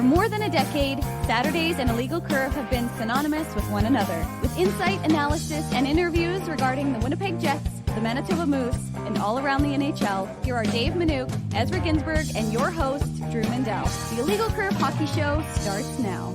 For more than a decade, Saturdays and Illegal Curve have been synonymous with one another. With insight, analysis, and interviews regarding the Winnipeg Jets, the Manitoba Moose, and all around the NHL, here are Dave Minuk, Ezra Ginsburg, and your host, Drew Mandel. The Illegal Curve Hockey Show starts now.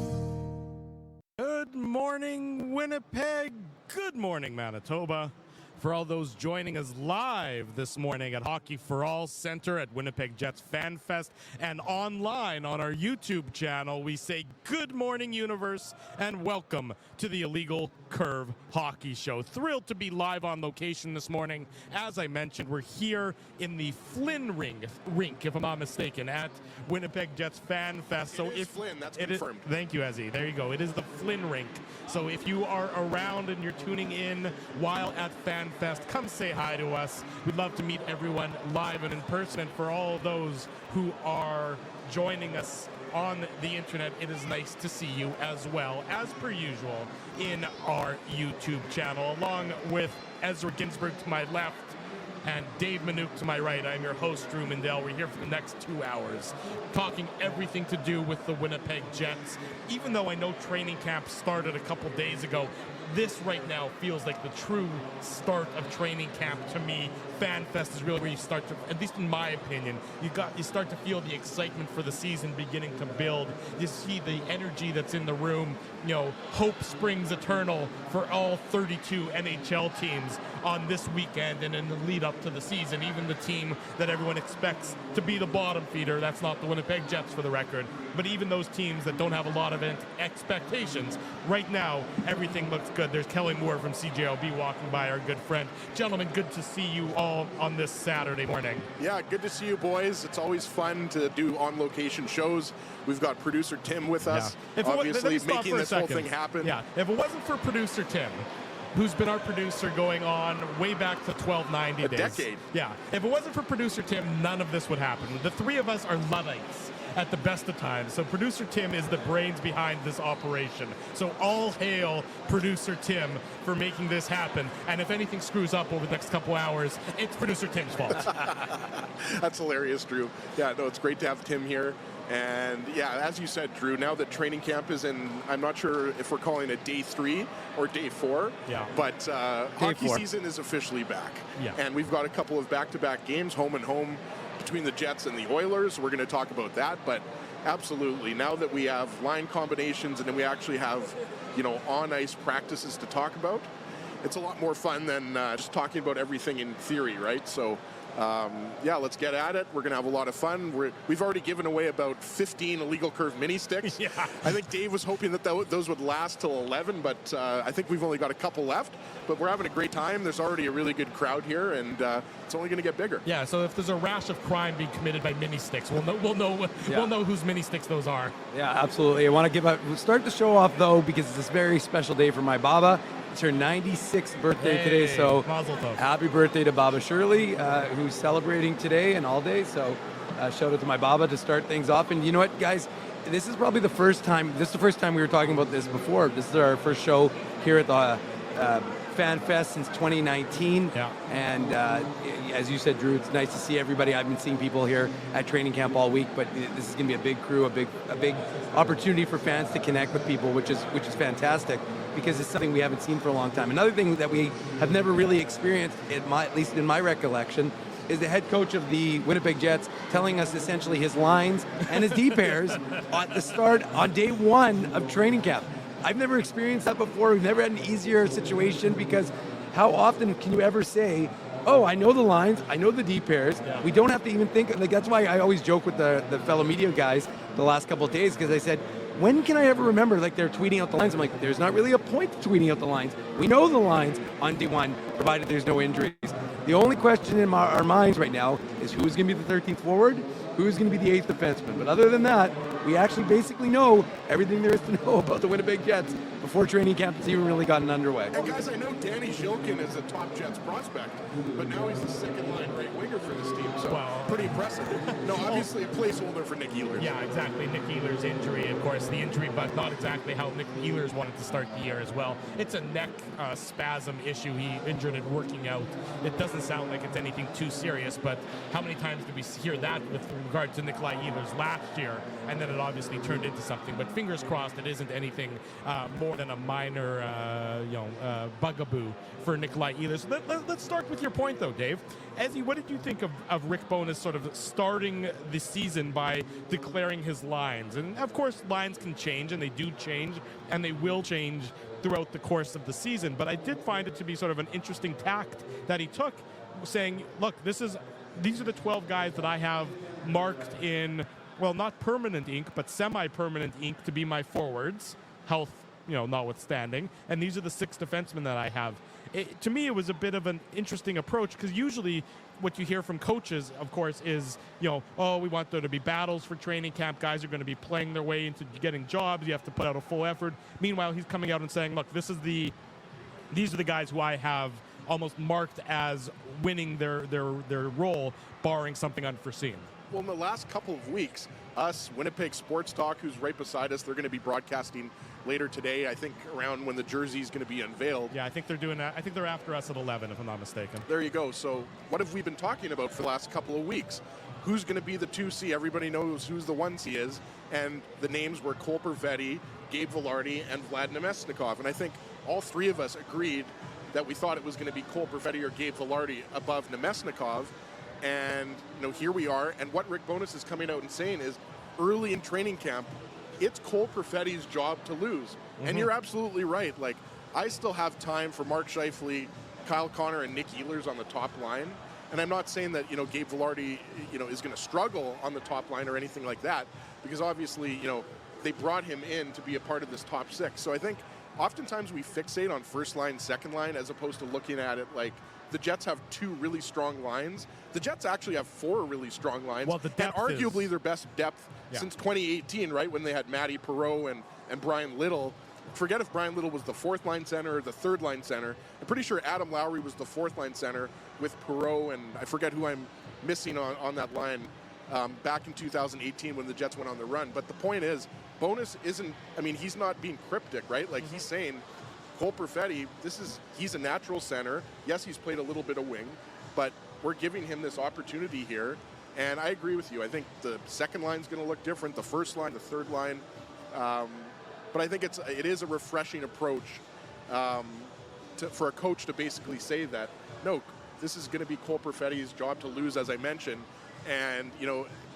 Good morning, Winnipeg. Good morning, Manitoba. For all those joining us live this morning at Hockey for All Center at Winnipeg Jets Fan Fest and online on our YouTube channel, we say good morning, universe, and welcome to the Illegal Curve Hockey Show. Thrilled to be live on location this morning. As I mentioned, we're here in the Flynn rink, if I'm not mistaken, at Winnipeg Jets Fan Fest. So it is Flynn, that's confirmed. Thank you, Ezzy. There you go. It is the Flynn rink. So if you are around and you're tuning in while at Fan Fest, come say hi to us. We'd love to meet everyone live and in person. And for all those who are joining us on the internet, it is nice to see you as well, as per usual, in our YouTube channel, along with Ezra Ginsburg to my left and Dave Minuk to my right. I'm your host, Drew Mandel. We're here for the next 2 hours, talking everything to do with the Winnipeg Jets. Even though I know training camp started a couple days ago, this right now feels like the true start of training camp to me. Fan Fest is really where you start to, at least in my opinion, you start to feel the excitement for the season beginning to build. You see the energy that's in the room. You know, hope springs eternal for all 32 NHL teams on this weekend and in the lead up to the season. Even the team that everyone expects to be the bottom feeder, that's not the Winnipeg Jets for the record, but even those teams that don't have a lot of expectations, right now everything looks good. There's Kelly Moore from CJLB walking by, our good friend. Gentlemen, good to see you all on this Saturday morning. Yeah, good to see you, boys. It's always fun to do on-location shows. We've got producer Tim with us, obviously making this whole thing happen. Yeah, if it wasn't for producer Tim, who's been our producer going on way back to 1290 days. A decade. Yeah, if it wasn't for producer Tim, none of this would happen. The three of us are Luddites at the best of times. So producer Tim is the brains behind this operation. So all hail producer Tim for making this happen. And if anything screws up over the next couple hours, it's producer Tim's fault. That's hilarious, Drew. Yeah, no, it's great to have Tim here. And yeah, as you said, Drew, now that training camp is in, I'm not sure if we're calling it day 3 or day 4, but hockey season is officially back. Yeah. And we've got a couple of back-to-back games, home and home, between the Jets and the Oilers. We're going to talk about that, but absolutely, now that we have line combinations and then we actually have, you know, on-ice practices to talk about, it's a lot more fun than just talking about everything in theory, right? So yeah, let's get at it. We're going to have a lot of fun. We've already given away about 15 Illegal Curve mini sticks. Yeah. I think Dave was hoping that those would last till 11, but I think we've only got a couple left. But we're having a great time. There's already a really good crowd here, and it's only going to get bigger. Yeah. So if there's a rash of crime being committed by mini sticks, we'll know whose mini sticks those are. Yeah, absolutely. I want to start the show off though, because it's this very special day for my Baba. It's her 96th birthday today, so happy birthday to Baba Shirley, who's celebrating today and all day. So shout out to my Baba to start things off. And you know what, guys? This is probably the first time. This is the first time we were talking about this before. This is our first show here at the Fan Fest since 2019. Yeah. And as you said, Drew, it's nice to see everybody. I've been seeing people here at training camp all week, but this is going to be a big crew, a big opportunity for fans to connect with people, which is fantastic, because it's something we haven't seen for a long time. Another thing that we have never really experienced, at least in my recollection, is the head coach of the Winnipeg Jets telling us essentially his lines and his D pairs at the start on day 1 of training camp. I've never experienced that before. We've never had an easier situation, because how often can you ever say, oh, I know the lines, I know the D pairs. Yeah. We don't have to even think. Like, that's why I always joke with the fellow media guys the last couple of days, because I said, when can I ever remember, like, they're tweeting out the lines? I'm like, there's not really a point to tweeting out the lines. We know the lines on day 1, provided there's no injuries. The only question in our minds right now is who's going to be the 13th forward, who's going to be the 8th defenseman. But other than that, we actually basically know everything there is to know about the Winnipeg Jets before training camp has even really gotten underway. And guys, I know Danny Zhilkin is a top Jets prospect, but now he's the second-line right winger for this team, so pretty impressive. No, obviously a placeholder for Nick Ehlers. Yeah, exactly. Nick Ehlers' injury, of course, the injury, but not exactly how Nick Ehlers wanted to start the year as well. It's a neck spasm issue. He injured it working out. It doesn't sound like it's anything too serious, but how many times did we hear that with regard to Nikolai Ehlers last year, and then it obviously turned into something. But fingers crossed, it isn't anything more than a minor, bugaboo for Nikolai Ehlers. Let's start with your point, though, Dave. What did you think of Rick Bowness sort of starting the season by declaring his lines? And of course, lines can change, and they do change, and they will change throughout the course of the season. But I did find it to be sort of an interesting tact that he took, saying, look, these are the 12 guys that I have marked in, well, not permanent ink, but semi-permanent ink to be my forwards, health, notwithstanding. And these are the 6 defensemen that I have. To me, it was a bit of an interesting approach, because usually what you hear from coaches, of course, is, we want there to be battles for training camp. Guys are going to be playing their way into getting jobs. You have to put out a full effort. Meanwhile, he's coming out and saying, look, these are the guys who I have almost marked as winning their role, barring something unforeseen. Well, in the last couple of weeks, us, Winnipeg Sports Talk, who's right beside us, they're going to be broadcasting later today, I think around when the jersey is going to be unveiled. Yeah, I think they're doing that. I think they're after us at 11, if I'm not mistaken. There you go. So what have we been talking about for the last couple of weeks? Who's going to be the 2C? Everybody knows who's the 1C is. And the names were Cole Perfetti, Gabe Vilardi, and Vlad Namestnikov. And I think all 3 of us agreed that we thought it was going to be Cole Perfetti or Gabe Vilardi above Namestnikov. And, here we are. And what Rick Bowness is coming out and saying is, early in training camp, it's Cole Perfetti's job to lose. Mm-hmm. And you're absolutely right. Like, I still have time for Mark Scheifele, Kyle Connor, and Nick Ehlers on the top line. And I'm not saying that, Gabe Vilardi, is going to struggle on the top line or anything like that, because obviously, they brought him in to be a part of this top 6. So I think oftentimes we fixate on first line, second line, as opposed to looking at it like the Jets have 2 really strong lines. The Jets actually have 4 really strong lines. Well, the depth and arguably their best depth since 2018, right, when they had Matty Perreault and Brian Little. Forget if Brian Little was the 4th line center or the 3rd line center. I'm pretty sure Adam Lowry was the 4th line center with Perreault, and I forget who I'm missing on that line back in 2018 when the Jets went on the run. But the point is, Bowness he's not being cryptic, right? Like, he's saying, Cole Perfetti, he's a natural center. Yes, he's played a little bit of wing, but we're giving him this opportunity here. And I agree with you. I think the second line's going to look different, the first line, the third line. But I think it is a refreshing approach for a coach to basically say that, no, this is going to be Cole Perfetti's job to lose, as I mentioned. And,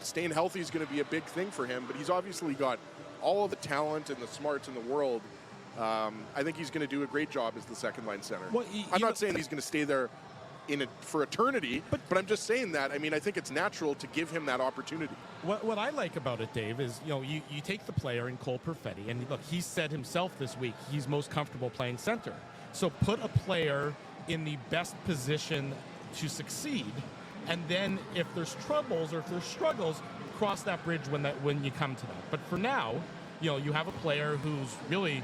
staying healthy is going to be a big thing for him. But he's obviously got all of the talent and the smarts in the world. I think he's going to do a great job as the second line center. Well, I'm not saying he's going to stay there for eternity, but I'm just saying that. I think it's natural to give him that opportunity. What I like about it, Dave, is you take the player in Cole Perfetti, and look, he said himself this week he's most comfortable playing center. So put a player in the best position to succeed, and then if there's troubles or if there's struggles, cross that bridge when you come to that. But for now, you have a player who's really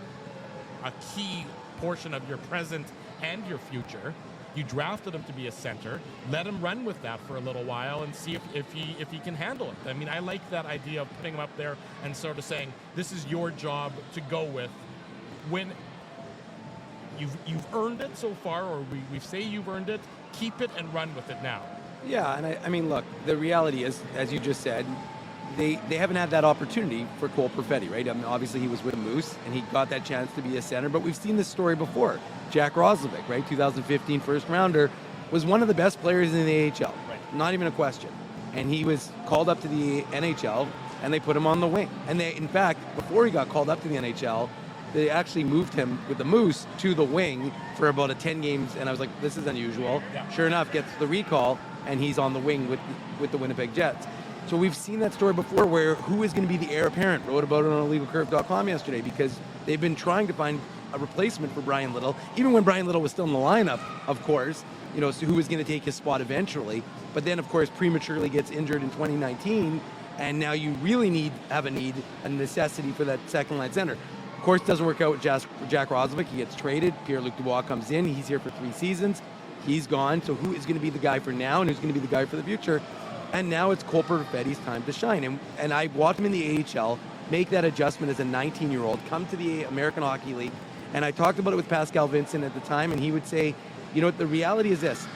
a key portion of your present and your future. You drafted him to be a center. Let him run with that for a little while and see if he can handle it. I like that idea of putting him up there and sort of saying, this is your job to go with when you've earned it so far, or we say you've earned it, keep it and run with it now. Yeah, and look, the reality is, as you just said, they haven't had that opportunity for Cole Perfetti, right? Obviously he was with the Moose, and he got that chance to be a center, but we've seen this story before. Jack Roslovic, right, 2015 first rounder, was one of the best players in the AHL. Right. Not even a question. And he was called up to the NHL, and they put him on the wing. And in fact, before he got called up to the NHL, they actually moved him with the Moose to the wing for about 10 games, and I was like, this is unusual. Yeah. Sure enough, gets the recall, and he's on the wing with the Winnipeg Jets. So we've seen that story before where who is going to be the heir apparent. Wrote about it on illegalcurve.com yesterday because they've been trying to find a replacement for Brian Little, even when Brian Little was still in the lineup, of course, so who was going to take his spot eventually. But then, of course, prematurely gets injured in 2019, and now you really have a necessity for that second line center. course, it doesn't work out with Jack Roslovic. He gets traded. Pierre-Luc Dubois comes in. He's here for 3 seasons. He's gone. So who is going to be the guy for now, and who's going to be the guy for the future? And now it's Cole Perfetti's time to shine. And I watched him in the AHL make that adjustment as a 19-year-old, come to the American Hockey League. And I talked about it with Pascal Vincent at the time, and he would say, you know what, the reality is this.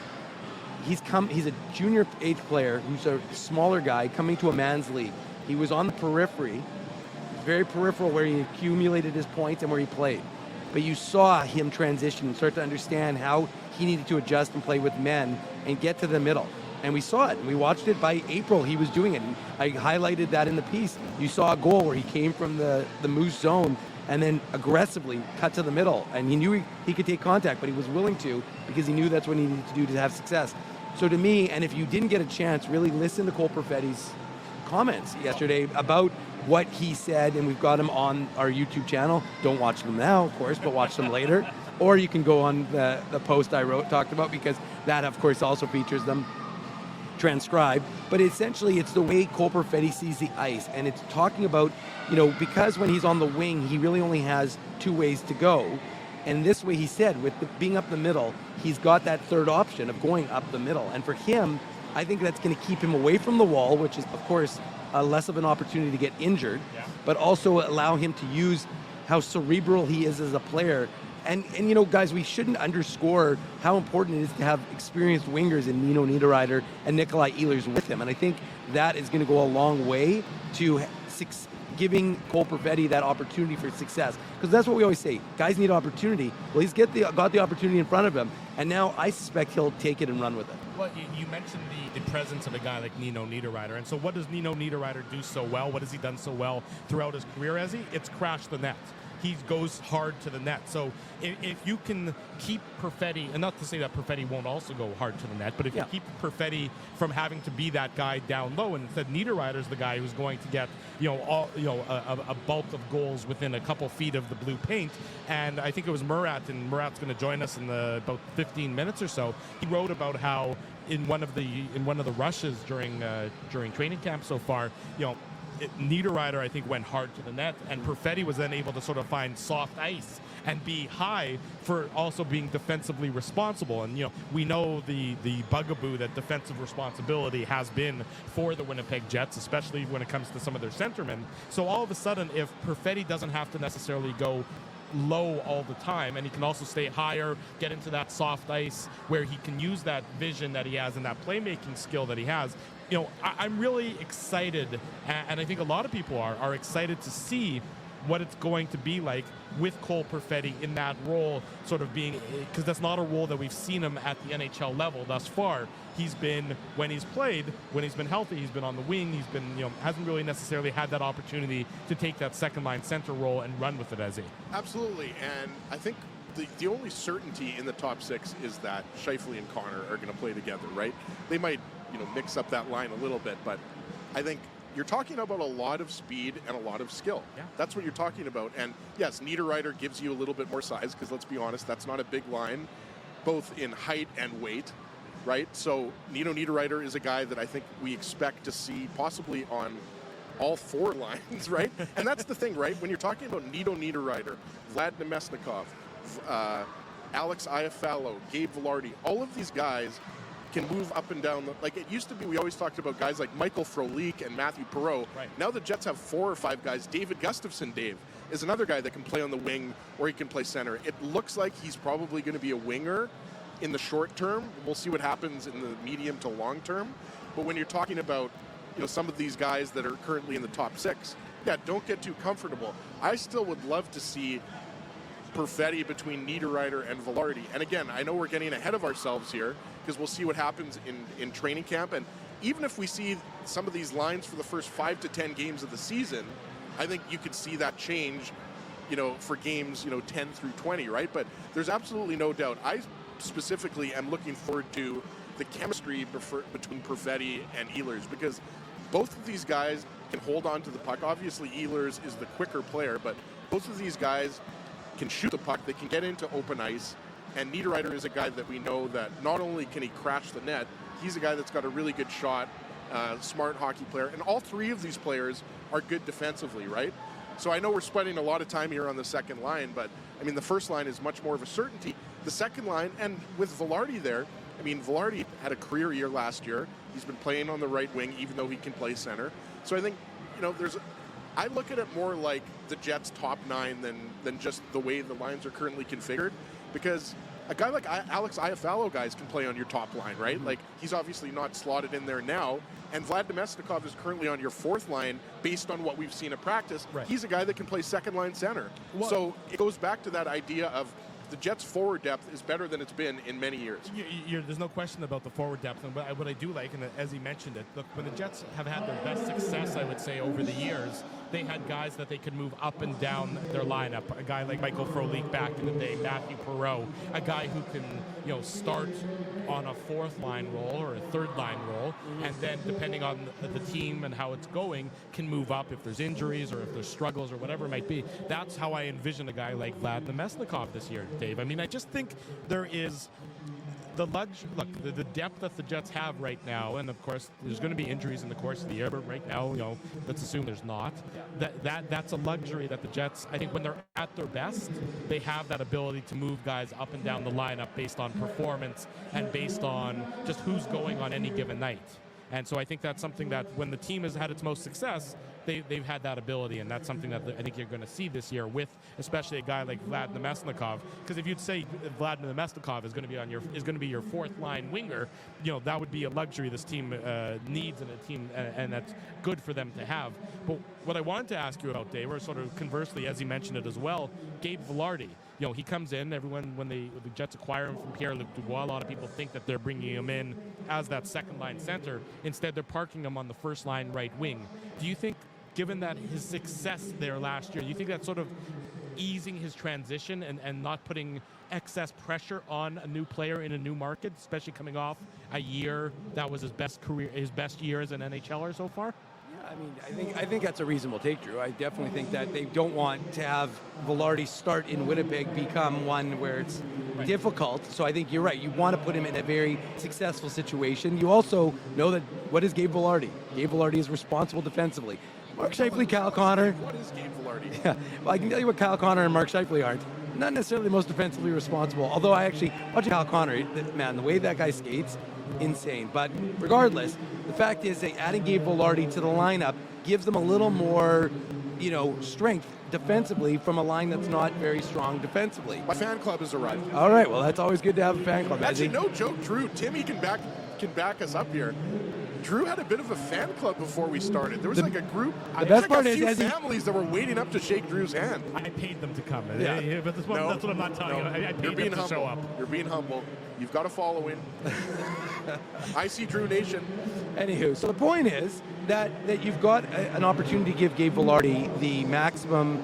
He's a junior age player who's a smaller guy coming to a man's league. He was on the periphery, very peripheral, where he accumulated his points and where he played. But you saw him transition and start to understand how he needed to adjust and play with men and get to the middle. And we saw it, and we watched it. By April, he was doing it. And I highlighted that in the piece. You saw a goal where he came from the Moose zone and then aggressively cut to the middle. And he knew he could take contact, but he was willing to because he knew that's what he needed to do to have success. So to me, and if you didn't get a chance, really listen to Cole Perfetti's comments yesterday about what he said, and we've got them on our YouTube channel. Don't watch them now, of course, but watch them later. Or you can go on the post I talked about, because that, of course, also features them transcribed. But essentially, it's the way Cole Perfetti sees the ice, and it's talking about, because when he's on the wing, he really only has 2 ways to go. And this way, he said, with being up the middle, he's got that third option of going up the middle. And for him, I think that's going to keep him away from the wall, which is, of course, less of an opportunity to get injured, but also allow him to use how cerebral he is as a player. And guys, we shouldn't underscore how important it is to have experienced wingers in Nino Niederreiter and Nikolai Ehlers with him. And I think that is going to go a long way to giving Cole Perfetti that opportunity for success. Because that's what we always say. Guys need opportunity. Well, he's got the opportunity in front of him. And now I suspect he'll take it and run with it. Well, you mentioned the presence of a guy like Nino Niederreiter. And so what does Nino Niederreiter do so well? What has he done so well throughout his career, Ezzy? It's crash the net. He goes hard to the net. So if you can keep Perfetti, and not to say that Perfetti won't also go hard to the net, but if you keep Perfetti from having to be that guy down low, and instead Niederreiter's the guy who's going to get a bulk of goals within a couple feet of the blue paint. And I think it was Murat, and Murat's going to join us in about 15 minutes or so. He wrote about how in one of the rushes during training camp so far, Niederreiter, I think, went hard to the net, and Perfetti was then able to sort of find soft ice and be high for also being defensively responsible. And, we know the bugaboo that defensive responsibility has been for the Winnipeg Jets, especially when it comes to some of their centermen. So all of a sudden, if Perfetti doesn't have to necessarily go low all the time, and he can also stay higher, get into that soft ice where he can use that vision that he has and that playmaking skill that he has, I'm really excited, and I think a lot of people are excited to see what it's going to be like with Cole Perfetti in that role, sort of being, because that's not a role that we've seen him at the NHL level thus far. He's been, when he's been healthy, he's been on the wing, he's been, hasn't really necessarily had that opportunity to take that second line center role and run with it, as he. Absolutely, and I think the only certainty in the top 6 is that Scheifele and Connor are going to play together, right? They might, mix up that line a little bit, but I think you're talking about a lot of speed and a lot of skill. Yeah. That's what you're talking about. And yes, Niederreiter gives you a little bit more size, because let's be honest, that's not a big line, both in height and weight, right? So Nino Niederreiter is a guy that I think we expect to see possibly on all 4 lines, right? And that's the thing, right? When you're talking about Nino Niederreiter, Vlad Nemesnikov, Alex Iafallo, Gabe Vilardi, all of these guys can move up and down. Like it used to be, we always talked about guys like Michael Frolik and Matthew Perreault. Right. Now the Jets have 4 or 5 guys. David Gustafson, is another guy that can play on the wing or he can play center. It looks like he's probably going to be a winger in the short term. We'll see what happens in the medium to long term. But when you're talking about, some of these guys that are currently in the top 6, don't get too comfortable. I still would love to see Perfetti between Niederreiter and Vilardi. And again, I know we're getting ahead of ourselves here, because we'll see what happens in training camp. And even if we see some of these lines for the first 5 to 10 games of the season, I think you could see that change, for games, 10 through 20, right? But there's absolutely no doubt. I specifically am looking forward to the chemistry between Perfetti and Ehlers, because both of these guys can hold on to the puck. Obviously, Ehlers is the quicker player, but both of these guys can shoot the puck. They can get into open ice. And Niederreiter is a guy that we know that not only can he crash the net, he's a guy that's got a really good shot, smart hockey player. And all 3 of these players are good defensively, right? So I know we're spending a lot of time here on the second line, but I mean, the first line is much more of a certainty. The second line, and with Velarde there, I mean, Velarde had a career year last year. He's been playing on the right wing, even though he can play center. So I think, you know, I look at it more like the Jets' top nine than just the way the lines are currently configured, because a guy like Alex Iafallo guys can play on your top line, right? Like, he's obviously not slotted in there now, and Vlad Nemesnikov is currently on your fourth line based on what we've seen at practice. Right. He's a guy that can play second line center. Well, so it goes back to that idea of the Jets' forward depth is better than it's been in many years. There's no question about the forward depth, and what I do like, and as he mentioned it, look, when the Jets have had their best success, I would say, over the years, they had guys that they could move up and down their lineup. A guy like Michael Frolik back in the day, Matthew Perreault, a guy who can, you know, start on a fourth line role or a third line role, and then depending on the team and how it's going, can move up if there's injuries or if there's struggles or whatever it might be. That's how I envision a guy like Vlad Nemesnikov this year, Dave. I mean, I just think there is the depth that the Jets have right now, and of course there's going to be injuries in the course of the year, but right now, you know, let's assume there's not. That's a luxury that the Jets, I think, when they're at their best, they have that ability to move guys up and down the lineup based on performance and based on just who's going on any given night. And so I think that's something that when the team has had its most success, they've had that ability, and that's something that I think you're going to see this year with especially a guy like Vlad Nemesnikov. Because if you'd say Vlad Nemesnikov is going to be your fourth line winger, you know, that would be a luxury this team needs in a team, and that's good for them to have. But what I wanted to ask you about, Dave, or sort of conversely, as he mentioned it as well, Gabe Vilardi. You know, he comes in, everyone, when the Jets acquire him from Pierre-Luc Dubois, a lot of people think that they're bringing him in as that second-line center. Instead, they're parking him on the first-line right wing. Do you think, given that his success there last year, do you think that's sort of easing his transition and not putting excess pressure on a new player in a new market, especially coming off a year that was his best year as an NHLer so far? I mean, I think that's a reasonable take, Drew. I definitely think that they don't want to have Vilardi start in Winnipeg become one where it's difficult. So I think you're right. You want to put him in a very successful situation. You also know that what is Gabe Vilardi? Gabe Vilardi is responsible defensively. Mark Scheifele, Kyle Connor. What is Gabe Vilardi? Yeah, well, I can tell you what Kyle Connor and Mark Scheifele aren't. Not necessarily the most defensively responsible. Although I actually watching Kyle Connor, man, the way that guy skates, insane. But regardless, the fact is that adding Gabe Vilardi to the lineup gives them a little more, you know, strength defensively from a line that's not very strong defensively. My fan club has arrived. All right, well, that's always good to have a fan club. Actually, no joke, Drew. Timmy can back us up here. Drew had a bit of a fan club before we started. There was like a group, the best part a is few families that were waiting up to shake Drew's hand. I paid them to come. Yeah. But that's what I'm not telling you. I paid them to show up. You're being humble. You've got to follow in. I see Drew Nation. Anywho, so the point is that you've got an opportunity to give Gabe Vilardi the maximum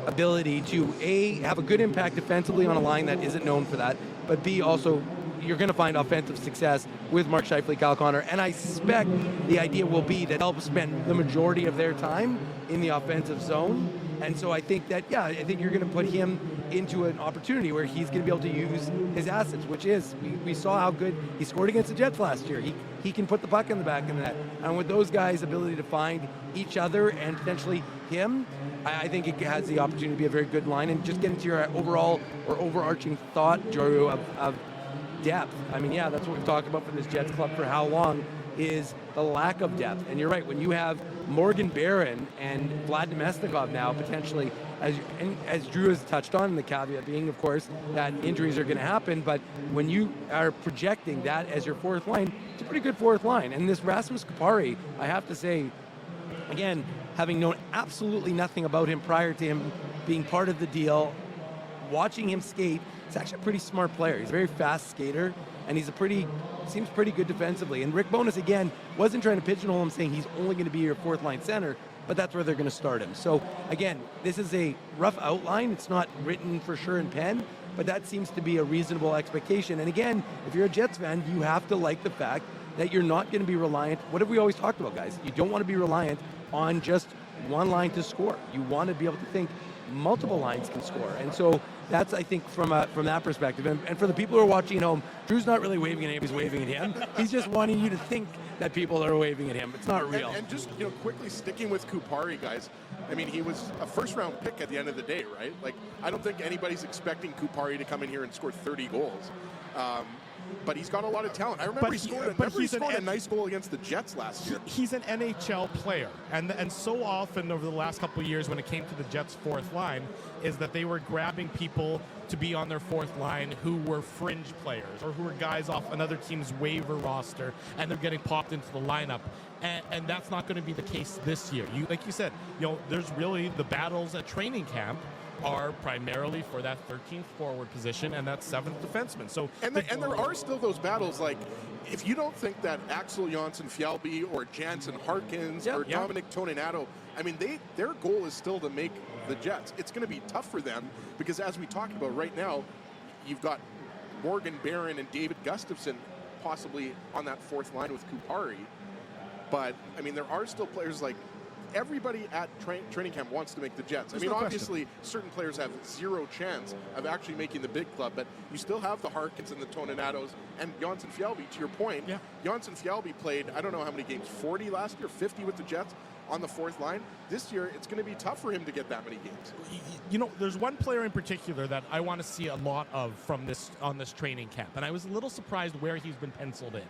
ability to A, have a good impact defensively on a line that isn't known for that, but B, also you're going to find offensive success with Mark Scheifele, Kyle Connor, and I suspect the idea will be that they'll spend the majority of their time in the offensive zone. And so I think that, yeah, I think you're going to put him into an opportunity where he's going to be able to use his assets, which is, we saw how good he scored against the Jets last year. He can put the puck in the back of the net. And with those guys' ability to find each other and potentially him, I think it has the opportunity to be a very good line. And just getting to your overall or overarching thought, Drew, of depth. I mean, yeah, that's what we've talked about for this Jets club for how long, is the lack of depth. And you're right, when you have Morgan Barron and Vlad Nemesnikov now potentially, as Drew has touched on, the caveat being, of course, that injuries are going to happen, but when you are projecting that as your fourth line, it's a pretty good fourth line. And this Rasmus Kupari, I have to say, again, having known absolutely nothing about him prior to him being part of the deal, watching him skate, he's actually a pretty smart player. He's a very fast skater, and he's seems pretty good defensively. And Rick Bowness, again, wasn't trying to pigeonhole him saying he's only going to be your fourth line center, but that's where they're going to start him. So again, this is a rough outline. It's not written for sure in pen, but that seems to be a reasonable expectation. And again, if you're a Jets fan, you have to like the fact that you're not going to be reliant. What have we always talked about, guys? You don't want to be reliant on just one line to score. You want to be able to think multiple lines can score. And so that's, I think, from that perspective. And for the people who are watching at home, Drew's not really waving at him, he's waving at him. He's just wanting you to think that people are waving at him. It's not real. And just quickly sticking with Kupari, guys. I mean, he was a first-round pick at the end of the day, right? Like, I don't think anybody's expecting Kupari to come in here and score 30 goals. But he's got a lot of talent. I remember he scored a nice goal against the Jets last year. He's an NHL player, and so often over the last couple of years when it came to the Jets' fourth line is that they were grabbing people to be on their fourth line who were fringe players or who were guys off another team's waiver roster, and they're getting popped into the lineup. And that's not going to be the case this year. Like you said, there's really the battles at training camp are primarily for that 13th forward position and that 7th defenseman. So there are still those battles. Like, if you don't think that Axel Jonsson-Fjällby or Jansen Harkins or Dominic Toninato, I mean, their goal is still to make the Jets. It's going to be tough for them because, as we talked about right now, you've got Morgan Barron and David Gustafsson possibly on that fourth line with Kupari. But, I mean, there are still players like everybody at training camp wants to make the Jets. I mean, obviously, certain players have zero chance of actually making the big club, but you still have the Harkins and the Toninatos and Jonsson-Fjällby. To your point, Jonsson-Fjällby played, I don't know how many games, 40 last year, 50 with the Jets on the fourth line. This year, it's going to be tough for him to get that many games. There's one player in particular that I want to see a lot of on this training camp, and I was a little surprised where he's been penciled in,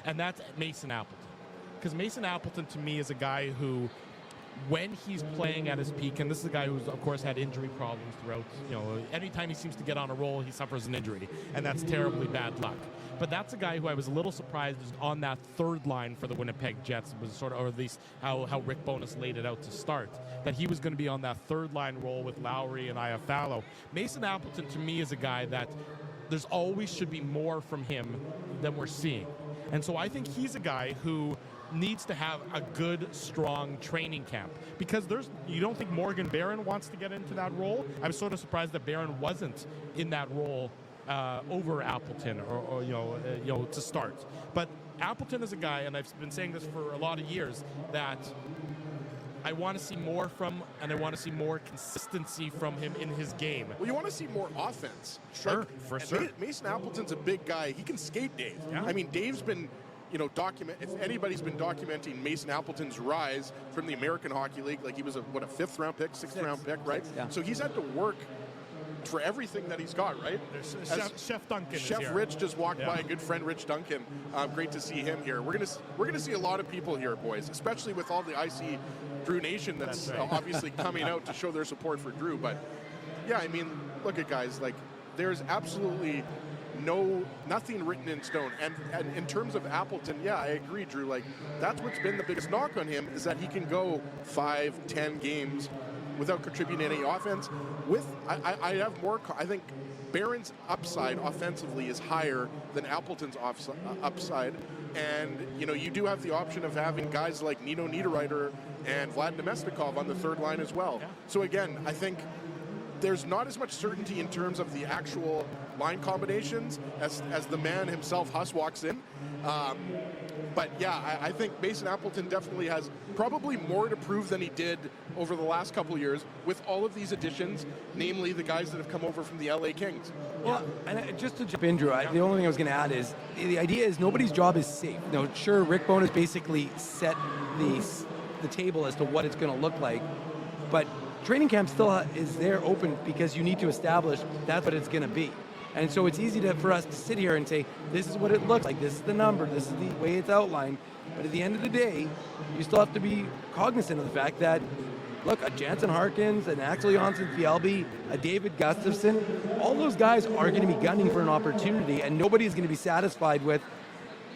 and that's Mason Appleton. Because Mason Appleton, to me, is a guy who, when he's playing at his peak, and this is a guy who's, of course, had injury problems throughout, anytime he seems to get on a roll, he suffers an injury, and that's terribly bad luck. But that's a guy who I was a little surprised is on that third line for the Winnipeg Jets, was sort of, or at least how Rick Bowness laid it out to start, that he was going to be on that third line role with Lowry and Iafallo. Mason Appleton, to me, is a guy that there's always should be more from him than we're seeing. And so I think he's a guy who needs to have a good, strong training camp, because you don't think Morgan Barron wants to get into that role. I'm sort of surprised that Barron wasn't in that role over Appleton or to start. But Appleton is a guy, and I've been saying this for a lot of years, that I want to see more from, and I want to see more consistency from him in his game. Well, you want to see more offense. Sure, for sure. Mason Appleton's a big guy. He can skate, Dave. Yeah. I mean, Dave's been if anybody's been documenting Mason Appleton's rise from the American Hockey League, like he was a 5th-round pick, 6th-round pick, right? Yeah. So he's had to work for everything that he's got, right? Chef Duncan Chef is here. Rich just walked by, good friend Rich Duncan. Great to see him here. We're gonna see a lot of people here, boys, especially with all the IC Drew Nation that's obviously coming out to show their support for Drew. But yeah, I mean, look at guys, like there's absolutely nothing written in stone. And in terms of Appleton, yeah, I agree, Drew. Like, that's what's been the biggest knock on him, is that he can go 5-10 games without contributing any offense. I have more. I think Barron's upside offensively is higher than Appleton's upside. And, you do have the option of having guys like Nino Niederreiter and Vlad Nemestikov on the third line as well. Yeah. So again, I think there's not as much certainty in terms of the actual line combinations as the man himself, Huss, walks in. But yeah, I think Mason Appleton definitely has probably more to prove than he did over the last couple of years with all of these additions, namely the guys that have come over from the LA Kings. Well, and just to jump in, Drew, the only thing I was going to add is the idea is nobody's job is safe. Sure, Rick Bowness basically set the table as to what it's going to look like, but training camp still is there open because you need to establish that's what it's going to be. And so it's easy for us to sit here and say, this is what it looks like, this is the number, this is the way it's outlined. But at the end of the day, you still have to be cognizant of the fact that, look, a Jansen Harkins, an Axel Jonsson-Fjällby, a David Gustafsson, all those guys are going to be gunning for an opportunity, and nobody's going to be satisfied with,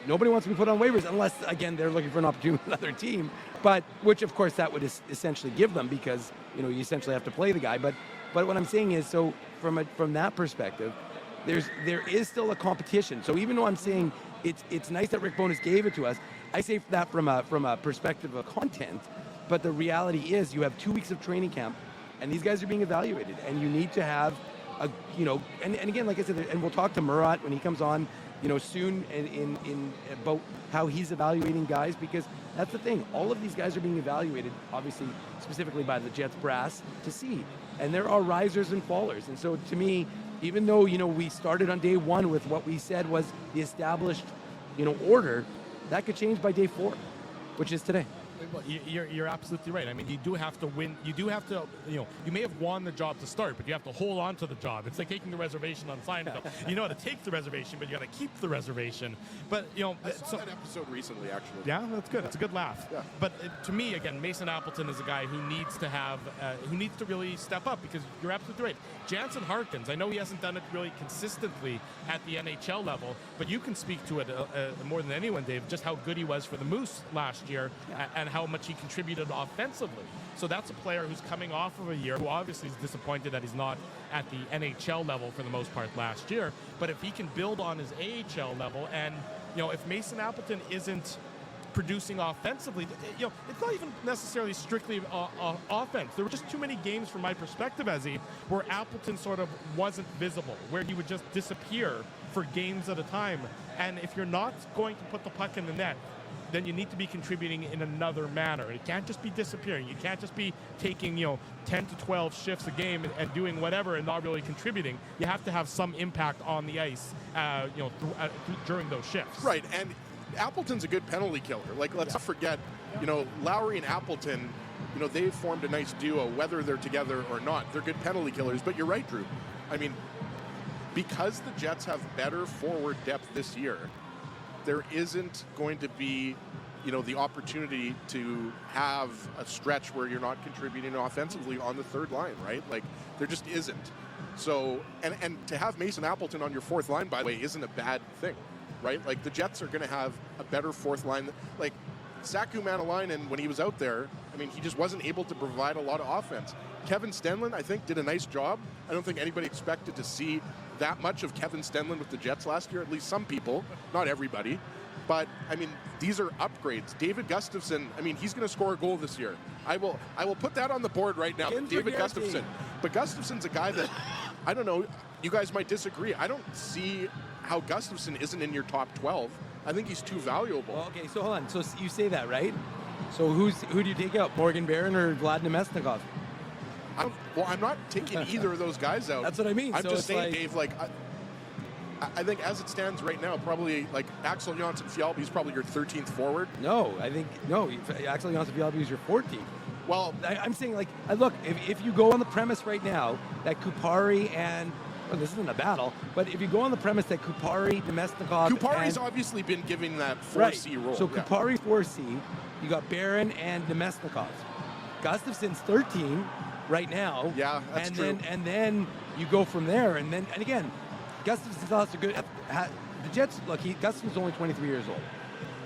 nobody wants to be put on waivers unless, again, they're looking for an opportunity with another team. But, which of course that would essentially give them, because, you essentially have to play the guy. But what I'm saying is, so from that perspective, there is still a competition. So even though I'm saying it's nice that Rick Bowness gave it to us, I say that from a perspective of content, but the reality is you have 2 weeks of training camp, and these guys are being evaluated, and you need to have and again, like I said, and we'll talk to Murat when he comes on, soon in about how he's evaluating guys, because that's the thing. All of these guys are being evaluated, obviously, specifically by the Jets brass to see, and there are risers and fallers. And so to me, even though, we started on day one with what we said was the established, order, that could change by day 4, which is today. Well, you're absolutely right. I mean, you do have to win. You do have to, you may have won the job to start, but you have to hold on to the job. It's like taking the reservation on Seinfeld. You know how to take the reservation, but you got to keep the reservation. But, I saw that episode recently, actually. Yeah, that's good. It's a good laugh. Yeah. But to me, again, Mason Appleton is a guy who needs to have, who needs to really step up, because you're absolutely right. Jansen Harkins, I know he hasn't done it really consistently at the NHL level, but you can speak to it more than anyone, Dave, just how good he was for the Moose last year and how much he contributed offensively. So that's a player who's coming off of a year who obviously is disappointed that he's not at the NHL level for the most part last year. But if he can build on his AHL level, and if Mason Appleton isn't producing offensively, it's not even necessarily strictly offense. There were just too many games from my perspective, where Appleton sort of wasn't visible, where he would just disappear for games at a time. And if you're not going to put the puck in the net, then you need to be contributing in another manner. It can't just be disappearing. You can't just be taking 10 to 12 shifts a game and doing whatever and not really contributing. You have to have some impact on the ice, during those shifts. Right, and Appleton's a good penalty killer. Like, let's not forget, Lowry and Appleton, they've formed a nice duo, whether they're together or not. They're good penalty killers. But you're right, Drew. I mean, because the Jets have better forward depth this year, there isn't going to be, the opportunity to have a stretch where you're not contributing offensively on the third line, right? Like, there just isn't. So, and to have Mason Appleton on your fourth line, by the way, isn't a bad thing, right? Like, the Jets are going to have a better fourth line. Like, Saku Manalainen, when he was out there, I mean, he just wasn't able to provide a lot of offense. Kevin Stenlund, I think, did a nice job. I don't think anybody expected to see that much of Kevin Stenlund with the Jets last year, at least some people, not everybody. But, I mean, these are upgrades. David Gustafsson, I mean, he's going to score a goal this year. I will put that on the board right now. David Gustafsson. But Gustafsson's a guy that, I don't know, you guys might disagree. I don't see how Gustafsson isn't in your top 12. I think he's too valuable. Well, okay, so hold on. So you say that, right? So who do you take out, Morgan Barron or Vlad Nemesnikov? I'm not taking either of those guys out. That's what I mean. I'm just saying, Dave, I think as it stands right now, probably Axel Jonsson-Fjällby is probably your 13th forward. No, Axel Jonsson-Fjällby is your 14th. Well, I'm saying, look, if you go on the premise right now that Kupari and this isn't a battle, but if you go on the premise that Kupari, Nemesnikov... Kupari's obviously been given that 4C role. So Kupari 4C, you got Barron and Nemesnikov. Gustafsson's 13 right now. Yeah, that's true. And then you go from there, and again, Gustafsson's also good. The Jets, look, Gustafsson's only 23 years old.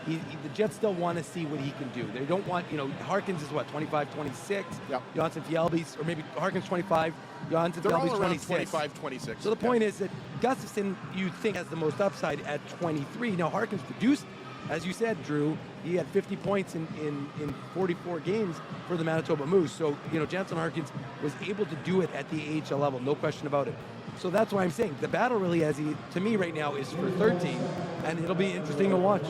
The Jets still want to see what he can do. They don't want, Harkins is what, 25, 26? Yep. Jonsson-Fjällby's, or maybe Harkins 25, Jonsson-Fjällby's 26. 25, 26. So the point is that Gustafsson, you think, has the most upside at 23. Now, Harkins produced, as you said, Drew, he had 50 points in 44 games for the Manitoba Moose. So, Jansen Harkins was able to do it at the AHL level, no question about it. So that's why I'm saying the battle really, to me right now, is for 13, and it'll be interesting to watch.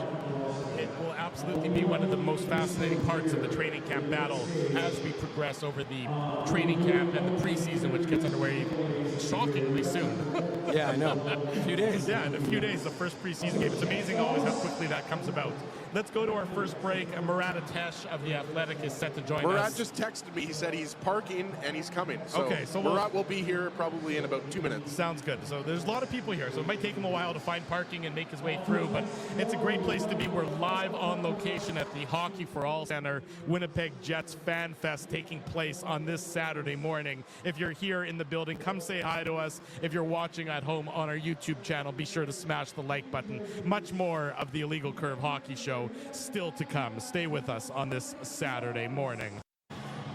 It will absolutely be one of the most fascinating parts of the training camp battle as we progress over the training camp and the preseason, which gets underway shockingly soon. Yeah, I know. A few days. Yeah, in a few days, the first preseason game. It's amazing always how quickly that comes about. Let's go to our first break. Murat Atesh of The Athletic is set to join us. Murat just texted me. He said he's parking and he's coming. So, okay, so Murat will be here probably in about 2 minutes. Sounds good. So there's a lot of people here, so it might take him a while to find parking and make his way through, but it's a great place to be. We're live on location at the Hockey for All Center, Winnipeg Jets Fan Fest, taking place on this Saturday morning. If you're here in the building, come say hi to us. If you're watching at home on our YouTube channel, be sure to smash the like button. Much more of the Illegal Curve Hockey Show still to come. Stay with us on this Saturday morning.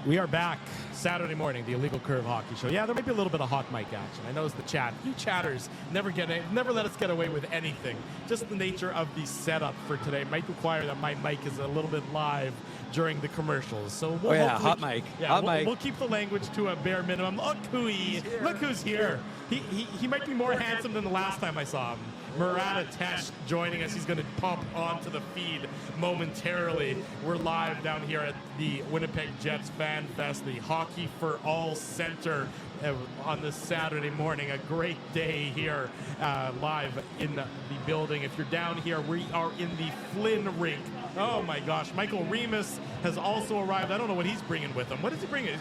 We are back Saturday morning, the Illegal Curve Hockey Show. Yeah, there might be a little bit of hot mic action. I noticed the chat. You chatters never let us get away with anything. Just the nature of the setup for today might require that my mic is a little bit live during the commercials. So we'll hot mic. Yeah, hot mic. We'll keep the language to a bare minimum. Look who's here. He might be more handsome than the last time I saw him. Murat Atesh joining us. He's going to pop onto the feed momentarily. We're live down here at the Winnipeg Jets Fan Fest, the Hockey for All Center. on this Saturday morning. A great day here live in the building. If you're down here, we are in the Flynn Rink. Oh my gosh, Michael Remus has also arrived. I don't know what he's bringing with him. What is he bringing?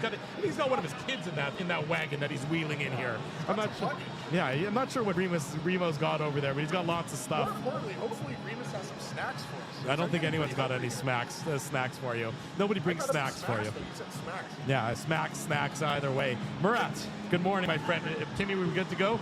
He's got one of his kids in that wagon that he's wheeling in here. I'm not sure. Yeah, I'm not sure what Remo's got over there, but he's got lots of stuff. More importantly, hopefully Remus has some snacks for us. I don't think anyone's got any snacks for you. Nobody brings snacks for you. You said smacks. Yeah, snacks either way. Murat, good morning, my friend. Timmy, we good to go?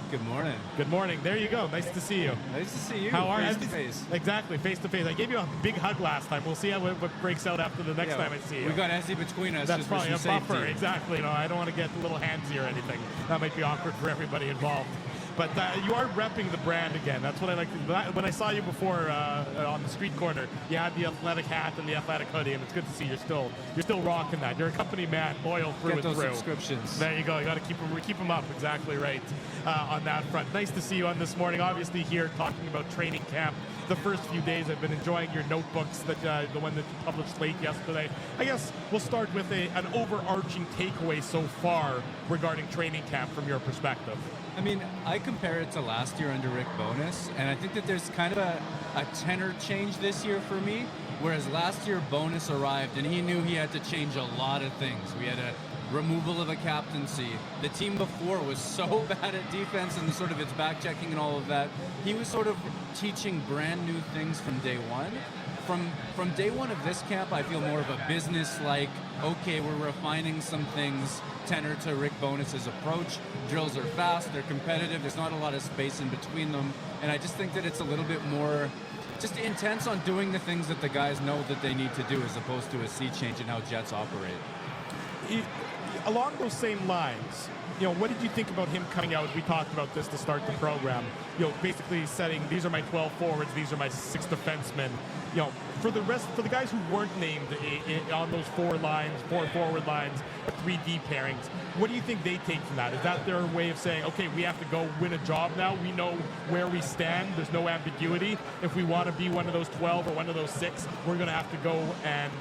Good morning. Good morning. There you go. Nice to see you. Nice to see you. How are you? Face to face. Exactly, face to face. I gave you a big hug last time. We'll see how what breaks out after the next time I see you. We got Essie between us. That's just probably a for some buffer. safety. Exactly. I don't want to get a little handsy or anything. That might be awkward for everybody involved. But you are repping the brand again. That's what I like. When I saw you before on the street corner, you had the athletic hat and the athletic hoodie, and it's good to see you're still rocking that. You're a company man, loyal through Get and those through. subscriptions. There you go. You got to keep them up. Exactly right on that front. Nice to see you on this morning. Obviously here talking about training camp. The first few days, I've been enjoying your notebooks, the one that you published late yesterday. I guess we'll start with an overarching takeaway so far regarding training camp from your perspective. I mean, I compare it to last year under Rick Bowness, and I think that there's kind of a tenor change this year for me, whereas last year Bowness arrived and he knew he had to change a lot of things. We had a removal of a captaincy. The team before was so bad at defense and sort of its back checking and all of that. He was sort of teaching brand new things from day one. From day one of this camp, I feel more of a business-like, okay, we're refining some things, tenor to Rick Bowness's approach. Drills are fast, they're competitive, there's not a lot of space in between them, and I just think that it's a little bit more just intense on doing the things that the guys know that they need to do as opposed to a sea change in how Jets operate. Along those same lines, what did you think about him coming out? We talked about this to start the program. Basically setting, these are my 12 forwards, these are my 6 defensemen. For the guys who weren't named on those 4 forward lines, 3 D pairings, what do you think they take from that? Is that their way of saying, okay, we have to go win a job now? We know where we stand. There's no ambiguity. If we want to be one of those 12 or one of those 6, we're going to have to go and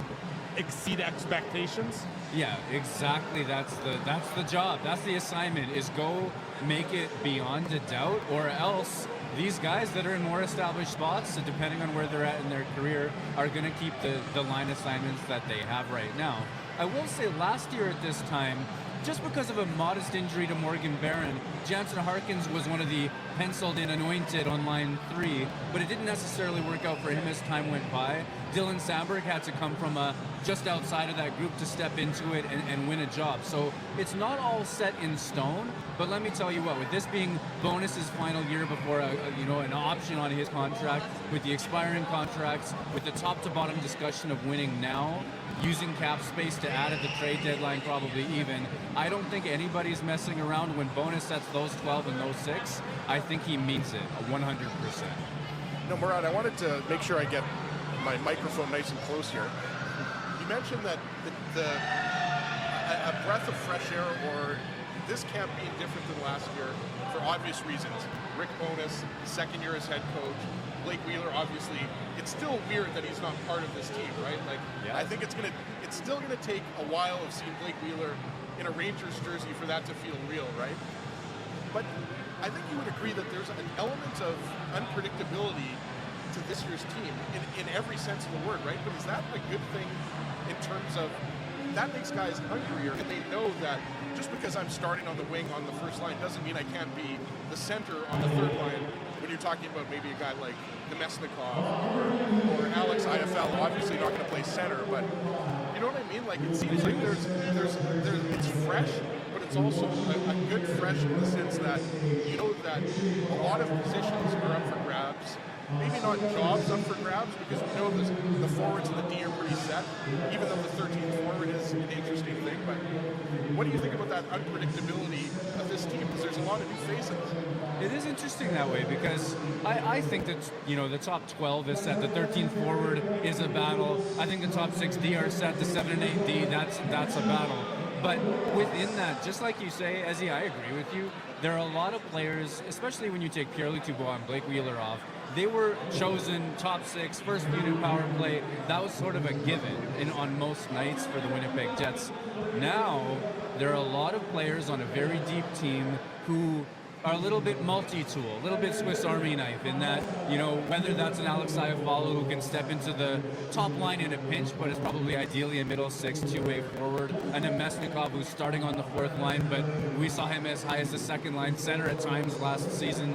exceed expectations? Yeah, exactly. That's the job. That's the assignment, is go make it beyond a doubt, or else these guys that are in more established spots, so depending on where they're at in their career, are going to keep the line assignments that they have right now. I will say last year at this time, just because of a modest injury to Morgan Barron, Jansen Harkins was one of the penciled-in anointed on line 3, but it didn't necessarily work out for him as time went by. Dylan Samberg had to come from just outside of that group to step into it and win a job. So it's not all set in stone, but let me tell you what, with this being Bowness's final year before an option on his contract, with the expiring contracts, with the top-to-bottom discussion of winning now, using cap space to add at the trade deadline, probably even, I don't think anybody's messing around when Bowness sets those 12 and those 6. I think he means it 100%. Murat, I wanted to make sure I get my microphone nice and close here. You mentioned that a breath of fresh air, or this camp being different than last year for obvious reasons. Rick Bowness, second year as head coach. Blake Wheeler, obviously, it's still weird that he's not part of this team, right? I think it's still gonna take a while of seeing Blake Wheeler in a Rangers jersey for that to feel real, right? But I think you would agree that there's an element of unpredictability to this year's team in every sense of the word, right? But is that a good thing in terms of that makes guys hungrier, and they know that just because I'm starting on the wing on the first line doesn't mean I can't be the center on the third line when you're talking about maybe a guy like Nemesnikov or Alex Iafallo, obviously not going to play center, but you know what I mean? It seems like it's fresh, but it's also a good fresh in the sense that you know that a lot of positions are up for grabs. Maybe not jobs up for grabs, because we know the forwards and the D are pretty set, even though the 13th forward is an interesting thing. But what do you think about that unpredictability of this team? Because there's a lot of new faces. It is interesting that way, because I think that the top 12 is set. The 13th forward is a battle. I think the top 6 D are set. The 7 and 8 D, that's a battle. But within that, just like you say, Ezzy, I agree with you. There are a lot of players, especially when you take Pierre-Luc Dubois and Blake Wheeler off, they were chosen top 6, first unit power play. That was sort of a given on most nights for the Winnipeg Jets. Now, there are a lot of players on a very deep team who are a little bit multi-tool, a little bit Swiss Army knife in that, whether that's an Alex Iafallo who can step into the top line in a pinch, but is probably ideally a middle 6, two-way forward, and a Mesnikov who's starting on the 4th line, but we saw him as high as the 2nd line center at times last season.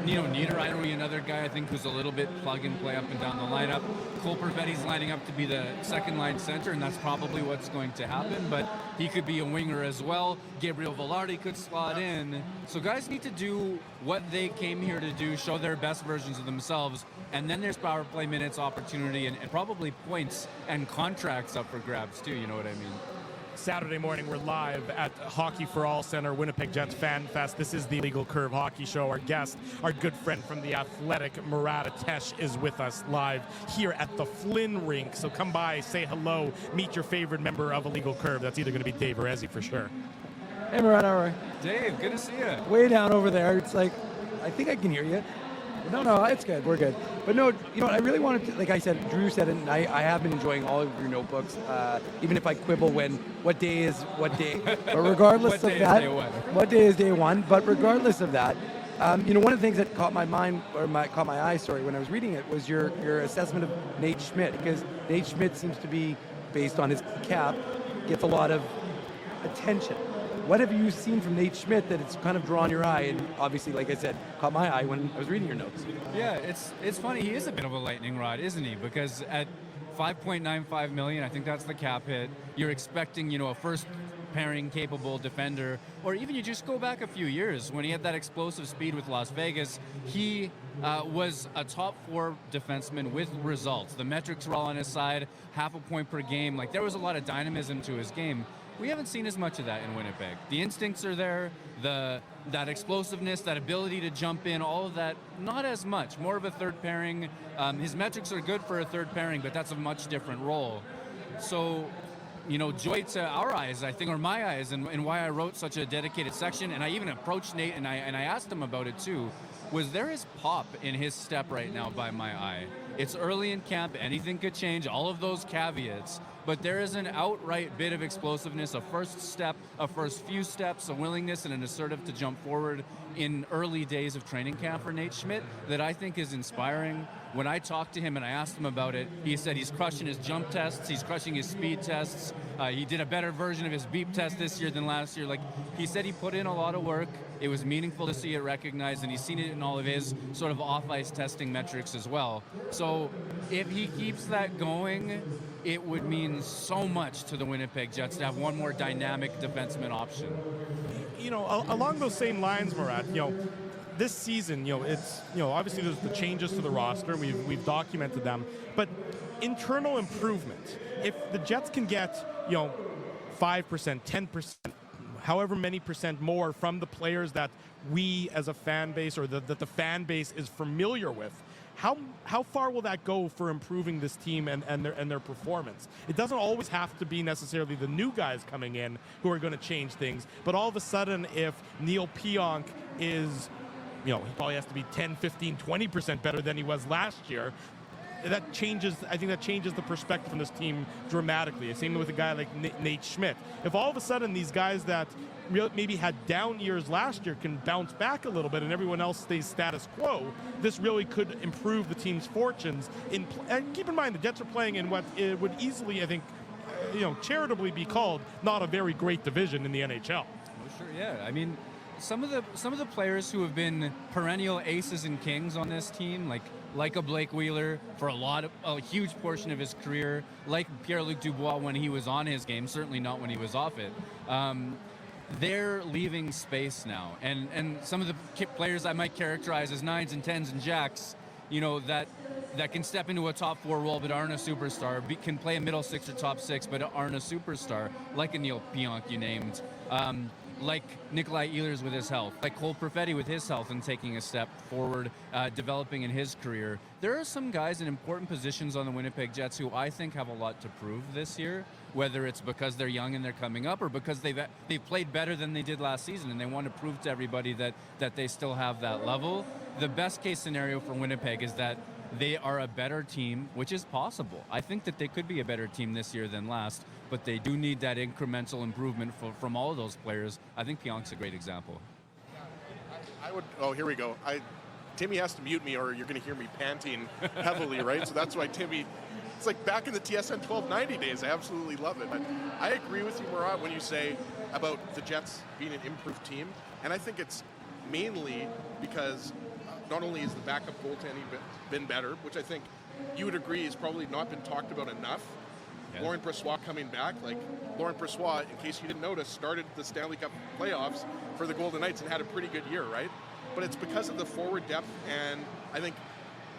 Niederreiter, another guy I think who's a little bit plug and play up and down the lineup. Cole Perfetti's lining up to be the 2nd line center, and that's probably what's going to happen, but he could be a winger as well. Gabriel Velarde could slot in. So guys need to do what they came here to do, show their best versions of themselves, and then there's power play minutes opportunity and probably points and contracts up for grabs too, you know what I mean? Saturday morning, we're live at Hockey for All Center, Winnipeg Jets Fan Fest. This is the Legal Curve Hockey Show. Our guest, our good friend from The Athletic, Murat Atesh, is with us live here at the Flynn Rink. So come by, say hello, meet your favorite member of Illegal Curve. That's either going to be Dave or Ezzy for sure. Hey, Murat, how are you? Dave, good to see you. Way down over there. It's like, I think I can hear you. No, it's good. We're good. But no, I really wanted to, like I said, Drew said it, and I have been enjoying all of your notebooks, even if I quibble what day is what day. But regardless of that, what day is day one? But regardless of that, one of the things that caught my mind, or caught my eye, when I was reading it, was your assessment of Nate Schmidt, because Nate Schmidt seems to be, based on his cap, gets a lot of attention. What have you seen from Nate Schmidt that it's kind of drawn your eye, and obviously, like I said, caught my eye when I was reading your notes? Yeah, it's funny. He is a bit of a lightning rod, isn't he? Because at $5.95 million, I think that's the cap hit. You're expecting, a first pairing capable defender, or even you just go back a few years when he had that explosive speed with Las Vegas. He was a top 4 defenseman with results. The metrics were all on his side, half a point per game. Like, there was a lot of dynamism to his game. We haven't seen as much of that in Winnipeg. The instincts are there, that explosiveness, that ability to jump in, all of that, not as much. More of a third pairing. His metrics are good for a third pairing, but that's a much different role. So, joy to our eyes, I think, or my eyes, and why I wrote such a dedicated section, and I even approached Nate and I asked him about it too, was there is pop in his step right now by my eye. It's early in camp, anything could change, all of those caveats, but there is an outright bit of explosiveness, a first step, a first few steps, a willingness and an assertive to jump forward in early days of training camp for Nate Schmidt that I think is inspiring. When I talked to him and I asked him about it, he said he's crushing his jump tests, he's crushing his speed tests. He did a better version of his beep test this year than last year. Like, he said he put in a lot of work. It was meaningful to see it recognized, and he's seen it in all of his sort of off-ice testing metrics as well. So if he keeps that going, it would mean so much to the Winnipeg Jets to have one more dynamic defenseman option. Along those same lines, Murat, this season, it's, obviously there's the changes to the roster. We've documented them, but internal improvement. If the Jets can get, 5%, 10%, however many percent more from the players that we as a fan base, or that the fan base is familiar with, how far will that go for improving this team and their performance? It doesn't always have to be necessarily the new guys coming in who are going to change things, but all of a sudden, if Neil Pionk is, he probably has to be 10, 15, 20% better than he was last year. That changes. I think that changes the perspective from this team dramatically. Same with a guy like Nate Schmidt. If all of a sudden these guys that maybe had down years last year can bounce back a little bit, and everyone else stays status quo, this really could improve the team's fortunes. And keep in mind, the Jets are playing in what it would easily, I think, charitably be called not a very great division in the NHL. Oh, sure, yeah. I mean, some of the players who have been perennial aces and kings on this team, like a Blake Wheeler for a huge portion of his career, like Pierre-Luc Dubois when he was on his game, certainly not when he was off it. They're leaving space now, and some of the players I might characterize as 9s and 10s and jacks, that can step into a top 4 role but aren't a superstar, can play a middle 6 or top 6 but aren't a superstar, like a Neil Pionk you named. like Nikolai Ehlers with his health, like Cole Perfetti with his health and taking a step forward, developing in his career. There are some guys in important positions on the Winnipeg Jets who I think have a lot to prove this year, whether it's because they're young and they're coming up or because they've played better than they did last season and they want to prove to everybody that they still have that level. The best case scenario for Winnipeg is that they are a better team, which is possible. I think that they could be a better team this year than last, but they do need that incremental improvement from all of those players. I think Pionk's a great example. I would. Oh, here we go. Timmy has to mute me, or you're going to hear me panting heavily, right? So that's why Timmy. It's like back in the TSN 1290 days. I absolutely love it. But I agree with you, Murat, when you say about the Jets being an improved team, and I think it's mainly because not only is the backup goaltending been better, which I think you would agree has probably not been talked about enough. Yeah. Laurent Brossoit coming back. Like, Laurent Brossoit, in case you didn't notice, started the Stanley Cup playoffs for the Golden Knights and had a pretty good year, right? But it's because of the forward depth and I think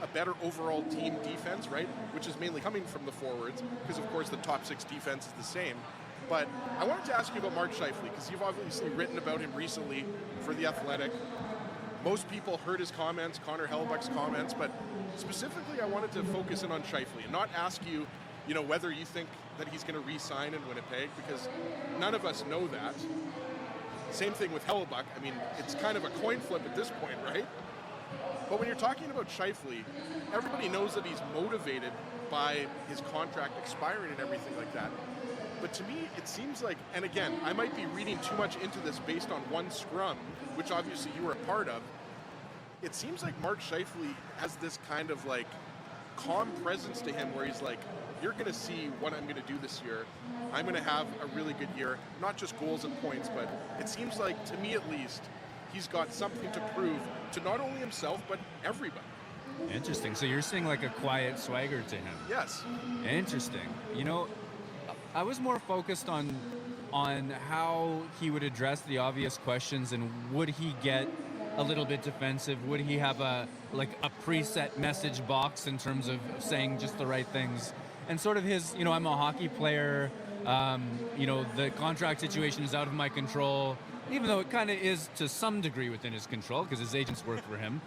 a better overall team defense, right? Which is mainly coming from the forwards because, of course, the top 6 defense is the same. But I wanted to ask you about Mark Scheifele because you've obviously written about him recently for The Athletic. Most people heard his comments, Connor Hellebuck's comments, but specifically I wanted to focus in on Scheifele and not ask you, whether you think that he's going to re-sign in Winnipeg, because none of us know that. Same thing with Hellebuck. I mean, it's kind of a coin flip at this point, right? But when you're talking about Scheifele, everybody knows that he's motivated by his contract expiring and everything like that. But to me, it seems like, and again, I might be reading too much into this based on one scrum, which obviously you were a part of. It seems like Mark Scheifele has this kind of like calm presence to him where he's like, you're going to see what I'm going to do this year. I'm going to have a really good year, not just goals and points, but it seems like, to me at least, he's got something to prove to not only himself, but everybody. Interesting. So you're seeing like a quiet swagger to him. Yes. Interesting. I was more focused on how he would address the obvious questions and would he get a little bit defensive? Would he have a preset message box in terms of saying just the right things? And sort of his, I'm a hockey player, the contract situation is out of my control, even though it kind of is to some degree within his control because his agents work for him.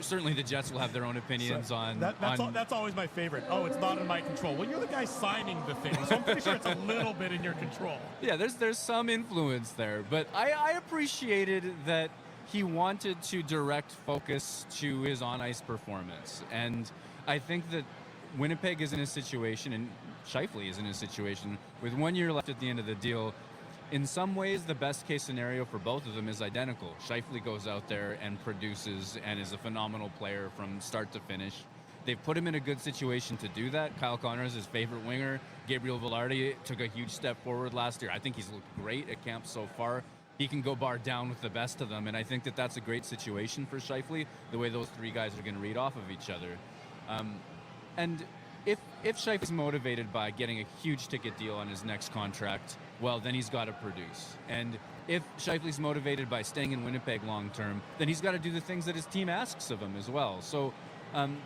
Certainly the Jets will have their own opinions on... That's always my favorite. Oh, it's not in my control. Well, you're the guy signing the thing, so I'm pretty sure it's a little bit in your control. Yeah, there's some influence there, but I appreciated that he wanted to direct focus to his on-ice performance. And I think that Winnipeg is in a situation, and Scheifele is in a situation, with 1 year left at the end of the deal. In some ways, the best case scenario for both of them is identical. Scheifele goes out there and produces and is a phenomenal player from start to finish. They've put him in a good situation to do that. Kyle Connor is his favorite winger. Gabriel Velarde took a huge step forward last year. I think he's looked great at camp so far. He can go bar down with the best of them, and I think that that's a great situation for Scheifele, the way those 3 guys are going to read off of each other. And if Scheifele's motivated by getting a huge ticket deal on his next contract, well, then he's got to produce. And if Scheifele's motivated by staying in Winnipeg long term, then he's got to do the things that his team asks of him as well. So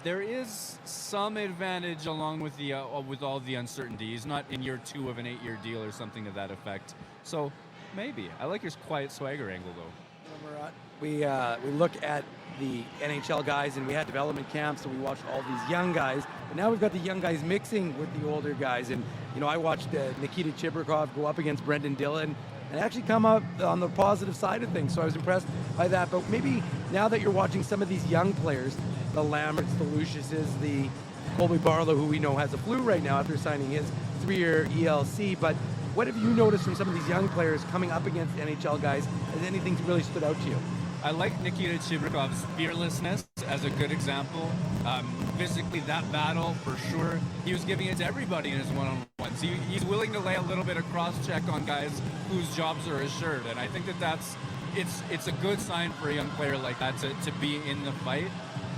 there is some advantage along with with all the uncertainty. He's not in year 2 of an 8-year deal or something to that effect. So maybe. I like your quiet swagger angle, though. Murat, we look at the NHL guys, and we had development camps, and we watched all these young guys. But now we've got the young guys mixing with the older guys. And, I watched Nikita Chibrikov go up against Brendan Dillon and actually come up on the positive side of things. So I was impressed by that. But maybe now that you're watching some of these young players, the Lamberts, the Luciuses, the Colby Barlow, who we know has a flu right now after signing his 3-year ELC. But what have you noticed from some of these young players coming up against NHL guys? Has anything really stood out to you? I like Nikita Chibrikov's fearlessness as a good example. Physically, that battle, for sure. He was giving it to everybody in his one-on-ones. He's willing to lay a little bit of cross-check on guys whose jobs are assured. And I think it's a good sign for a young player like that to be in the fight.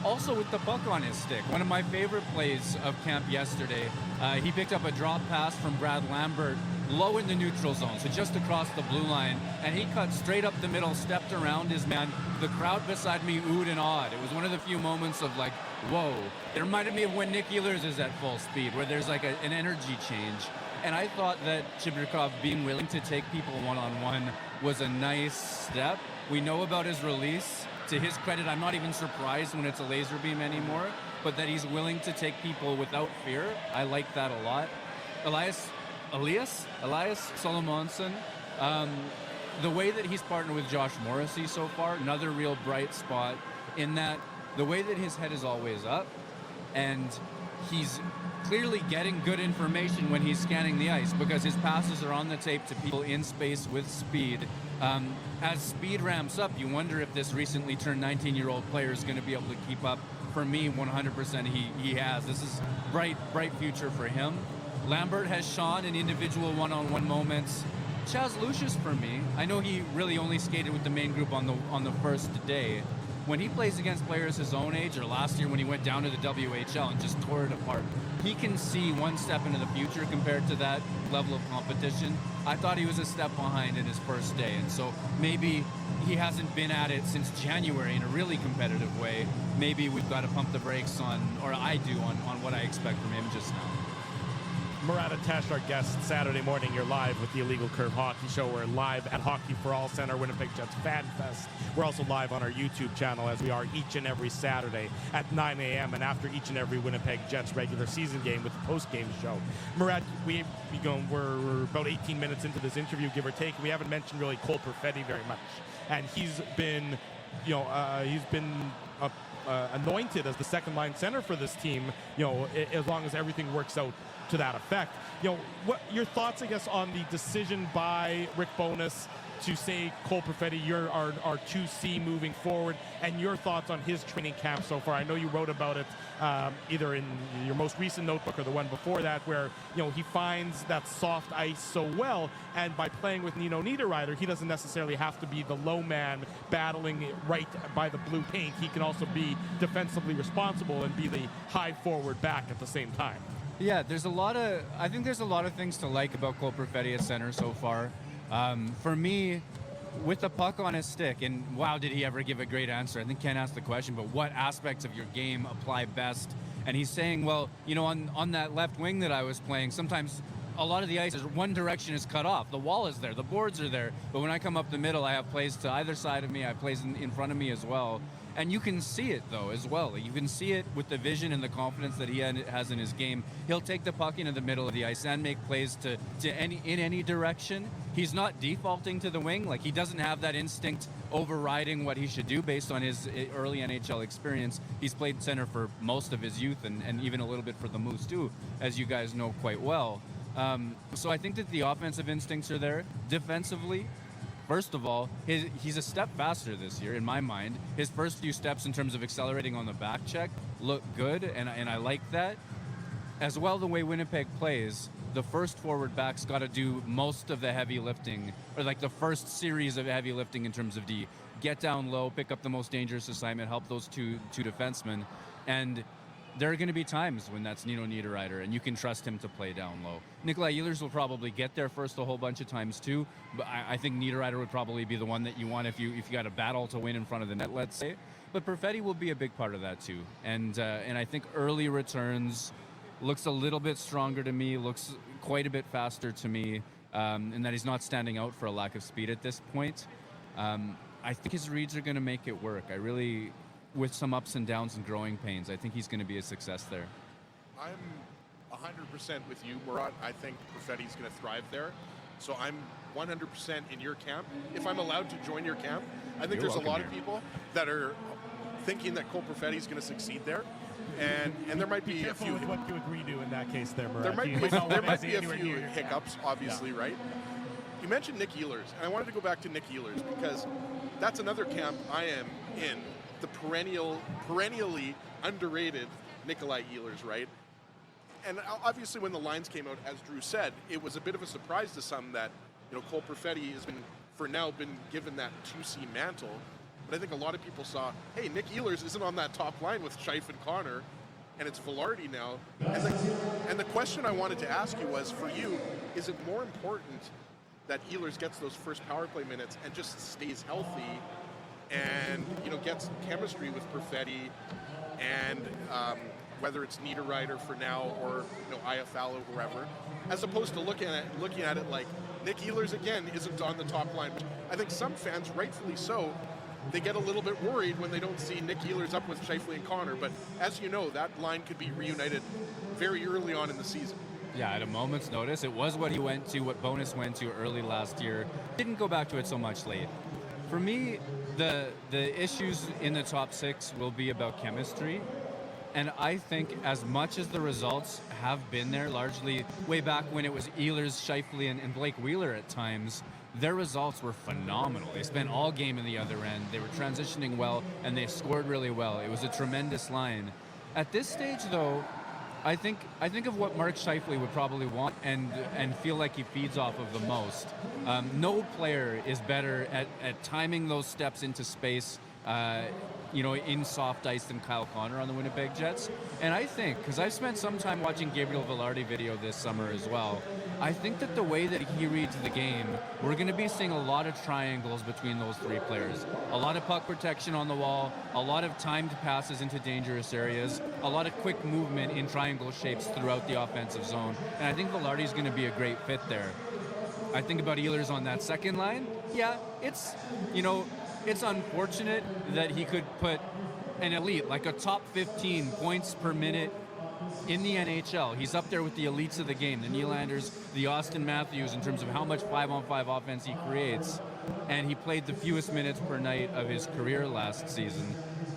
Also with the puck on his stick. One of my favorite plays of camp yesterday, he picked up a drop pass from Brad Lambert low in the neutral zone, so just across the blue line, and he cut straight up the middle, stepped around his man. The crowd beside me oohed and awed. It was one of the few moments of like, whoa. It reminded me of when Nick Ehlers is at full speed, where there's like an energy change. And I thought that Chibrikov being willing to take people one-on-one was a nice step. We know about his release. To his credit, I'm not even surprised when it's a laser beam anymore, but that he's willing to take people without fear. I like that a lot. Elias Solomonson, the way that he's partnered with Josh Morrissey so far, another real bright spot in that the way that his head is always up, and he's clearly getting good information when he's scanning the ice because his passes are on the tape to people in space with speed. As speed ramps up, you wonder if this recently turned 19-year-old player is going to be able to keep up. For me, 100% he has. This is bright future for him. Lambert has shone in individual one-on-one moments. Chaz Lucius for me, I know he really only skated with the main group on the first day. When he plays against players his own age, or last year when he went down to the WHL and just tore it apart, he can see one step into the future compared to that level of competition. I thought he was a step behind in his first day, and so maybe he hasn't been at it since January in a really competitive way. Maybe we've got to pump the brakes on, or I do, on what I expect from him just now. Murat Atesh, our guest Saturday morning. You're live with the Illegal Curve Hockey Show. We're live at Hockey for All Center, Winnipeg Jets Fan Fest. We're also live on our YouTube channel, as we are each and every Saturday at 9 a.m. and after each and every Winnipeg Jets regular season game with the post-game show. Murat, we're about 18 minutes into this interview, give or take. We haven't mentioned really Cole Perfetti very much, and he's been anointed as the second-line center for this team. As long as everything works out to that effect. What your thoughts, I guess, on the decision by Rick Bowness to say Cole Perfetti, you're our 2C moving forward, and your thoughts on his training camp so far? I know you wrote about it either in your most recent notebook or the one before that, where he finds that soft ice so well, and by playing with Nino Niederreiter, he doesn't necessarily have to be the low man battling right by the blue paint. He can also be defensively responsible and be the high forward back at the same time. Yeah, I think there's a lot of things to like about Cole Perfetti at center so far. For me, with the puck on his stick, and wow, did he ever give a great answer? I think Ken asked the question, but what aspects of your game apply best? And he's saying, well, on that left wing that I was playing, sometimes a lot of the ice is one direction is cut off. The wall is there, the boards are there, but when I come up the middle, I have plays to either side of me, I have plays in front of me as well. And you can see it, though, as well. You can see it with the vision and the confidence that he has in his game. He'll take the puck into the middle of the ice and make plays in any direction. He's not defaulting to the wing. Like, he doesn't have that instinct overriding what he should do based on his early NHL experience. He's played center for most of his youth and even a little bit for the Moose, too, as you guys know quite well. So I think that the offensive instincts are there. Defensively, first of all, he's a step faster this year, in my mind. His first few steps in terms of accelerating on the back check look good, and I like that. As well, the way Winnipeg plays, the first forward back's got to do most of the heavy lifting, or like the first series of heavy lifting in terms of D. Get down low, pick up the most dangerous assignment, help those two defensemen. And there are going to be times when that's Nino Niederreiter, and you can trust him to play down low. Nikolai Ehlers will probably get there first a whole bunch of times too, but I think Niederreiter would probably be the one that you want if you got a battle to win in front of the net, let's say. But Perfetti will be a big part of that too. And I think early returns looks a little bit stronger to me, looks quite a bit faster to me, and that he's not standing out for a lack of speed at this point. I think his reads are going to make it work. With some ups and downs and growing pains, I think he's going to be a success there. I'm 100% with you, Murat. I think Perfetti's going to thrive there. So I'm 100% in your camp. If I'm allowed to join your camp, I think there's a lot of people that are thinking that Cole Perfetti's going to succeed there. And there might be a few. What you agree to in that case there, Murat. There might be a few hiccups, obviously, right? You mentioned Nick Ehlers, and I wanted to go back to Nick Ehlers because that's another camp I am in. The perennially underrated Nikolai Ehlers, right? And obviously when the lines came out, as Drew said, it was a bit of a surprise to some that, Cole Perfetti has been given that 2C mantle. But I think a lot of people saw, hey, Nick Ehlers isn't on that top line with Scheif and Connor, and it's Velarde now. And the question I wanted to ask you was, for you, is it more important that Ehlers gets those first power play minutes and just stays healthy and gets chemistry with Perfetti, and whether it's Niederreiter for now or Iafallo, whoever, as opposed to looking at it like Nick Ehlers again isn't on the top line. I think some fans, rightfully so, they get a little bit worried when they don't see Nick Ehlers up with Scheifele and Connor. But as you know, that line could be reunited very early on in the season. Yeah, at a moment's notice. It was what he went to, what Bowness went to early last year. Didn't go back to it so much late. For me, the issues in the top six will be about chemistry. And I think as much as the results have been there, largely way back when it was Ehlers, Scheifele, and Blake Wheeler at times, their results were phenomenal. They spent all game in the other end. They were transitioning well, and they scored really well. It was a tremendous line. At this stage, though, I think of what Mark Scheifele would probably want and feel like he feeds off of the most. No player is better at timing those steps into space, in soft ice than Kyle Connor on the Winnipeg Jets. And I think, because I've spent some time watching Gabriel Velarde video this summer as well, I think that the way that he reads the game, we're going to be seeing a lot of triangles between those three players. A lot of puck protection on the wall, a lot of timed passes into dangerous areas, a lot of quick movement in triangle shapes throughout the offensive zone. And I think Velarde is going to be a great fit there. I think about Ehlers on that second line. Yeah, it's unfortunate that he could put an elite, like a top 15 points per minute in the NHL. He's up there with the elites of the game, the Nylanders, the Austin Matthews, in terms of how much 5-on-5 offense he creates. And he played the fewest minutes per night of his career last season.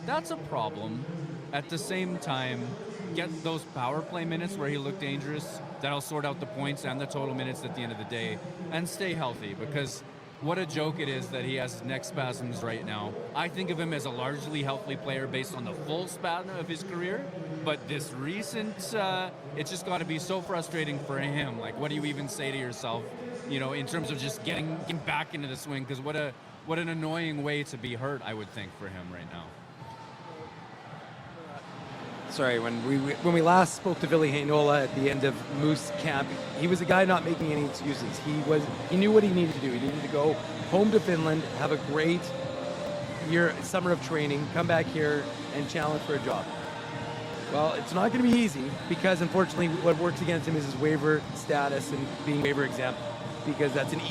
That's a problem. At the same time, get those power play minutes where he looked dangerous. That'll sort out the points and the total minutes at the end of the day. And stay healthy, because what a joke it is that he has neck spasms right now. I think of him as a largely healthy player based on the full span of his career, but this recent, it's just got to be so frustrating for him. Like, what do you even say to yourself, in terms of just getting back into the swing? Because what an annoying way to be hurt, I would think, for him right now. Sorry, when we last spoke to Ville Heinola at the end of Moose camp, he was a guy not making any excuses. He knew what he needed to do. He needed to go home to Finland, have a great summer of training, come back here and challenge for a job. Well, it's not going to be easy, because unfortunately what works against him is his waiver status and being waiver exempt, because that's an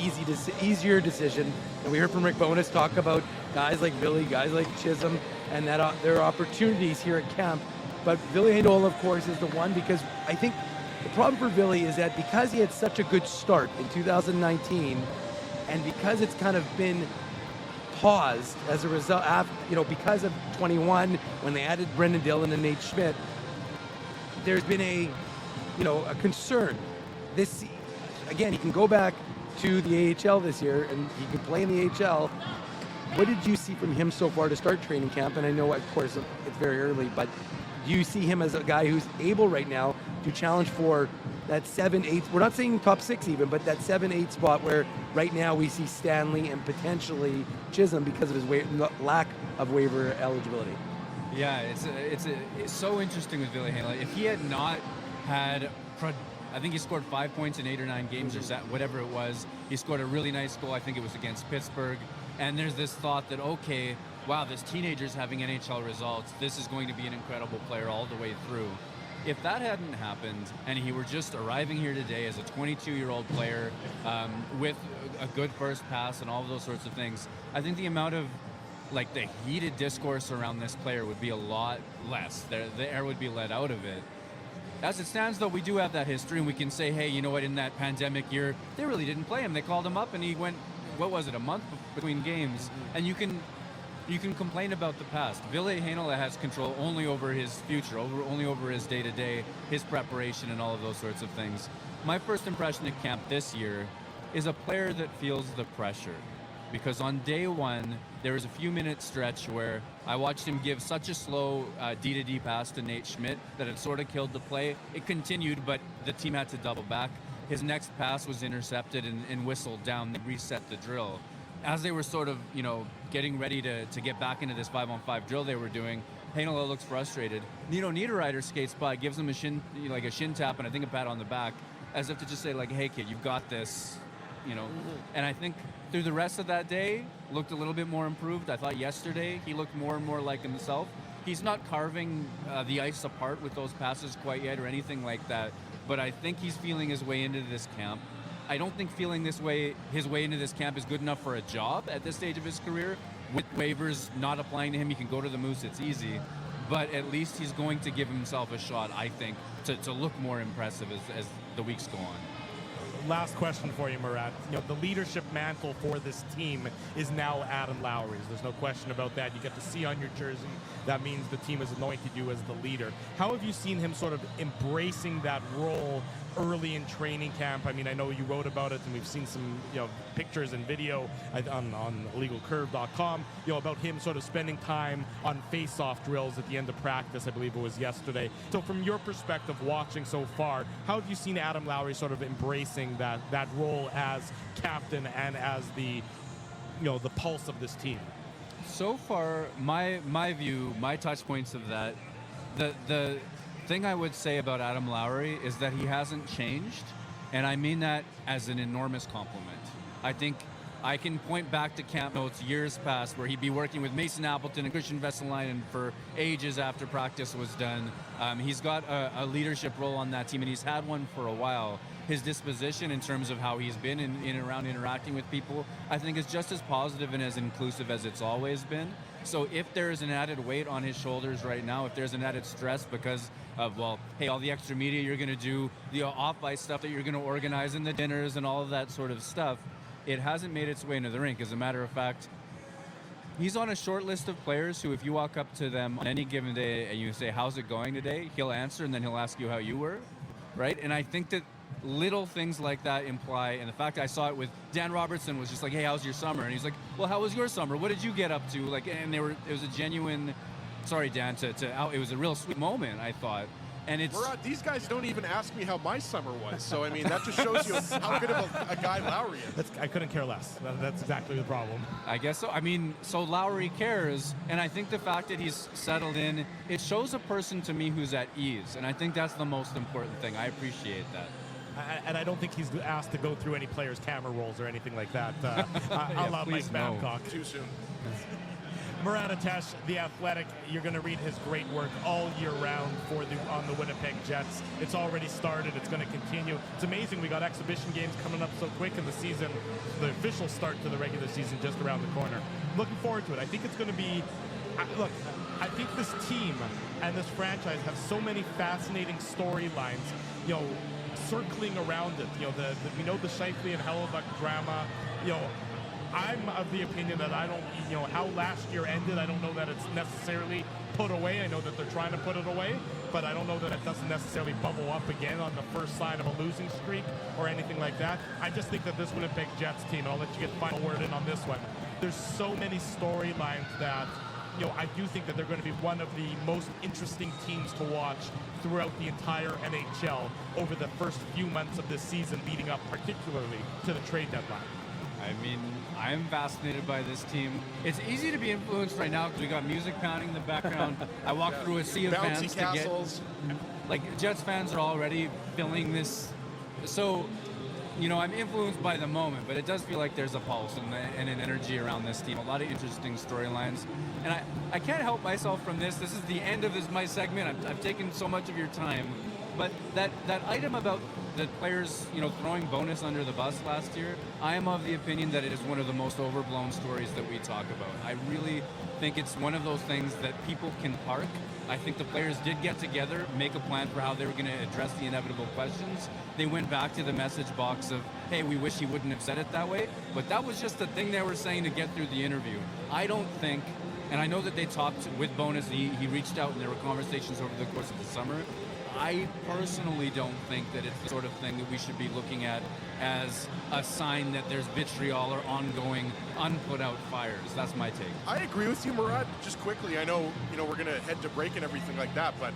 easier decision. And we heard from Rick Bowness talk about guys like Ville, guys like Chisholm, and that there are opportunities here at camp. But Ville Heinola, of course, is the one, because I think the problem for Ville is that because he had such a good start in 2019, and because it's kind of been paused as a result, because of 21, when they added Brendan Dillon and Nate Schmidt, there's been a concern. Again, he can go back to the AHL this year, and he can play in the AHL. What did you see from him so far to start training camp? And I know, of course, it's very early, but do you see him as a guy who's able right now to challenge for that 7-8, we're not saying top 6 even, but that 7-8 spot where right now we see Stanley and potentially Chisholm because of his lack of waiver eligibility? Yeah, it's so interesting with Ville Heinola. If he had not had, I think he scored 5 points in 8 or 9 games or whatever it was. He scored a really nice goal. I think it was against Pittsburgh. And there's this thought that, okay, wow, this teenager's having NHL results. This is going to be an incredible player all the way through. If that hadn't happened and he were just arriving here today as a 22-year-old player with a good first pass and all of those sorts of things, I think the amount of the heated discourse around this player would be a lot less. The air would be let out of it. As it stands, though, we do have that history, and we can say, hey, you know what, in that pandemic year, they really didn't play him. They called him up, and he went, what was it, a month between games? And you can complain about the past. Ville Heinola has control only over his future, only over his day-to-day, his preparation, and all of those sorts of things. My first impression at camp this year is a player that feels the pressure. Because on day one, there was a few-minute stretch where I watched him give such a slow D-to-D pass to Nate Schmidt that it sort of killed the play. It continued, but the team had to double back. His next pass was intercepted and whistled down, and reset the drill. As they were sort of, getting ready to get back into this 5-on-5 drill they were doing, Heinola looks frustrated. Nino Niederreiter skates by, gives him a shin tap and I think a pat on the back, as if to just say, hey kid, you've got this, And I think through the rest of that day, looked a little bit more improved. I thought yesterday he looked more and more like himself. He's not carving the ice apart with those passes quite yet or anything like that, but I think he's feeling his way into this camp. I don't think feeling his way into this camp is good enough for a job at this stage of his career. With waivers not applying to him, he can go to the Moose, it's easy. But at least he's going to give himself a shot, I think, to look more impressive as the weeks go on. Last question for you, Murat. The leadership mantle for this team is now Adam Lowry's. There's no question about that. You get to see on your jersey. That means the team is anointed you as the leader. How have you seen him sort of embracing that role early in training camp? I mean, I know you wrote about it, and we've seen some pictures and video on illegalcurve.com about him sort of spending time on face-off drills at the end of practice. I believe it was yesterday. So from your perspective watching so far, how have you seen Adam Lowry sort of embracing that role as captain and as the pulse of this team? So far, my view, my touch points of that, the thing I would say about Adam Lowry is that he hasn't changed, and I mean that as an enormous compliment. I think I can point back to camp notes years past where he'd be working with Mason Appleton and Christian Vesalainen for ages after practice was done. He's got a leadership role on that team, and he's had one for a while. His disposition in terms of how he's been in and around interacting with people, I think is just as positive and as inclusive as it's always been. So if there's an added weight on his shoulders right now, if there's an added stress because of, all the extra media you're going to do, the off-ice stuff that you're going to organize in the dinners and all of that sort of stuff, it hasn't made its way into the rink. As a matter of fact, he's on a short list of players who, if you walk up to them on any given day and you say, "How's it going today?" he'll answer, and then he'll ask you how you were, right? And I think that little things like that imply, and the fact I saw it with Dan Robertson was just like, "Hey, how's your summer?" And he's like, "Well, how was your summer? What did you get up to?" And it was a genuine, sorry, Dan, it was a real sweet moment, I thought. And it's Murat, these guys don't even ask me how my summer was. So, I mean, that just shows you how good of a guy Lowry is. I couldn't care less. That's exactly the problem. I guess so. I mean, so Lowry cares, and I think the fact that he's settled in, it shows a person to me who's at ease, and I think that's the most important thing. I appreciate that. And I don't think he's asked to go through any players' camera rolls or anything like that. I love Mike please, no. Babcock. Too soon. Murat Atesh, The Athletic, you're going to read his great work all year round on the Winnipeg Jets. It's already started. It's going to continue. It's amazing we got exhibition games coming up so quick in the season. The official start to the regular season just around the corner. Looking forward to it. I think it's going to be... Look, I think this team and this franchise have so many fascinating storylines, circling around it. We know the Scheifele and Hellebuyck drama. I'm of the opinion that I don't, how last year ended, I don't know that it's necessarily put away. I know that they're trying to put it away, but I don't know that it doesn't necessarily bubble up again on the first sign of a losing streak or anything like that. I just think that this Winnipeg Jets team, and I'll let you get the final word in on this one, there's so many storylines that, I do think that they're going to be one of the most interesting teams to watch throughout the entire NHL over the first few months of this season leading up particularly to the trade deadline. I mean, I'm fascinated by this team. It's easy to be influenced right now because we got music pounding in the background. I walk through a sea of Bouncy fans castles. to get, Jets fans are already filling this. So, I'm influenced by the moment, but it does feel like there's a pulse and an energy around this team. A lot of interesting storylines. And I can't help myself from this. This is the end of my segment. I've taken so much of your time. But that item about the players, throwing Bowness under the bus last year, I am of the opinion that it is one of the most overblown stories that we talk about. I really think it's one of those things that people can park. I think the players did get together, make a plan for how they were going to address the inevitable questions. They went back to the message box of, hey, we wish he wouldn't have said it that way. But that was just the thing they were saying to get through the interview. I don't think, and I know that they talked with Bowness, he reached out and there were conversations over the course of the summer. I personally don't think that it's the sort of thing that we should be looking at as a sign that there's vitriol or ongoing, unput out fires. That's my take. I agree with you, Murat. Just quickly, I know, we're going to head to break and everything like that, but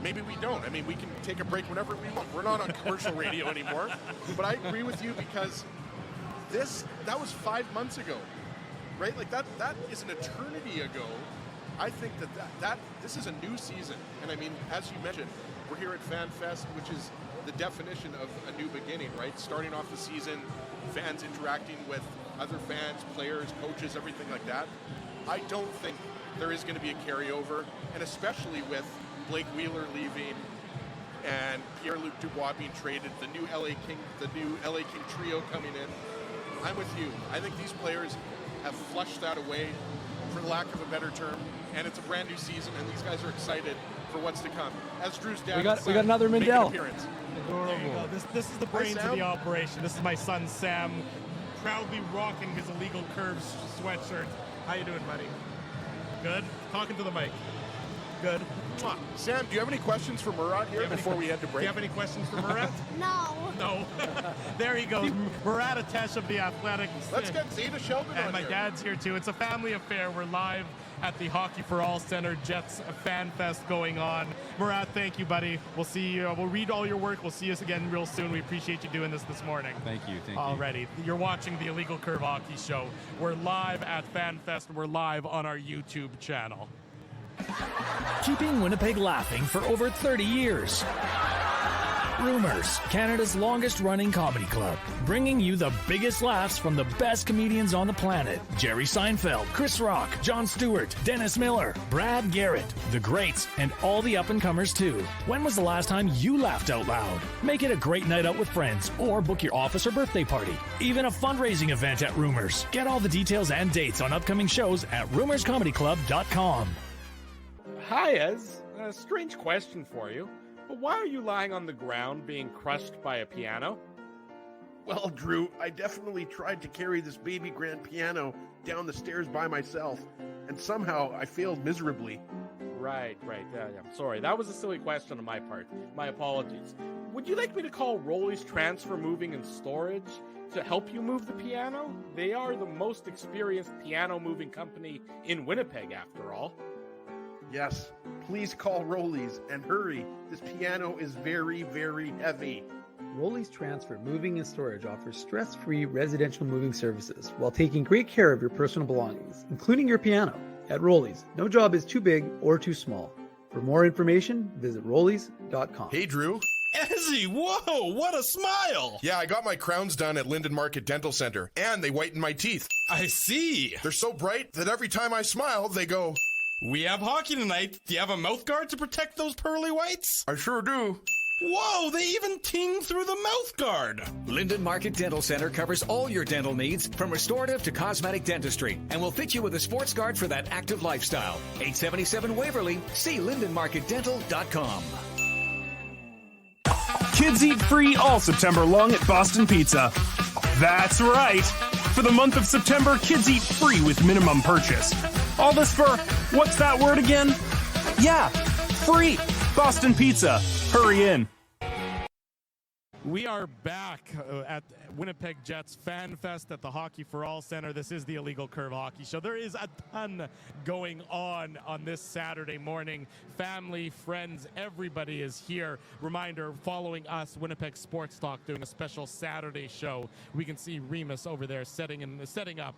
maybe we don't. I mean, we can take a break whenever we want. We're not on commercial radio anymore. But I agree with you because that was 5 months ago, right? Like that is an eternity ago. I think that this is a new season. And I mean, as you mentioned, we're here at FanFest, which is the definition of a new beginning, right? Starting off the season, fans interacting with other fans, players, coaches, everything like that. I don't think there is going to be a carryover, and especially with Blake Wheeler leaving, and Pierre-Luc Dubois being traded, the new LA King trio coming in. I'm with you. I think these players have flushed that away, for lack of a better term, and it's a brand new season, and these guys are excited for what's to come. As Drew's dad, We got another Mindell. Appearance. There you go. This is the brains of Sam. the operation. This is my son Sam, proudly rocking his Illegal Curves sweatshirt. How you doing, buddy? Good. Talking to the mic. Good. Mwah. Sam, do you have any questions for Murat here before we head to Do break? you have any questions for Murat? No. No. There he goes. Murat Atesh of the Athletics. Let's get Zeta Sheldon And on my here. dad's here too. It's a family affair. We're live at the Hockey for All Center. Jets Fan Fest going on. Murat, thank you, buddy. We'll see you. We'll read all your work. We'll see you again real soon. We appreciate you doing this morning. Thank you. Already. You're watching the Illegal Curve Hockey Show. We're live at Fan Fest. We're live on our YouTube channel. Keeping Winnipeg laughing for over 30 years. Rumors, Canada's longest-running comedy club, bringing you the biggest laughs from the best comedians on the planet. Jerry Seinfeld, Chris Rock, Jon Stewart, Dennis Miller, Brad Garrett, the greats, and all the up-and-comers too. When was the last time you laughed out loud? Make it a great night out with friends, or book your office or birthday party. Even a fundraising event at Rumors. Get all the details and dates on upcoming shows at rumorscomedyclub.com. Hi, Ez. A strange question for you, but why are you lying on the ground being crushed by a piano? Well, Drew, I definitely tried to carry this baby grand piano down the stairs by myself, and somehow I failed miserably. Right. Yeah, I'm sorry. That was a silly question on my part. My apologies. Would you like me to call Rolly's Transfer Moving and Storage to help you move the piano? They are the most experienced piano moving company in Winnipeg, after all. Yes, please call Rollies and hurry. This piano is very, very heavy. Rollies Transfer Moving and Storage offers stress-free residential moving services while taking great care of your personal belongings, including your piano. At Rollies, no job is too big or too small. For more information, visit rollies.com. Hey, Drew. Ezzy, whoa, what a smile! Yeah, I got my crowns done at Linden Market Dental Center, and they whiten my teeth. I see. They're so bright that every time I smile, they go... We have hockey tonight. Do you have a mouth guard to protect those pearly whites? I sure do. Whoa, they even ting through the mouth guard. Linden Market Dental Center covers all your dental needs from restorative to cosmetic dentistry and will fit you with a sports guard for that active lifestyle. 877 Waverly. See lindenmarketdental.com. Kids eat free all September long at Boston Pizza. That's right. For the month of September, kids eat free with minimum purchase. All this for, what's that word again? Yeah, free. Boston Pizza. Hurry in. We are back at Winnipeg Jets Fan Fest at the Hockey for All Center. This is the Illegal Curve Hockey Show. There is a ton going on this Saturday morning. Family, friends, everybody is here. Reminder, following us, Winnipeg Sports Talk doing a special Saturday show. We can see Remus over there setting up.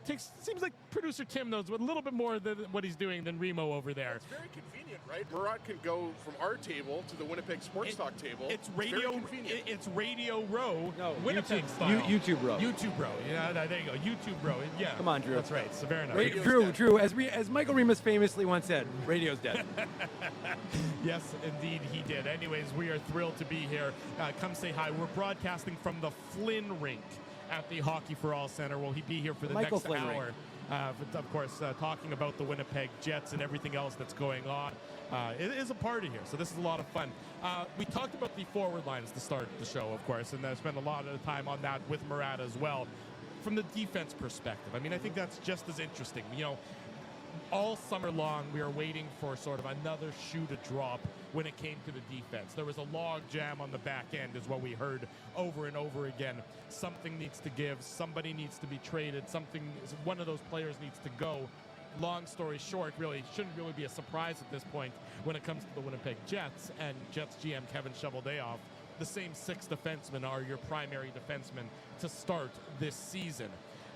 Seems like producer Tim knows a little bit more than what he's doing than Remo over there. It's very convenient, right? Murat can go from our table to the Winnipeg Sports Talk table. It's radio. It's Radio Row. No, Winnipeg YouTube, style. YouTube Row. YouTube Row. Yeah, there you go. YouTube Row. Yeah. Come on, Drew. That's right. So fair enough. Drew. As Michael Remus famously once said, radio's dead. Yes, indeed he did. Anyways, we are thrilled to be here. Come say hi. We're broadcasting from the Flynn Rink at the Hockey for All Center. Will he be here for the Michael next Flynn hour? Of course, talking about the Winnipeg Jets and everything else that's going on. It is a party here, so this is a lot of fun. We talked about the forward lines to start the show, of course, and I spent a lot of time on that with Murat as well. From the defense perspective, I mean, I think that's just as interesting. You know, all summer long, we are waiting for sort of another shoe to drop when it came to the defense. There was a log jam on the back end is what we heard over and over again. Something needs to give. Somebody needs to be traded. One of those players needs to go. Long story short, really shouldn't really be a surprise at this point when it comes to the Winnipeg Jets and Jets GM Kevin Shoveldayoff. The same 6 defensemen are your primary defensemen to start this season.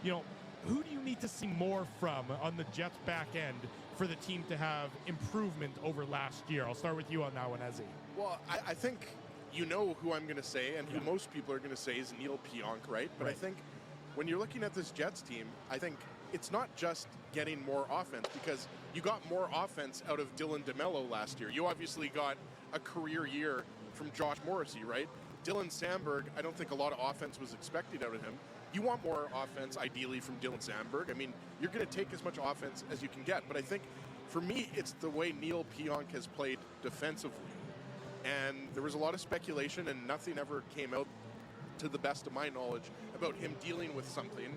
You know, who do you need to see more from on the Jets back end for the team to have improvement over last year? I'll start with you on that one, Ezzy. Well, I think you know who I'm going to say, and who most people are going to say is Neil Pionk, right? But I think when you're looking at this Jets team, I think it's not just getting more offense, because you got more offense out of Dylan DeMello last year. You obviously got a career year from Josh Morrissey, right? Dylan Sandberg, I don't think a lot of offense was expected out of him. You want more offense, ideally, from Dylan Sandberg. I mean, you're going to take as much offense as you can get. But I think, for me, it's the way Neil Pionk has played defensively. And there was a lot of speculation, and nothing ever came out, to the best of my knowledge, about him dealing with something,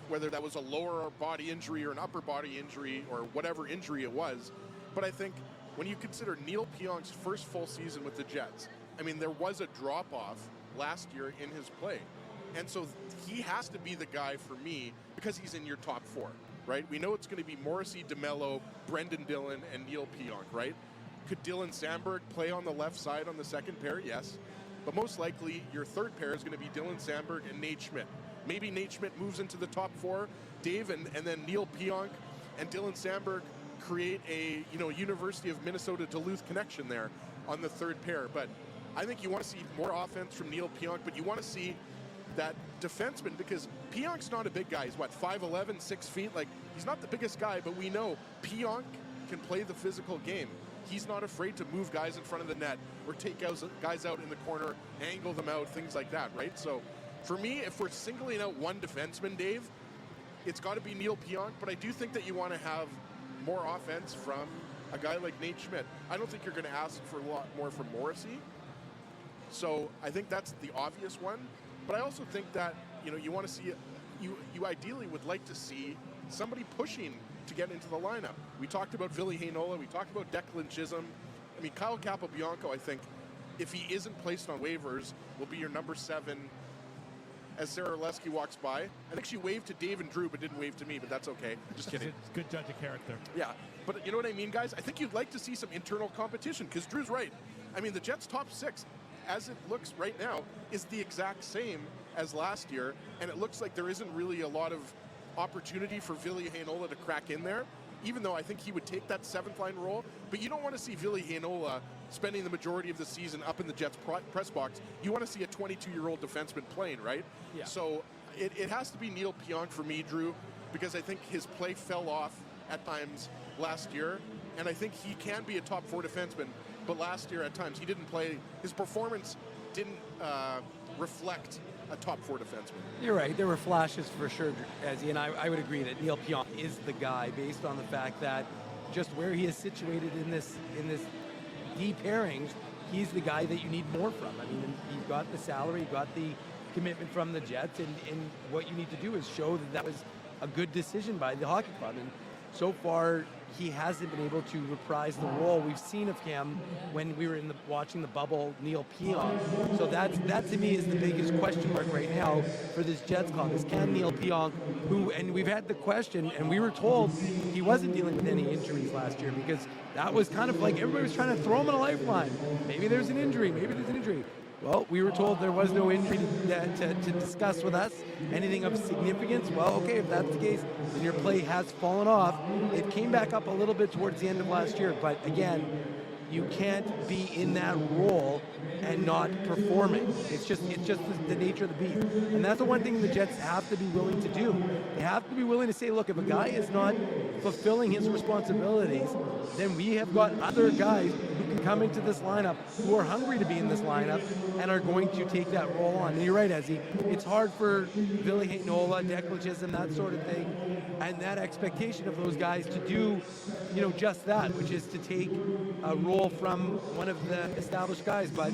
whether that was a lower body injury or an upper body injury or whatever injury it was. But I think when you consider Neil Pionk's first full season with the Jets, I mean, there was a drop-off last year in his play. And so he has to be the guy for me because he's in your top four, right? We know it's going to be Morrissey, DeMello, Brendan Dillon, and Neil Pionk, right? Could Dylan Sandberg play on the left side on the second pair? Yes. But most likely, your third pair is going to be Dylan Sandberg and Nate Schmidt. Maybe Nate Schmidt moves into the top four, Dave, and then Neil Pionk and Dylan Sandberg create a University of Minnesota Duluth connection there on the third pair. But I think you want to see more offense from Neil Pionk, but you want to see that defenseman, because Pionk's not a big guy. He's 5'11", 6 feet. Like, he's not the biggest guy, but we know Pionk can play the physical game. He's not afraid to move guys in front of the net or take guys out in the corner, angle them out, things like that, right? So for me, if we're singling out one defenseman, Dave, it's got to be Neil Pionk, but I do think that you want to have more offense from a guy like Nate Schmidt. I don't think you're going to ask for a lot more from Morrissey. So I think that's the obvious one. But I also think that, you want to see, you ideally would like to see somebody pushing to get into the lineup. We talked about Ville Heinola. We talked about Declan Chisholm. I mean, Kyle Capobianco, I think, if he isn't placed on waivers, will be your number 7 as Sarah Orlesky walks by. I think she waved to Dave and Drew, but didn't wave to me, but that's okay. Just kidding. It's a good judge of character. Yeah, but you know what I mean, guys? I think you'd like to see some internal competition, because Drew's right. I mean, the Jets' top 6, as it looks right now, is the exact same as last year, and it looks like there isn't really a lot of opportunity for Ville Heinola to crack in there, even though I think he would take that 7th line role. But you don't want to see Ville Heinola spending the majority of the season up in the Jets press box. You want to see a 22-year-old defenseman playing, right? Yeah. So it has to be Neil Pionk for me, Drew, because I think his play fell off at times last year, and I think he can be a top 4 defenseman, but last year at times he didn't play. His performance didn't reflect a top 4 defenseman. You're right. There were flashes for sure, Ezzy, and I would agree that Neil Pionk is the guy based on the fact that just where he is situated in this deep pairings, he's the guy that you need more from. I mean, you've got the salary, you've got the commitment from the Jets, and what you need to do is show that was a good decision by the hockey club. And so far, he hasn't been able to reprise the role we've seen of him when we were watching the bubble Neil Pionk. So that to me is the biggest question mark right now for this Jets club, is can Neil Pionk, and we've had the question, and we were told he wasn't dealing with any injuries last year, because that was kind of like everybody was trying to throw him in a lifeline. Maybe there's an injury. Well, we were told there was no injury to discuss with us, anything of significance. Well, okay, if that's the case, then your play has fallen off. It came back up a little bit towards the end of last year, but again, you can't be in that role and not performing. It's just the nature of the beast. And that's the one thing the Jets have to be willing to do. They have to be willing to say, look, if a guy is not fulfilling his responsibilities, then we have got other guys who can come into this lineup who are hungry to be in this lineup and are going to take that role on. And you're right, Ezzy. It's hard for Ville Heinola, Declan Chisholm, that sort of thing, and that expectation of those guys to do, just that, which is to take a role from one of the established guys. But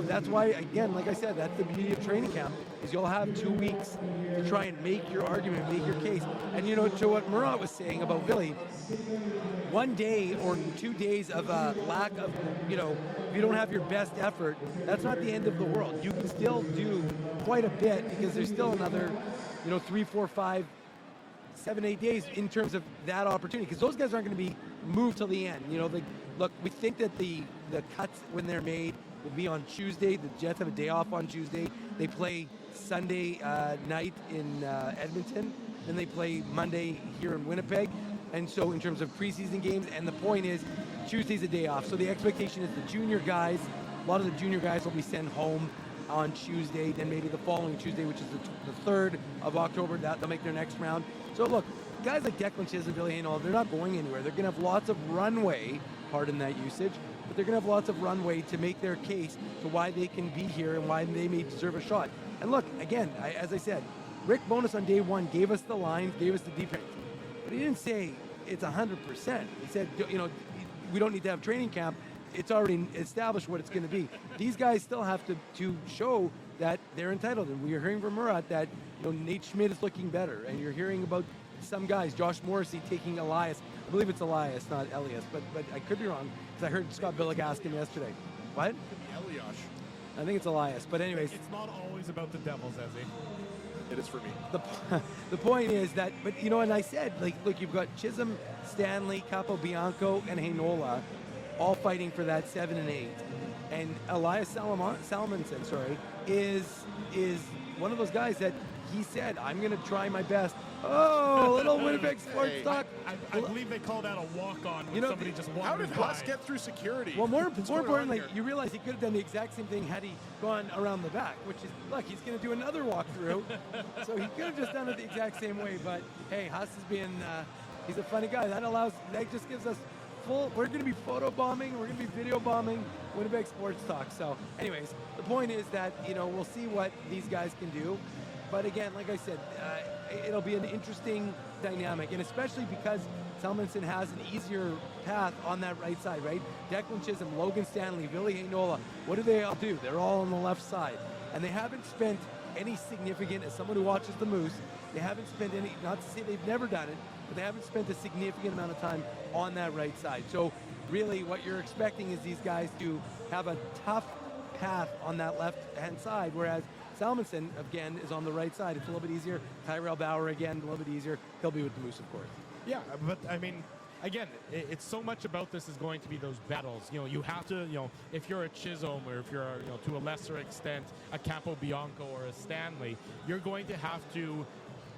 that's why, again, like I said, that's the beauty of training camp, is you'll have 2 weeks to try and make your argument, make your case. And to what Murat was saying about Ville, 1 day or 2 days of a lack of, if you don't have your best effort, that's not the end of the world. You can still do quite a bit, because there's still another 3, 4, 5, 7, 8 days in terms of that opportunity, because those guys aren't going to be moved till the end. Look, we think that the cuts, when they're made, will be on Tuesday. The Jets have a day off on Tuesday. They play Sunday night in Edmonton, then they play Monday here in Winnipeg. And so in terms of preseason games, and the point is Tuesday's a day off. So the expectation is the junior guys, a lot of the junior guys will be sent home on Tuesday, then maybe the following Tuesday, which is the 3rd of October, they'll make their next round. So look, guys like Declan Chisholm, Ville Heinola, they're not going anywhere. They're going to have lots of runway, pardon that usage, but they're going to have lots of runway to make their case to why they can be here and why they may deserve a shot. And look, again, as I said, Rick Bowness on day one gave us the lines, gave us the defense, but he didn't say it's 100%. He said, we don't need to have training camp. It's already established what it's going to be. These guys still have to show that they're entitled. And we are hearing from Murat that Nate Schmidt is looking better, and you're hearing about some guys, Josh Morrissey taking Elias. I believe it's Elias, not Elias, but I could be wrong because I heard Scott Billick ask him yesterday. What? It could be Elias. I think it's Elias, but anyways. It's not always about the Devils, Ezzy. It is for me. The point is that, but and I said, look, you've got Chisholm, Stanley, Capobianco, and Heinola all fighting for that 7 and 8. And Elias Salmonson, is one of those guys that he said, I'm going to try my best. Oh, little Winnipeg sports talk. I believe they call that a walk-on when somebody just wanders How did by. Huss get through security? Well, more importantly, you realize he could have done the exact same thing had he gone around the back, which is, look, he's going to do another walkthrough. So he could have just done it the exact same way. But, hey, Huss is being, he's a funny guy. That just gives us we're going to be photo bombing, we're going to be video bombing Winnipeg sports talk. So, anyways, the point is that, we'll see what these guys can do. But again, like I said, it'll be an interesting dynamic, and especially because Salmonson has an easier path on that right side, right? Declan Chisholm, Logan Stanley, Ville Heinola, what do they all do? They're all on the left side. And they haven't spent any significant, as someone who watches the Moose, they haven't spent any, not to say they've never done it, but they haven't spent a significant amount of time on that right side. So really what you're expecting is these guys to have a tough path on that left-hand side, whereas Salmonson, again, is on the right side. It's a little bit easier. Tyrell Bauer, again, a little bit easier. He'll be with the Moose, of course. Yeah, but I mean, again, it's so much about this is going to be those battles. You have to, if you're a Chisholm or if you're, to a lesser extent, a Capobianco or a Stanley, you're going to have to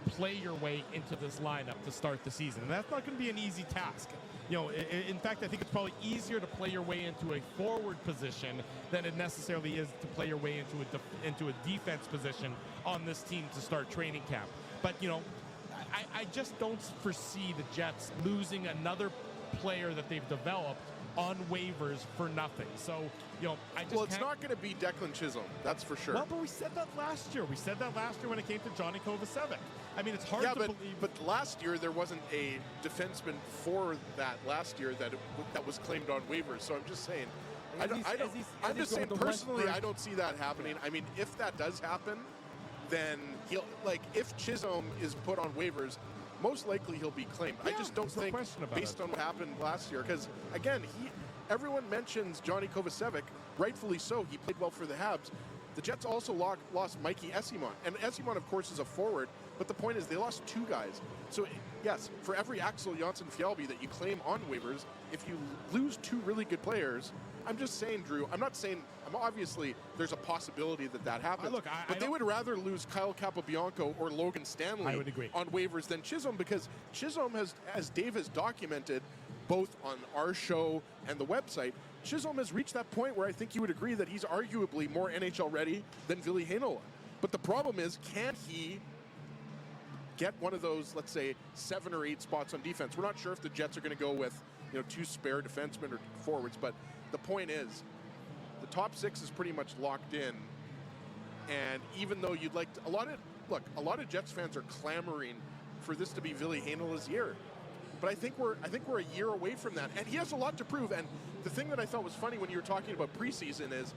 play your way into this lineup to start the season. And that's not going to be an easy task. In fact, I think it's probably easier to play your way into a forward position than it necessarily is to play your way into a defense position on this team to start training camp. But, I just don't foresee the Jets losing another player that they've developed on waivers for nothing. So, it's not going to be Declan Chisholm, that's for sure. Well, but we said that last year. We said that last year when it came to Johnny Kovacevic. I mean, it's hard to believe. But last year there wasn't a defenseman for that last year that was claimed on waivers. So I'm just saying, I'm just saying personally, I don't see that happening. I mean, if that does happen, then if Chisholm is put on waivers, most likely he'll be claimed. I just don't think, based on what happened last year, because again, everyone mentions Johnny Kovacevic, rightfully so. He played well for the Habs. The Jets also lost Mikey Esimon. And Esimon, of course, is a forward, but the point is they lost two guys. So, yes, for every Axel Jonsson-Fjällby that you claim on waivers, if you lose two really good players, I'm just saying, Drew, obviously there's a possibility that happens. But they would rather lose Kyle Capobianco or Logan Stanley on waivers than Chisholm, because Chisholm has, as Dave has documented, both on our show and the website, Chisholm has reached that point where I think you would agree that he's arguably more NHL ready than Ville Heinola. But the problem is, can he get one of those, let's say, 7 or 8 spots on defense? We're not sure if the Jets are going to go with 2 spare defensemen or forwards, but the point is, the top 6 is pretty much locked in. And even though you'd like to, a lot of Jets fans are clamoring for this to be Ville Heinola's year. But I think we're a year away from that, and he has a lot to prove. And the thing that I thought was funny when you were talking about preseason is,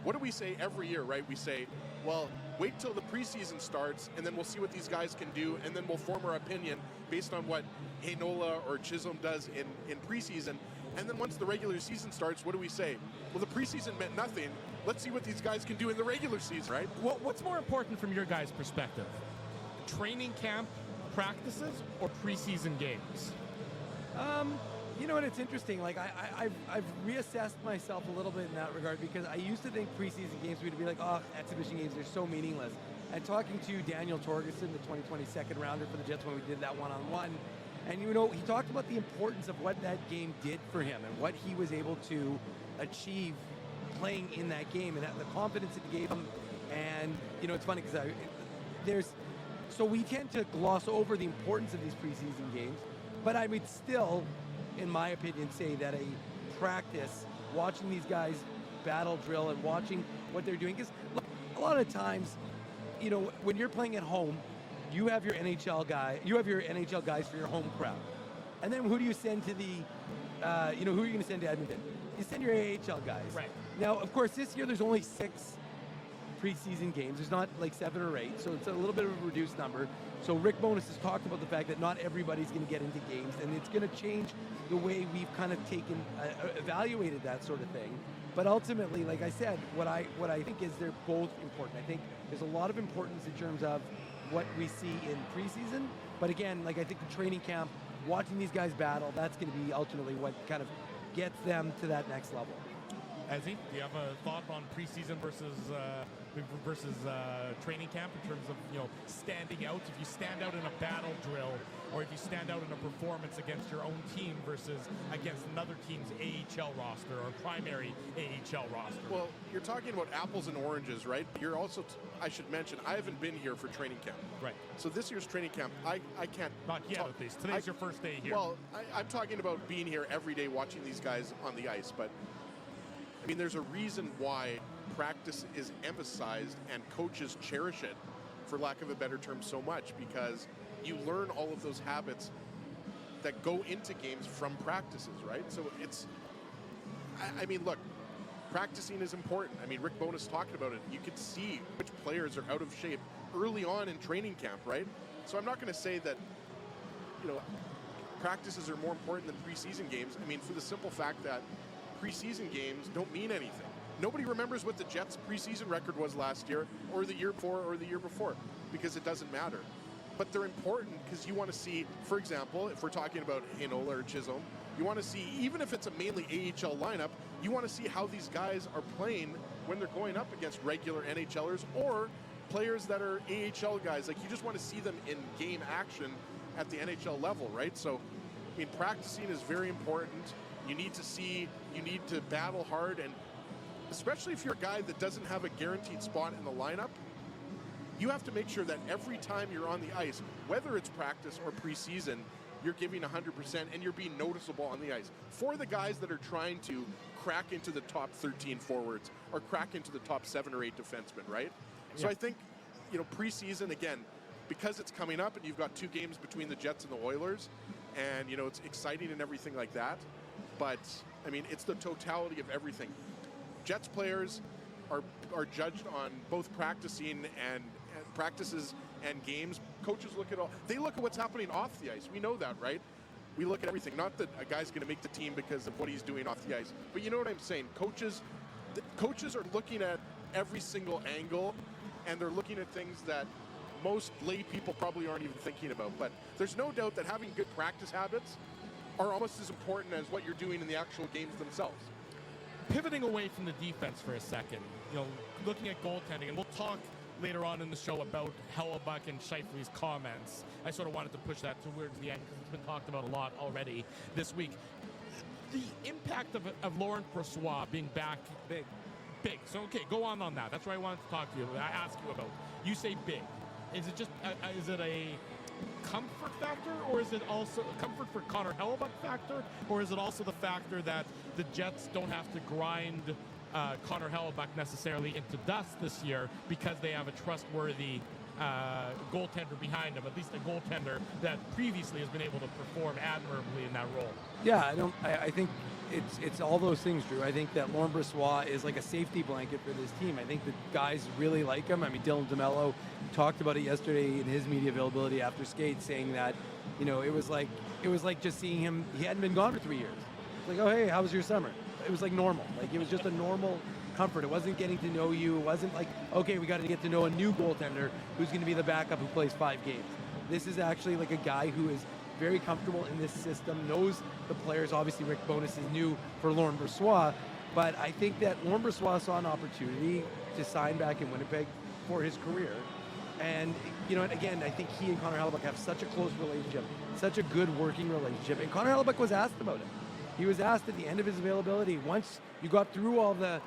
what do we say every year, right? We say, well, wait till the preseason starts, and then we'll see what these guys can do, and then we'll form our opinion based on what Heinola or Chisholm does in preseason. And then once the regular season starts, what do we say? Well, the preseason meant nothing. Let's see what these guys can do in the regular season, right? What's more important from your guys' perspective? Training camp practices or preseason games? You know what? It's interesting. I've reassessed myself a little bit in that regard, because I used to think preseason games would be like, exhibition games, they're so meaningless. And talking to Daniel Torgerson, the 2020 second rounder for the Jets when we did that one-on-one, and he talked about the importance of what that game did for him and what he was able to achieve playing in that game and the confidence it gave him. And it's funny because so we tend to gloss over the importance of these preseason games, but I would still, in my opinion, say that a practice watching these guys battle drill and watching what they're doing. Because a lot of times, you know, when you're playing at home, you have your NHL guys for your home crowd. And then who do you send to the, who are you going to send to Edmonton? You send your AHL guys. Right. Now, of course, this year there's only 6 preseason games. There's not like 7 or 8, so it's a little bit of a reduced number. So Rick Bowness has talked about the fact that not everybody's going to get into games, and it's going to change the way we've kind of evaluated that sort of thing. But ultimately, like I said, what I think is they're both important. I think there's a lot of importance in terms of what we see in preseason. But again, like I think the training camp, watching these guys battle, that's going to be ultimately what kind of gets them to that next level. Ezzy, do you have a thought on preseason versus training camp in terms of, you know, standing out? If you stand out in a battle drill, or if you stand out in a performance against your own team versus against another team's AHL roster or primary AHL roster? Well, you're talking about apples and oranges, right? You're also, I should mention, I haven't been here for training camp. Right. So this year's training camp, I can't. Not yet, at least. Today's your first day here. Well, I'm talking about being here every day watching these guys on the ice, but I mean, there's a reason why practice is emphasized and coaches cherish it, for lack of a better term, so much, because you learn all of those habits that go into games from practices, right? So it's, I mean, look, practicing is important. I mean, Rick Bowness talked about it. You can see which players are out of shape early on in training camp, right? So I'm not going to say that, you know, practices are more important than preseason games. I mean, for the simple fact that preseason games don't mean anything. Nobody remembers what the Jets' preseason record was last year or the year before because it doesn't matter. But they're important because you want to see, for example, if we're talking about Heinola or Chisholm, you want to see, even if it's a mainly AHL lineup, you want to see how these guys are playing when they're going up against regular NHLers or players that are AHL guys. Like, you just want to see them in game action at the NHL level, right? So, I mean, practicing is very important. You need to battle hard, and especially if you're a guy that doesn't have a guaranteed spot in the lineup, you have to make sure that every time you're on the ice, whether it's practice or preseason, you're giving 100% and you're being noticeable on the ice. For the guys that are trying to crack into the top 13 forwards or crack into the top 7 or 8 defensemen, right? Yeah. So I think, you know, preseason, again, because it's coming up and you've got 2 games between the Jets and the Oilers, and, you know, it's exciting and everything like that. But, I mean, it's the totality of everything. Jets players are judged on both practicing and practices and games. Coaches look at what's happening off the ice. We know that, right? We look at everything. Not that a guy's going to make the team because of what he's doing off the ice. But you know what I'm saying? Coaches are looking at every single angle, and they're looking at things that most lay people probably aren't even thinking about. But there's no doubt that having good practice habits are almost as important as what you're doing in the actual games themselves. Pivoting away from the defense for a second, you know, looking at goaltending, and we'll talk later on in the show about Hellebuyck and Scheifele's comments. I sort of wanted to push that towards the end because it's been talked about a lot already this week. The impact of Laurent Brossoit being back, big. So, okay, go on that. That's what I wanted to talk to you. I ask you about. You say big. Is it just is it a comfort factor, or is it also comfort for Connor Hellebuyck factor, or is it also the factor that the Jets don't have to grind Connor Hellebuyck necessarily into dust this year because they have a trustworthy goaltender behind him, at least a goaltender that previously has been able to perform admirably in that role? Yeah, I think it's all those things, Drew. I think that Laurent Brossoit is like a safety blanket for this team. I think the guys really like him. I mean, Dylan DeMello talked about it yesterday in his media availability after skate, saying that, you know, it was like just seeing him. He hadn't been gone for 3 years. It's like, oh, hey, how was your summer? It was like normal. Like, it was just a normal comfort. It wasn't getting to know you. It wasn't like, okay, we got to get to know a new goaltender who's going to be the backup who plays 5 games. This is actually like a guy who is very comfortable in this system, knows the players. Obviously, Rick Bowness is new for Laurent Brossoit, but I think that Laurent Brossoit saw an opportunity to sign back in Winnipeg for his career. And, you know, and again, I think he and Connor Hellebuyck have such a close relationship, such a good working relationship. And Connor Hellebuyck was asked about it. He was asked at the end of his availability, once you got through all the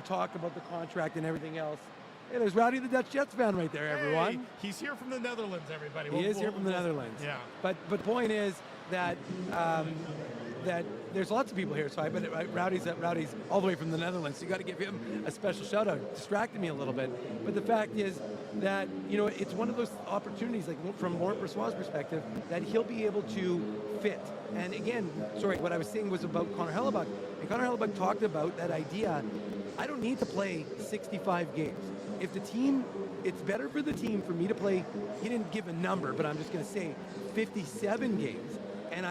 talk about the contract and everything else. Hey, there's Rowdy the Dutch Jets fan right there, everyone. Hey, he's here from the Netherlands, everybody. He is here from the Netherlands. Yeah. But point is, that that there's lots of people here. So but Rowdy's all the way from the Netherlands. So you got to give him a special shout out. Distracted me a little bit, but the fact is that it's one of those opportunities, like from Laurent Brossoit's perspective, that he'll be able to fit. And again, what I was saying was about Connor Hellebuck, and Connor Hellebuck talked about that idea. I don't need to play 65 games. If the team, it's better for the team for me to play. He didn't give a number, but I'm just going to say 57 games. And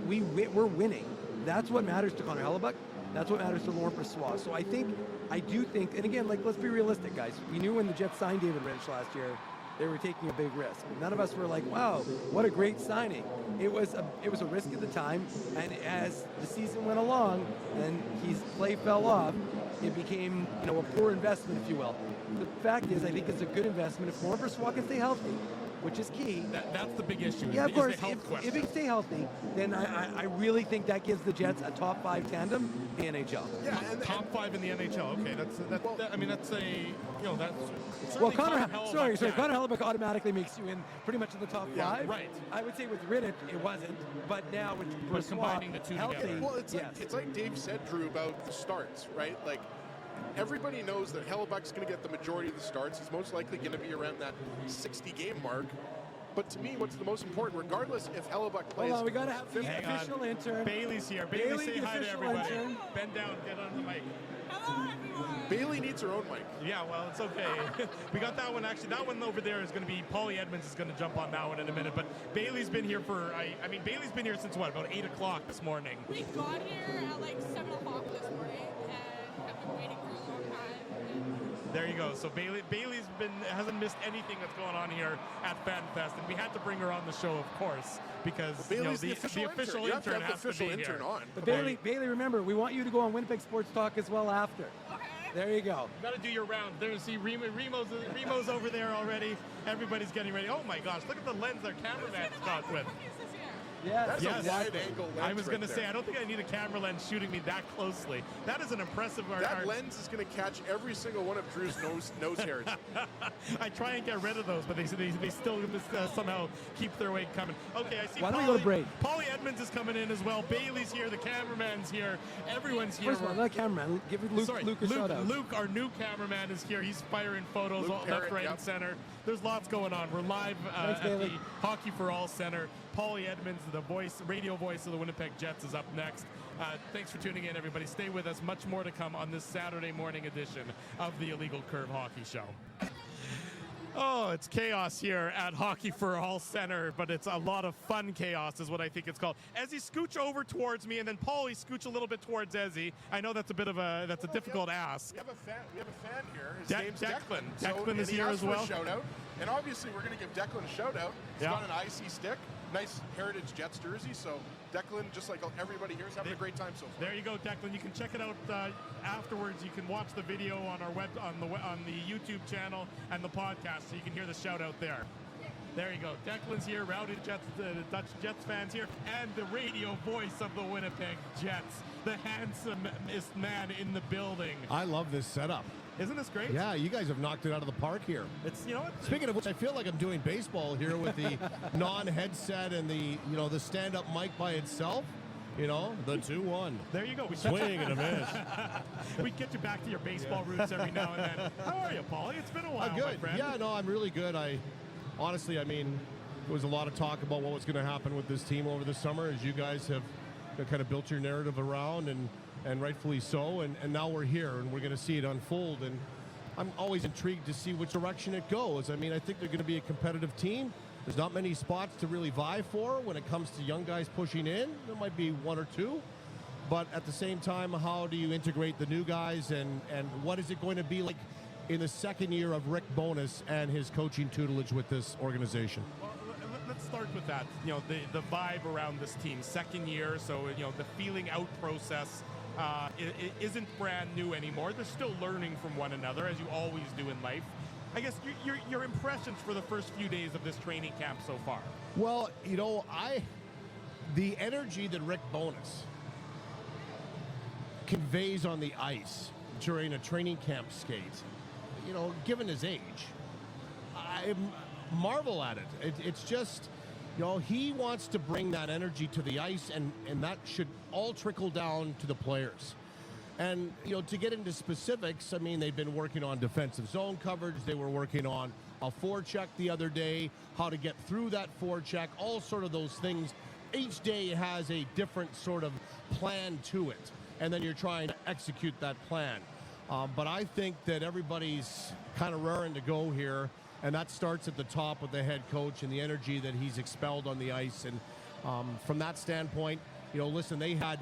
we're winning. That's what matters to Connor Hellebuck. That's what matters to Laurent Brossoit. So I do think, and again, let's be realistic, guys. We knew when the Jets signed David Rittich last year, they were taking a big risk. None of us were like, wow, what a great signing. It was a risk at the time, and as the season went along and his play fell off, it became a poor investment, if you will. The fact is, I think it's a good investment if Laurent Brossoit can stay healthy, which is key. That's the big issue. Yeah, of course. If he can stay healthy, then I really think that gives the Jets a top 5 tandem in the NHL. Yeah, and top 5 in the NHL. Okay, that's Connor Hellebuck automatically makes you in pretty much in the top 5. Yeah, right. I would say with Rittich it wasn't, but now with Brossoit, combining the two together. Well, it's like Dave said, Drew, about the starts, right? Like, everybody knows that Hellebuck's going to get the majority of the starts. He's most likely going to be around that 60-game mark. But to me, what's the most important, regardless if Hellebuck plays... Hold on, we got to have the official intern. Bailey's here. Bailey, say hi to everybody. Intern. Bend down, get on the mic. Hello, everyone. Bailey needs her own mic. Yeah, well, it's okay. We got that one. Actually, that one over there is going to be... Paulie Edmonds is going to jump on that one in a minute. But Bailey's been here for... Bailey's been here since, about 8 o'clock this morning? We got here at 7 o'clock this morning and have been waiting for a long time. There you go. So Bailey's hasn't missed anything that's going on here at FanFest, and we had to bring her on the show, of course, because Bailey's the official intern has to be here. On. But Bailey, remember, we want you to go on Winnipeg Sports Talk as well after. Okay. There you go. You got to do your round. There, see Remo's over there already. Everybody's getting ready. Oh my gosh! Look at the lens our cameraman's got with. That's a wide-angle lens. I was going to right say, there. I don't think I need a camera lens shooting me that closely. That is an impressive... That lens is going to catch every single one of Drew's nose hairs. I try and get rid of those, but they still somehow keep their weight coming. Okay, I see. Why don't we go to break? Paulie Edmonds is coming in as well. Bailey's here. The cameraman's here. Everyone's here. First of all, not cameraman. Give Luke a shout out. Luke, our new cameraman, is here. He's firing photos left, right, and center. There's lots going on. We're live at the Hockey for All Center. Paulie Edmonds, the radio voice of the Winnipeg Jets, is up next. Thanks for tuning in, everybody. Stay with us. Much more to come on this Saturday morning edition of the Illegal Curve Hockey Show. Oh, it's chaos here at Hockey for All Center, but it's a lot of fun chaos is what I think it's called. Ezzy, scooch over towards me, and then Paulie, scooch a little bit towards Ezzy. I know that's a difficult ask. We have a fan here. His name's Declan. Declan is here as well. Shout out. And obviously, we're going to give Declan a shout out. He's got an IC stick. Nice Heritage Jets jersey. So Declan, just like everybody here, is having a great time so far. There you go, Declan. You can check it out afterwards. You can watch the video on our on the YouTube channel and the podcast, so you can hear the shout out there. There you go. Declan's here, Rowdy Jets, Dutch Jets fans here, and the radio voice of the Winnipeg Jets, the handsomest man in the building. I love this setup. Isn't this great? Yeah, you guys have knocked it out of the park here. It's Speaking of which, I feel like I'm doing baseball here with the non-headset and the stand-up mic by itself. The 2-1. There you go. Swing and a miss. We get you back to your baseball roots every now and then. How are you, Paulie? It's been a while, good. my friend. Yeah, no, I'm really good. Honestly, there was a lot of talk about what was going to happen with this team over the summer, as you guys have kind of built your narrative around, and rightfully so. And now we're here, and we're going to see it unfold. And I'm always intrigued to see which direction it goes. I think they're going to be a competitive team. There's not many spots to really vie for when it comes to young guys pushing in. There might be one or two. But at the same time, how do you integrate the new guys, and what is it going to be like in the second year of Rick Bowness and his coaching tutelage with this organization? Well, let's start with that. The vibe around this team, second year, so the feeling out process it isn't brand new anymore. They're still learning from one another, as you always do in life. I guess your impressions for the first few days of this training camp so far. Well, the energy that Rick Bowness conveys on the ice during a training camp skate, given his age, I marvel at it. It's just, You know, he wants to bring that energy to the ice, and that should all trickle down to the players. And, you know, to get into specifics, I mean, they've been working on defensive zone coverage. They were working on a forecheck the other day, how to get through that forecheck, all sort of those things. Each day has a different sort of plan to it, and then you're trying to execute that plan. But I think that everybody's kind of raring to go here, and that starts at the top with the head coach and the energy that he's expelled on the ice. And from that standpoint, you know, listen, they had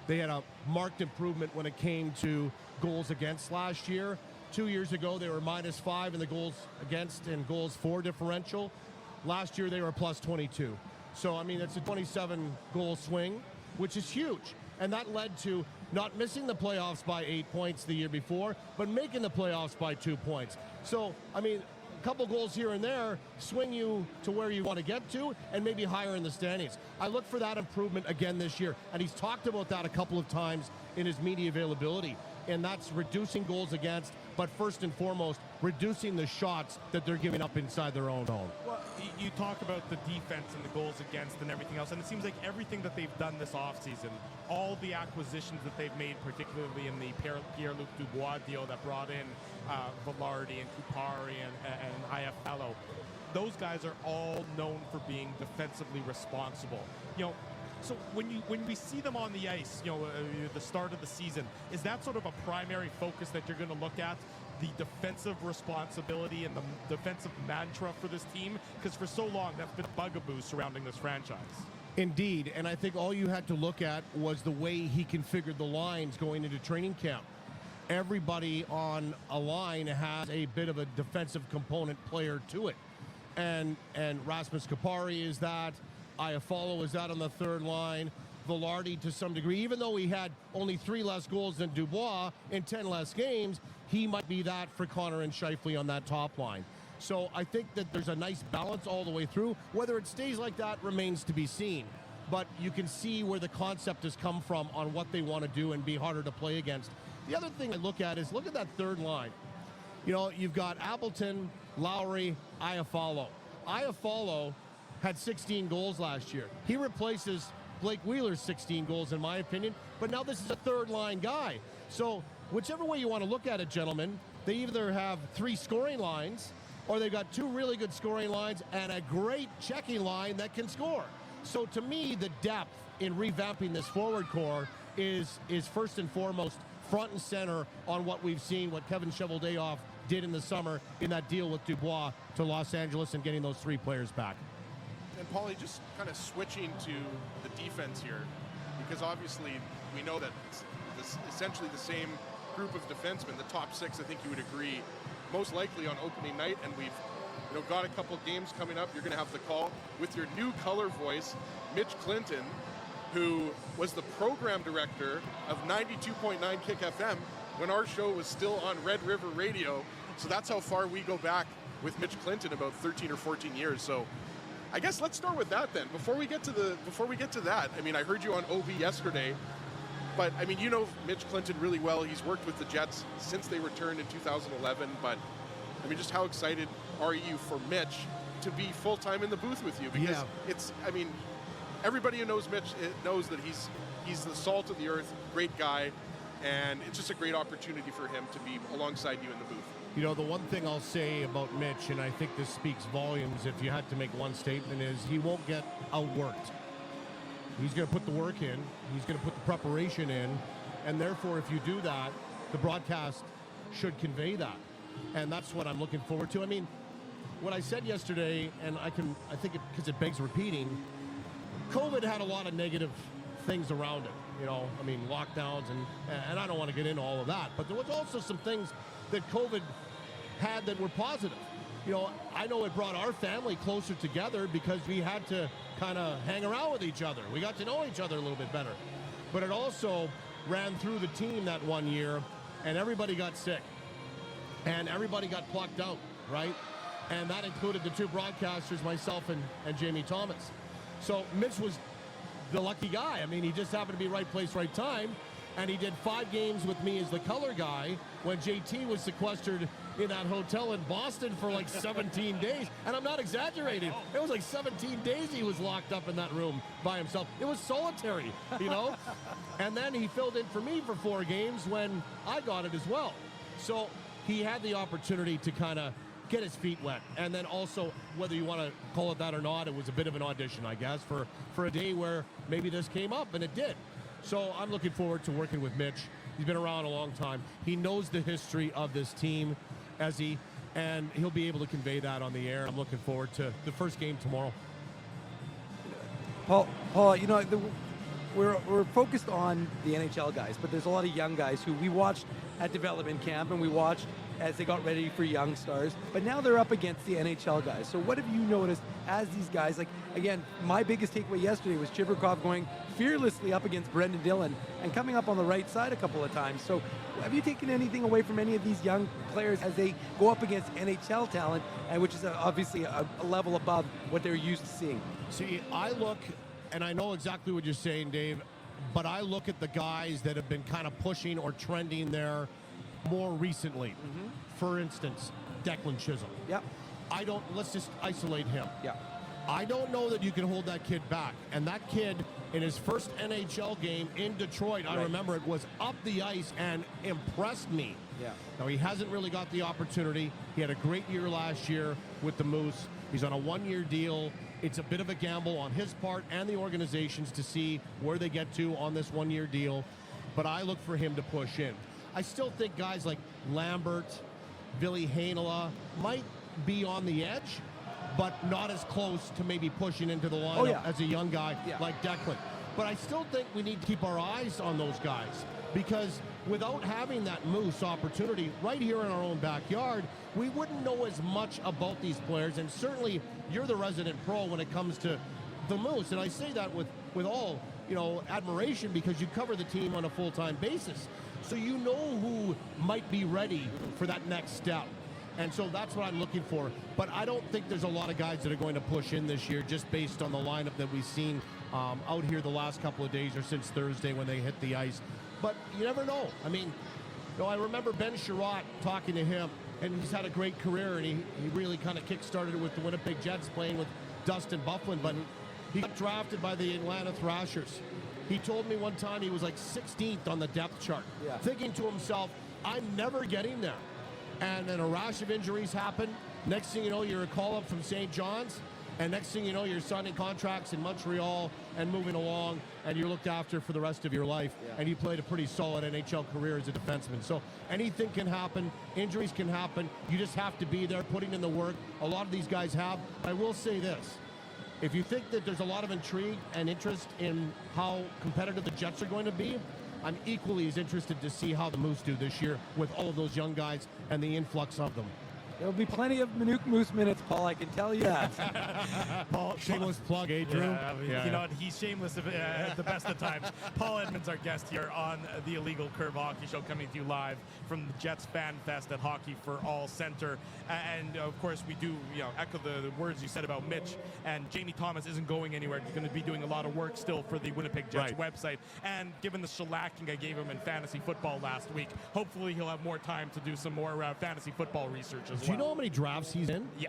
a marked improvement when it came to goals against last year. 2 years ago, they were -5 in the goals against and goals for differential. Last year, they were +22. So, I mean, it's a 27-goal swing, which is huge. And that led to not missing the playoffs by 8 points the year before, but making the playoffs by 2 points. So, I mean, a couple goals here and there swing you to where you want to get to and maybe higher in the standings. I look for that improvement again this year, and he's talked about that a couple of times in his media availability, and that's reducing goals against, but first and foremost, reducing the shots that they're giving up inside their own zone. Well, you talk about the defense and the goals against and everything else, and it seems like everything that they've done this offseason, all the acquisitions that they've made, particularly in the Pierre-Luc Dubois deal that brought in Velarde and Kupari and Iafallo, those guys are all known for being defensively responsible. You know, so when we see them on the ice, you know, the start of the season, is that sort of a primary focus that you're going to look at? The defensive responsibility and the defensive mantra for this team? Because for so long, that's been a bugaboo surrounding this franchise. Indeed, and I think all you had to look at was the way he configured the lines going into training camp. Everybody on a line has a bit of a defensive component player to it. And Rasmus Kupari is that. Iafallo is that on the third line. Velarde to some degree, even though he had only 3 less goals than Dubois in 10 less games, he might be that for Connor and Scheifele on that top line. So I think that there's a nice balance all the way through. Whether it stays like that remains to be seen. But you can see where the concept has come from on what they want to do and be harder to play against. The other thing I look at is look at that third line. You know, you've got Appleton, Lowry, Iafallo. Iafallo had 16 goals last year. He replaces Blake Wheeler's 16 goals, in my opinion, but now this is a third-line guy. So whichever way you want to look at it, gentlemen, they either have 3 scoring lines or they've got 2 really good scoring lines and a great checking line that can score. So to me, the depth in revamping this forward core is first and foremost front and center on what we've seen, what Kevin Cheveldayoff did in the summer in that deal with Dubois to Los Angeles and getting those 3 players back. And Paulie, just kind of switching to the defense here, because obviously we know that it's essentially the same group of defensemen, the top 6, I think you would agree, most likely on opening night, and we've got a couple games coming up. You're going to have the call with your new color voice, Mitch Clinton, who was the program director of 92.9 Kick FM when our show was still on Red River Radio. So that's how far we go back with Mitch Clinton, about 13 or 14 years. So I guess let's start with that then. Before we get to that, I mean, I heard you on OV yesterday, but I mean, you know Mitch Clinton really well. He's worked with the Jets since they returned in 2011. But I mean, just how excited are you for Mitch to be full-time in the booth with you? Because I mean, everybody who knows Mitch knows that he's the salt of the earth, great guy, and it's just a great opportunity for him to be alongside you in the booth. You know, the one thing I'll say about Mitch, and I think this speaks volumes if you had to make one statement, is he won't get outworked. He's going to put the work in. He's going to put the preparation in. And therefore, if you do that, the broadcast should convey that. And that's what I'm looking forward to. I mean, what I said yesterday, and I think because it begs repeating, COVID had a lot of negative things around it. You know, I mean, lockdowns, and I don't want to get into all of that. But there was also some things that COVID had that were positive. You know, I know it brought our family closer together because we had to kind of hang around with each other. We got to know each other a little bit better. But it also ran through the team that one year, and everybody got sick. And everybody got plucked out, right? And that included the 2 broadcasters, myself and Jamie Thomas. So Mitch was the lucky guy. I mean, he just happened to be right place, right time. And he did 5 games with me as the color guy when JT was sequestered in that hotel in Boston for like 17 days. And I'm not exaggerating. It was like 17 days he was locked up in that room by himself. It was solitary, you know? And then he filled in for me for 4 games when I got it as well. So he had the opportunity to kind of get his feet wet. And then also, whether you want to call it that or not, it was a bit of an audition, I guess, for a day where maybe this came up, and it did. So I'm looking forward to working with Mitch. He's been around a long time. He knows the history of this team, Ezzy, and he'll be able to convey that on the air. I'm looking forward to the first game tomorrow. Paul, you know, we're focused on the NHL guys, but there's a lot of young guys who we watched at development camp and we watched as they got ready for young stars, but now they're up against the NHL guys. So what have you noticed as these guys, like, again, my biggest takeaway yesterday was Chibrikov going fearlessly up against Brendan Dillon and coming up on the right side a couple of times. So have you taken anything away from any of these young players as they go up against NHL talent, and which is obviously a level above what they're used to seeing? See, I look, and I know exactly what you're saying, Dave, but I look at the guys that have been kind of pushing or trending there more recently. For instance, Declan Chisholm. Yep. Let's just isolate him. Yeah. I don't know that you can hold that kid back. And that kid, in his first NHL game in Detroit, I remember it, was up the ice and impressed me. Yeah. Now, he hasn't really got the opportunity. He had a great year last year with the Moose. He's on a 1-year deal. It's a bit of a gamble on his part and the organizations to see where they get to on this 1-year deal. But I look for him to push in. I still think guys like Lambert, Ville Heinola might be on the edge, but not as close to maybe pushing into the lineup as a young guy like Declan. But I still think we need to keep our eyes on those guys, because without having that Moose opportunity right here in our own backyard, we wouldn't know as much about these players. And certainly you're the resident pro when it comes to the Moose. And I say that with all, you know, admiration, because you cover the team on a full-time basis. So you know who might be ready for that next step. And so that's what I'm looking for. But I don't think there's a lot of guys that are going to push in this year just based on the lineup that we've seen out here the last couple of days or since Thursday when they hit the ice. But you never know. I mean, you know, I remember Ben Sherratt talking to him, and he's had a great career, and he really kind of kick-started it with the Winnipeg Jets playing with Dustin Byfuglien, but he got drafted by the Atlanta Thrashers. He told me one time he was like 16th on the depth chart, thinking to himself, I'm never getting there. And then a rash of injuries happened. Next thing you know, you're a call-up from St. John's, and next thing you know, you're signing contracts in Montreal and moving along, and you're looked after for the rest of your life, and you played a pretty solid NHL career as a defenseman. So anything can happen. Injuries can happen. You just have to be there, putting in the work. A lot of these guys have. I will say this. If you think that there's a lot of intrigue and interest in how competitive the Jets are going to be, I'm equally as interested to see how the Moose do this year with all of those young guys and the influx of them. There'll be plenty of Manuk Moose minutes, Paul, I can tell you that. Paul, shameless plug, eh, Drew? You know, he's shameless at the best of times. Paul Edmonds, our guest here on the Illegal Curve Hockey Show, coming to you live from the Jets Fan Fest at Hockey for All Center. And, of course, we do echo the words you said about Mitch. And Jamie Thomas isn't going anywhere. He's going to be doing a lot of work still for the Winnipeg Jets website. And given the shellacking I gave him in fantasy football last week, hopefully he'll have more time to do some more fantasy football research as well. Do you know how many drafts he's in? Yeah,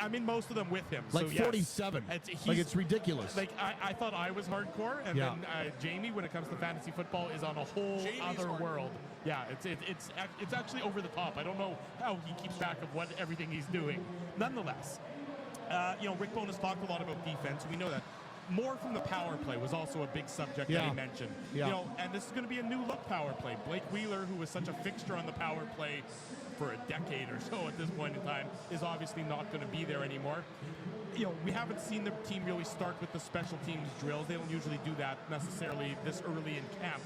I'm in most of them with him. Like so 47. It's ridiculous. Like I thought I was hardcore, and then Jamie, when it comes to fantasy football, is on a whole other world. Yeah, it's actually over the top. I don't know how he keeps track of everything he's doing. Nonetheless, Rick Bowness talked a lot about defense. We know that. More from the power play was also a big subject that he mentioned. Yeah. And this is going to be a new look power play. Blake Wheeler, who was such a fixture on the power play for a decade or so at this point in time, is obviously not going to be there anymore. We haven't seen the team really start with the special teams drills. They don't usually do that necessarily this early in camp.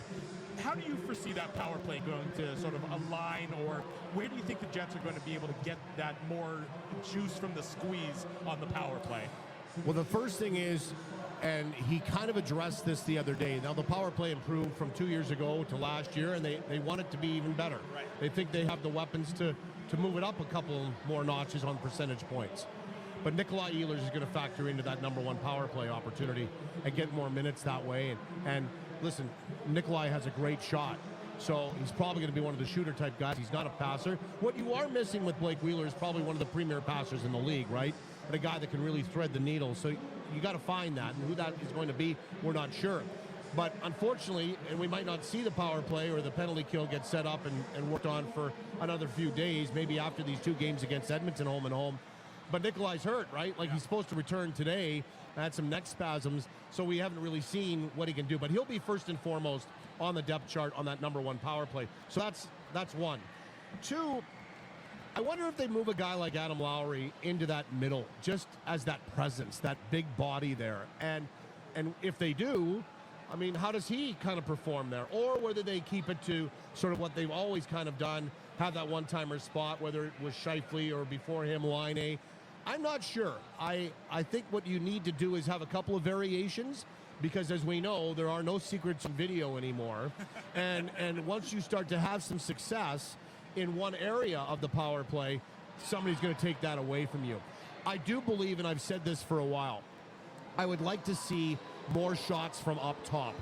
How do you foresee that power play going to sort of align, or where do you think the Jets are going to be able to get that more juice from the squeeze on the power play? Well, the first thing is, and he kind of addressed this the other day. Now, the power play improved from 2 years ago to last year, and they want it to be even better. Right. They think they have the weapons to move it up a couple more notches on percentage points. But Nikolai Ehlers is going to factor into that number one power play opportunity and get more minutes that way. And listen, Nikolai has a great shot. So he's probably going to be one of the shooter type guys. He's not a passer. What you are missing with Blake Wheeler is probably one of the premier passers in the league, right? And a guy that can really thread the needle. So you got to find that. And who that is going to be, we're not sure. But unfortunately, and we might not see the power play or the penalty kill get set up and worked on for another few days, maybe after these 2 games against Edmonton home and home. But Nikolai's hurt, right? Like, he's supposed to return today. Had some neck spasms, so we haven't really seen what he can do. But he'll be first and foremost on the depth chart on that number 1 power play. So that's 1. 2, I wonder if they move a guy like Adam Lowry into that middle, just as that presence, that big body there. And if they do, I mean, how does he kind of perform there? Or whether they keep it to sort of what they've always kind of done, have that one-timer spot, whether it was Scheifele or before him, Laine. I'm not sure. I think what you need to do is have a couple of variations, because as we know, there are no secrets in video anymore. and once you start to have some success in one area of the power play, somebody's going to take that away from you. I do believe, and I've said this for a while, I would like to see more shots from up top.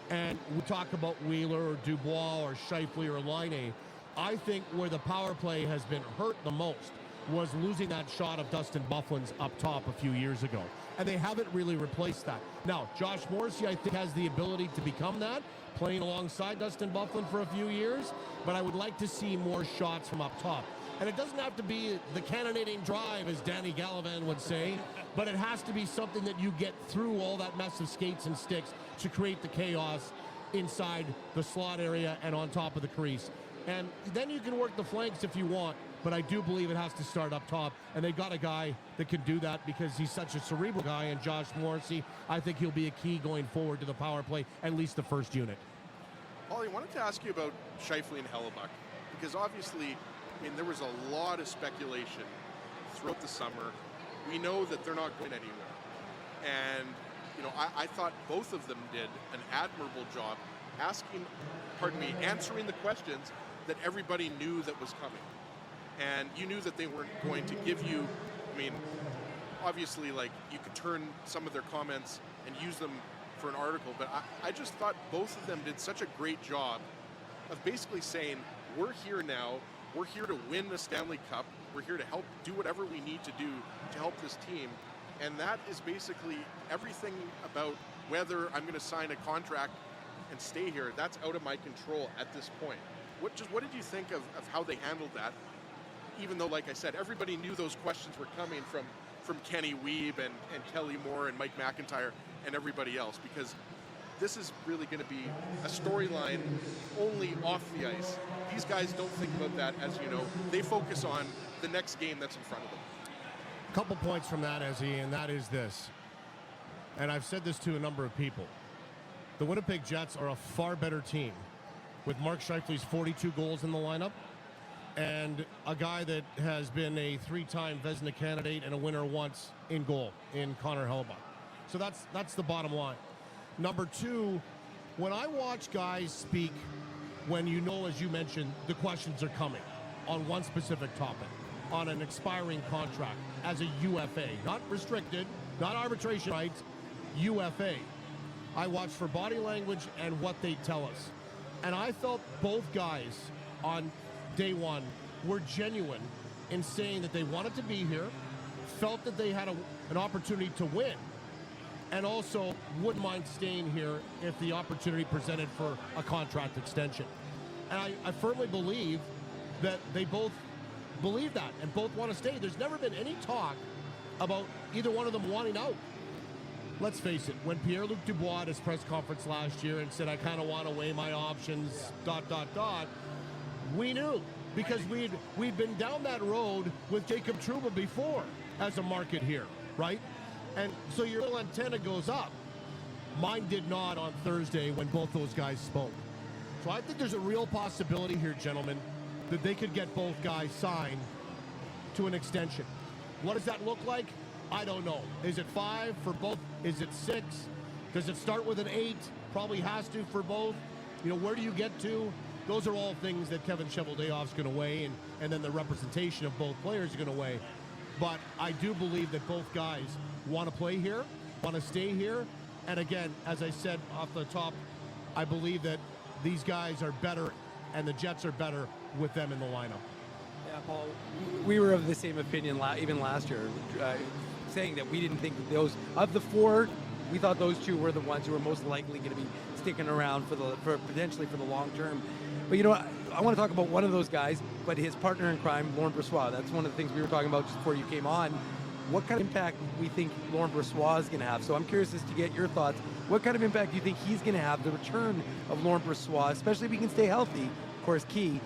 And we talk about Wheeler or Dubois or Scheifele or Laine. I think where the power play has been hurt the most was losing that shot of Dustin Byfuglien's up top a few years ago. And they haven't really replaced that. Now, Josh Morrissey, I think, has the ability to become that, playing alongside Dustin Byfuglien for a few years. But I would like to see more shots from up top. And it doesn't have to be the cannonading drive, as Danny Gallivan would say, but it has to be something that you get through all that mess of skates and sticks to create the chaos inside the slot area and on top of the crease. And then you can work the flanks if you want, but I do believe it has to start up top. And they got a guy that can do that because he's such a cerebral guy, and Josh Morrissey, I think he'll be a key going forward to the power play, at least the first unit. Ollie, I wanted to ask you about Scheifele and Hellebuck, because obviously, I mean, there was a lot of speculation throughout the summer. We know that they're not going anywhere. And, you know, I thought both of them did an admirable job answering the questions that everybody knew that was coming. And you knew that they weren't going to give you, I mean, obviously, like, you could turn some of their comments and use them for an article, but I just thought both of them did such a great job of basically saying, we're here now, we're here to win the Stanley Cup, we're here to help do whatever we need to do to help this team. And that is basically everything about whether I'm going to sign a contract and stay here. That's out of my control at this point. What did you think of how they handled that? Even though, like I said, everybody knew those questions were coming from Kenny Weeb and Kelly Moore and Mike McIntyre and everybody else, because this is really going to be a storyline only off the ice. These guys don't think about that, as you know. They focus on the next game that's in front of them. A couple points from that, Ezzy, and that is this. And I've said this to a number of people. The Winnipeg Jets are a far better team with Mark Scheifele's 42 goals in the lineup and a guy that has been a 3-time Vezina candidate and a winner once in goal in Connor Hellebuck. So that's the bottom line. Number 2, when I watch guys speak, when you know, as you mentioned, the questions are coming on one specific topic, on an expiring contract as a UFA, not restricted, not arbitration rights, UFA. I watch for body language and what they tell us. And I felt both guys on day one were genuine in saying that they wanted to be here, felt that they had an opportunity to win, and also wouldn't mind staying here if the opportunity presented for a contract extension. And I firmly believe that they both believe that and both want to stay. There's never been any talk about either one of them wanting out. Let's face it, when Pierre-Luc Dubois at his press conference last year and said, I kind of want to weigh my options, ... we knew, because we'd been down that road with Jacob Trouba before as a market here, right? And so your little antenna goes up. Mine did not on Thursday when both those guys spoke. So I think there's a real possibility here, gentlemen, that they could get both guys signed to an extension. What does that look like? I don't know. Is it 5 for both? Is it 6? Does it start with an 8? Probably has to for both. You know, where do you get to? Those are all things that Kevin Cheveldayoff's going to weigh, and then the representation of both players is going to weigh. But I do believe that both guys want to play here, want to stay here. And again, as I said off the top, I believe that these guys are better and the Jets are better with them in the lineup. Yeah, Paul, we were of the same opinion even last year, saying that we didn't think that those, of the four, we thought those two were the ones who were most likely going to be sticking around for potentially for the long term. But you know, I want to talk about one of those guys, but his partner in crime, Laurent Brossoit. That's one of the things we were talking about just before you came on. What kind of impact we think Laurent Brossoit is going to have? So I'm curious as to get your thoughts. What kind of impact do you think he's going to have, the return of Laurent Brossoit, especially if he can stay healthy, of course, key,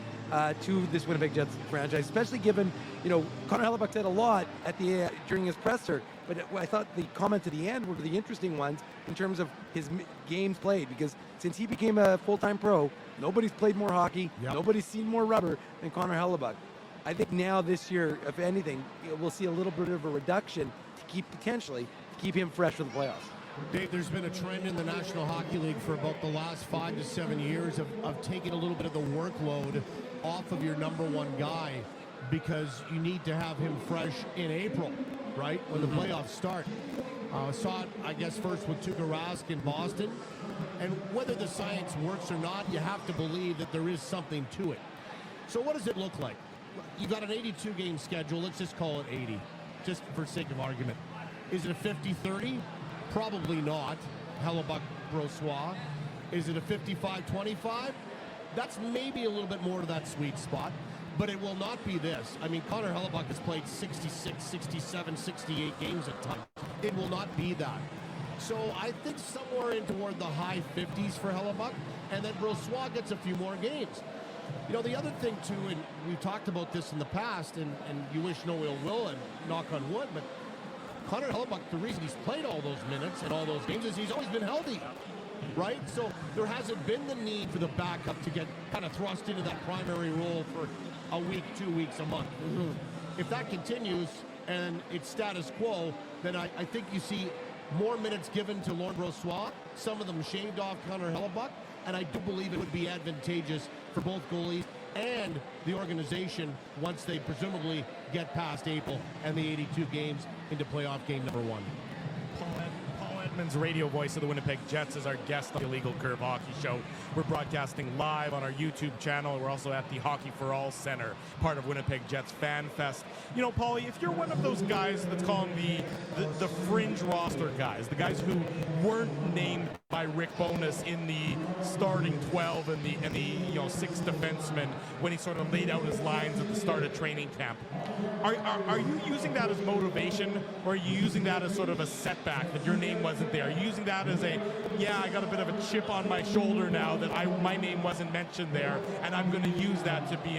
to this Winnipeg Jets franchise, especially given, you know, Connor Hellebuyck said a lot at the during his presser, but I thought the comments at the end were the interesting ones in terms of his games played, because since he became a full-time pro, nobody's played more hockey, nobody's seen more rubber than Connor Hellebuyck. I think now this year, if anything, we'll see a little bit of a reduction to potentially keep him fresh for the playoffs. Dave, there's been a trend in the National Hockey League for about the last 5 to 7 years of taking a little bit of the workload off of your number one guy, because you need to have him fresh in April, right, when the playoffs start. Saw it, I guess, first with Tuukka Rask in Boston. And whether the science works or not, you have to believe that there is something to it. So what does it look like? You got an 82-game schedule. Let's just call it 80, just for sake of argument. Is it a 50-30? Probably not. Hellebuyck, Brossoit. Is it a 55-25? That's maybe a little bit more to that sweet spot, but it will not be this. I mean, Connor Hellebuyck has played 66, 67, 68 games at times. It will not be that. So I think somewhere in toward the high 50s for Hellebuyck, and then Brossoit gets a few more games. You know, the other thing, too, and we've talked about this in the past, and you wish no ill will, and knock on wood, but Connor Hellebuyck, the reason he's played all those minutes and all those games is he's always been healthy, right? So there hasn't been the need for the backup to get kind of thrust into that primary role for a week, 2 weeks, a month. If that continues and it's status quo, then I think you see more minutes given to Laurent Brossoit, some of them shaved off Connor Hellebuyck, and I do believe it would be advantageous for both goalies and the organization once they presumably get past April and the 82 games into playoff game number one. Paul Edmonds, radio voice of the Winnipeg Jets, is our guest on the Illegal Curve Hockey Show. We're broadcasting live on our YouTube channel. We're also at the Hockey for All Center, part of Winnipeg Jets Fan Fest. You know, Paulie, if you're one of those guys that's calling the fringe roster guys, the guys who weren't named by Rick Bowness in the starting 12 and the you know 6 defensemen when he sort of laid out his lines at the start of training camp, are you using that as motivation, or are you using that as sort of a setback that your name wasn't there? Are you using that as I got a bit of a chip on my shoulder now that my name wasn't mentioned there, and I'm going to use that to be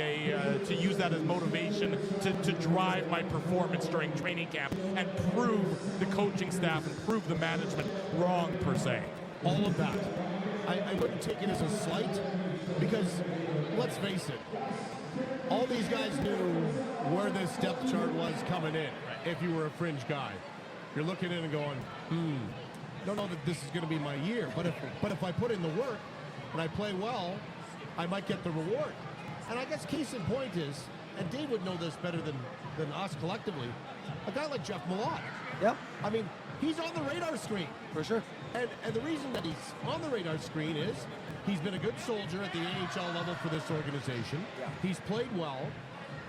to use that as motivation to drive my performance during training camp and prove the coaching staff and prove the management wrong, per se? All of that. I wouldn't take it as a slight, because let's face it, all these guys knew where this depth chart was coming in. If you were a fringe guy, you're looking in and going, don't know that this is going to be my year, but if I put in the work and I play well, I might get the reward. And I guess case in point is, and Dave would know this better than us collectively, a guy like Jeff Malott. Yep. I mean, he's on the radar screen. For sure. And the reason that he's on the radar screen is he's been a good soldier at the NHL level for this organization. Yeah. He's played well.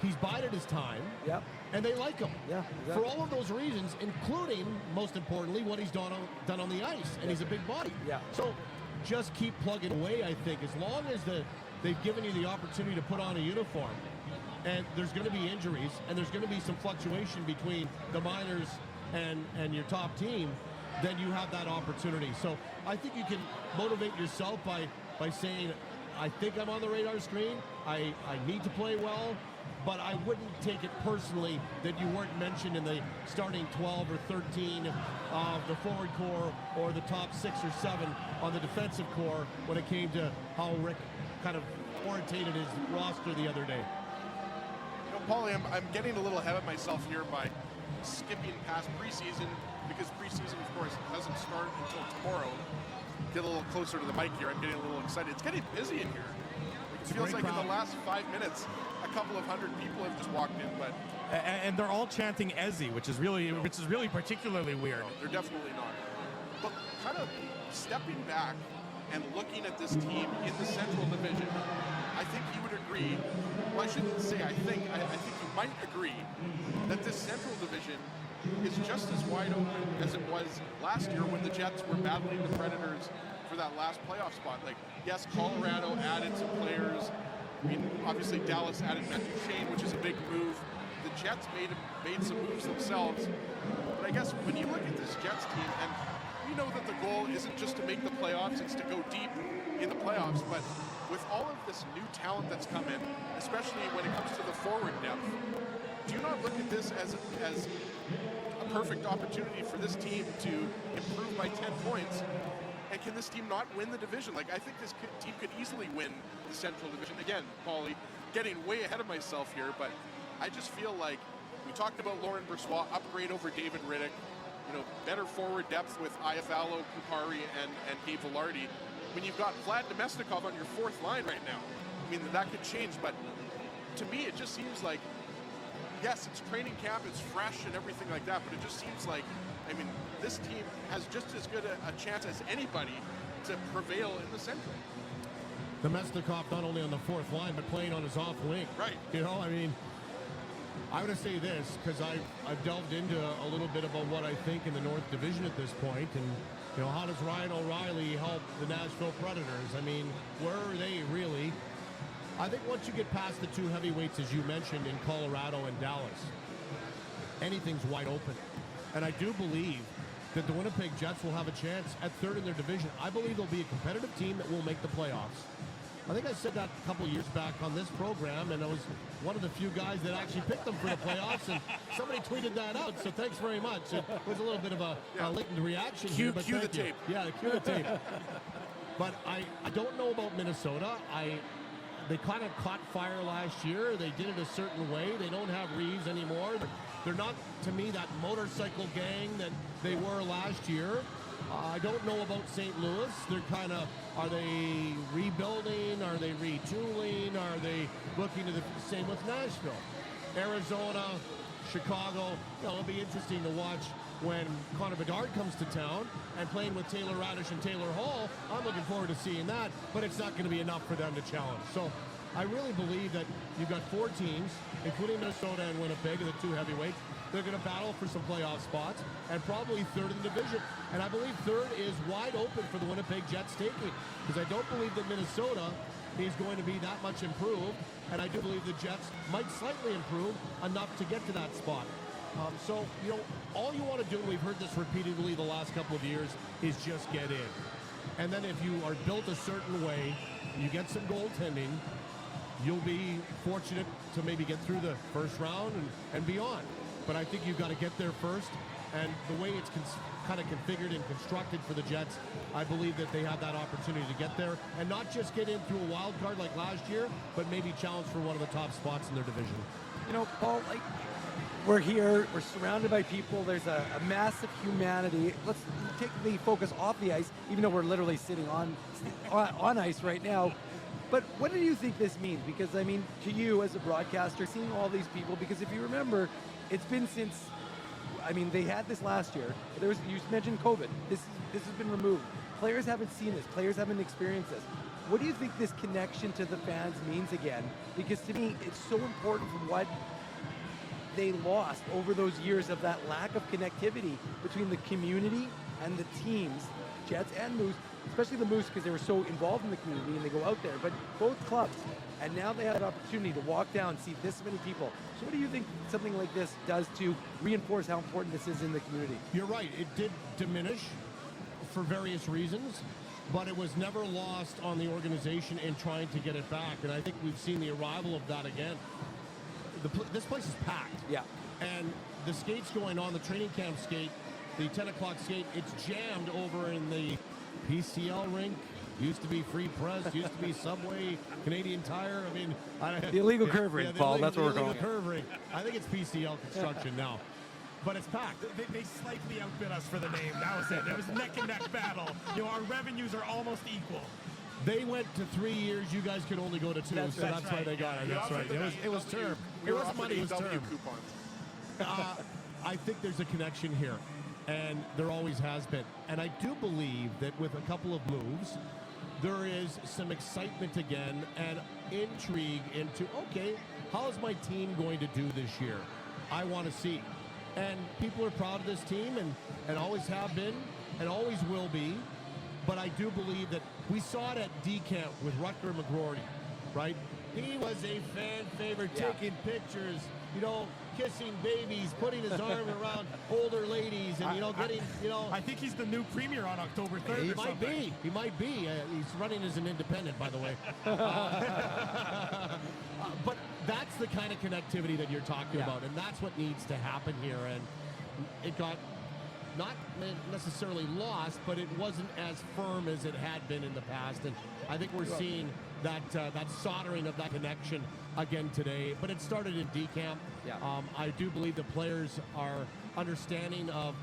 He's bided his time. Yep. And they like him. Yeah, exactly. For all of those reasons, including, most importantly, what he's done on the ice. And he's a big body. Yeah. So just keep plugging away, I think, as long as they've given you the opportunity to put on a uniform. And there's going to be injuries, and there's going to be some fluctuation between the minors and your top team, then you have that opportunity. So I think you can motivate yourself by saying, I think I'm on the radar screen, I need to play well, but I wouldn't take it personally that you weren't mentioned in the starting 12 or 13 of the forward core or the top 6 or 7 on the defensive core when it came to how Rick kind of orientated his roster the other day. Paulie, I'm getting a little ahead of myself here by skipping past preseason, because preseason, of course, doesn't start until tomorrow. Get a little closer to the mic here. I'm getting a little excited. It's getting busy in here. It feels like in the last 5 minutes, a couple of hundred people have just walked in, but and they're all chanting Ezzy, which is really particularly weird. No, they're definitely not. But kind of stepping back and looking at this team in the Central Division, I think you would agree, well, I shouldn't say I think you might agree that this Central Division is just as wide open as it was last year when the Jets were battling the Predators for that last playoff spot. Like, yes, Colorado added some players. I mean, obviously Dallas added Matthew Shane, which is a big move. The Jets made some moves themselves. But I guess when you look at this Jets team, and we know that the goal isn't just to make the playoffs, it's to go deep in the playoffs. But with all of this new talent that's come in, especially when it comes to the forward depth, do you not look at this as a perfect opportunity for this team to improve by 10 points? And can this team not win the division? Like, I think this team could easily win the Central Division. Again, Paulie, getting way ahead of myself here, but I just feel like we talked about Lauren Brossoit, upgrade over David Riddick, better forward depth with Iafallo, Kupari, and Gabe Velarde. When you've got Vlad Domestikov on your fourth line right now, I mean, that could change, but to me, it just seems like, yes, it's training camp, it's fresh and everything like that, but it just seems like, I mean, this team has just as good a chance as anybody to prevail in the Central. Domestikov not only on the fourth line, but playing on his off wing. Right. I mean, I'm going to say this because I've delved into a little bit about what I think in the North Division at this point, and how does Ryan O'Reilly help the Nashville Predators? I mean, where are they really? I think once you get past the two heavyweights, as you mentioned, in Colorado and Dallas, anything's wide open. And I do believe that the Winnipeg Jets will have a chance at third in their division. I believe they'll be a competitive team that will make the playoffs. I think I said that a couple years back on this program, and I was one of the few guys that actually picked them for the playoffs, and somebody tweeted that out, so thanks very much. It was a little bit of a latent reaction here, but cue the thank you. tape. Yeah, cue the tape. But I don't know about Minnesota. They kind of caught fire last year. They did it a certain way. They don't have Reeves anymore. They're not, to me, that motorcycle gang that they were last year. I don't know about St. Louis. They're kind of, are they rebuilding? Are they retooling? Are they looking to the same with Nashville? Arizona, Chicago. It'll be interesting to watch when Connor Bedard comes to town and playing with Taylor Radish and Taylor Hall. I'm looking forward to seeing that, but it's not going to be enough for them to challenge. So I really believe that you've got four teams, including Minnesota and Winnipeg, the two heavyweights. They're going to battle for some playoff spots and probably third in the division. And I believe third is wide open for the Winnipeg Jets taking, because I don't believe that Minnesota is going to be that much improved, and I do believe the Jets might slightly improve enough to get to that spot. So, all you want to do, we've heard this repeatedly the last couple of years, is just get in. And then if you are built a certain way, you get some goaltending, you'll be fortunate to maybe get through the first round and beyond. But I think you've got to get there first, and the way it's kind of configured and constructed for the Jets, I believe that they have that opportunity to get there, and not just get in through a wild card like last year, but maybe challenge for one of the top spots in their division. Paul, we're here, we're surrounded by people, there's a massive humanity. Let's take the focus off the ice, even though we're literally sitting on ice right now. But what do you think this means? Because, I mean, to you as a broadcaster, seeing all these people, because if you remember, it's been since, they had this last year. You mentioned COVID. This has been removed. Players haven't seen this. Players haven't experienced this. What do you think this connection to the fans means again? Because to me, it's so important from what they lost over those years of that lack of connectivity between the community and the teams, Jets and Moose, especially the Moose because they were so involved in the community and they go out there, but both clubs. And now they have an opportunity to walk down and see this many people. So what do you think something like this does to reinforce how important this is in the community? You're right. It did diminish for various reasons, but it was never lost on the organization in trying to get it back. And I think we've seen the arrival of that again. This place is packed. Yeah. And the skates going on, the training camp skate, the 10 o'clock skate, it's jammed over in the PCL rink. Used to be Free Press, used to be Subway, Canadian Tire. The illegal curve rink, Paul, that's what we're calling it. The illegal curve rink. I think it's PCL Construction now. But it's packed. They slightly outbid us for the name. That was it. It was neck and neck battle. Our revenues are almost equal. They went to 3 years. You guys could only go to 2, that's why they got it. That's right. It was term. It wasn't money. It was term. I think there's a connection here, and there always has been. And I do believe that with a couple of moves, there is some excitement again and intrigue into, okay, how is my team going to do this year? I want to see. And people are proud of this team and always have been and always will be. But I do believe that we saw it at D-Camp with Rutger McGroarty, right? He was a fan favorite, taking pictures, kissing babies, putting his arm around older ladies, and getting. I think he's the new premier on October 3rd. He or might something. be. He might be. He's running as an independent, by the way. But that's the kind of connectivity that you're talking about, and that's what needs to happen here. And it got not necessarily lost, but it wasn't as firm as it had been in the past. And I think we're seeing that soldering of that connection again today. But it started in D-Camp. I do believe the players are understanding of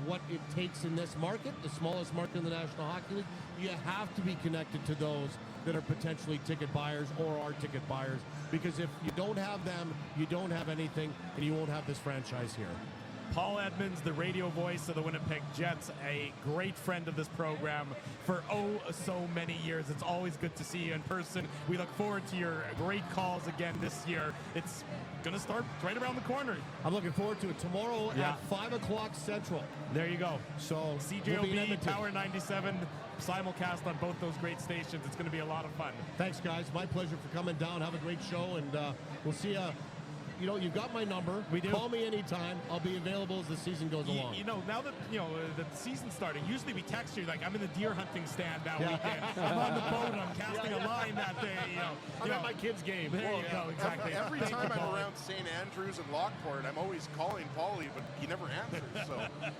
what it takes in this market, the smallest market in the National Hockey League. You have to be connected to those that are potentially ticket buyers or are ticket buyers, because if you don't have them, you don't have anything, and you won't have this franchise here. Paul Edmonds, the radio voice of the Winnipeg Jets, a great friend of this program for so many years. It's always good to see you in person. We look forward to your great calls again this year. It's going to start right around the corner. I'm looking forward to it tomorrow at 5 o'clock Central. There you go. So CJOB, Power 97, simulcast on both those great stations. It's going to be a lot of fun. Thanks, guys. My pleasure for coming down. Have a great show, and we'll see you. You've got my number. We do. Call me anytime. I'll be available as the season goes along. Now that the season's starting, usually we text you like, I'm in the deer hunting stand that weekend. I'm on the boat. I'm casting a line that day. I'm at my kid's game. There you go. Exactly. Every time I'm around St. Andrews and Lockport, I'm always calling Paulie, but he never answers. So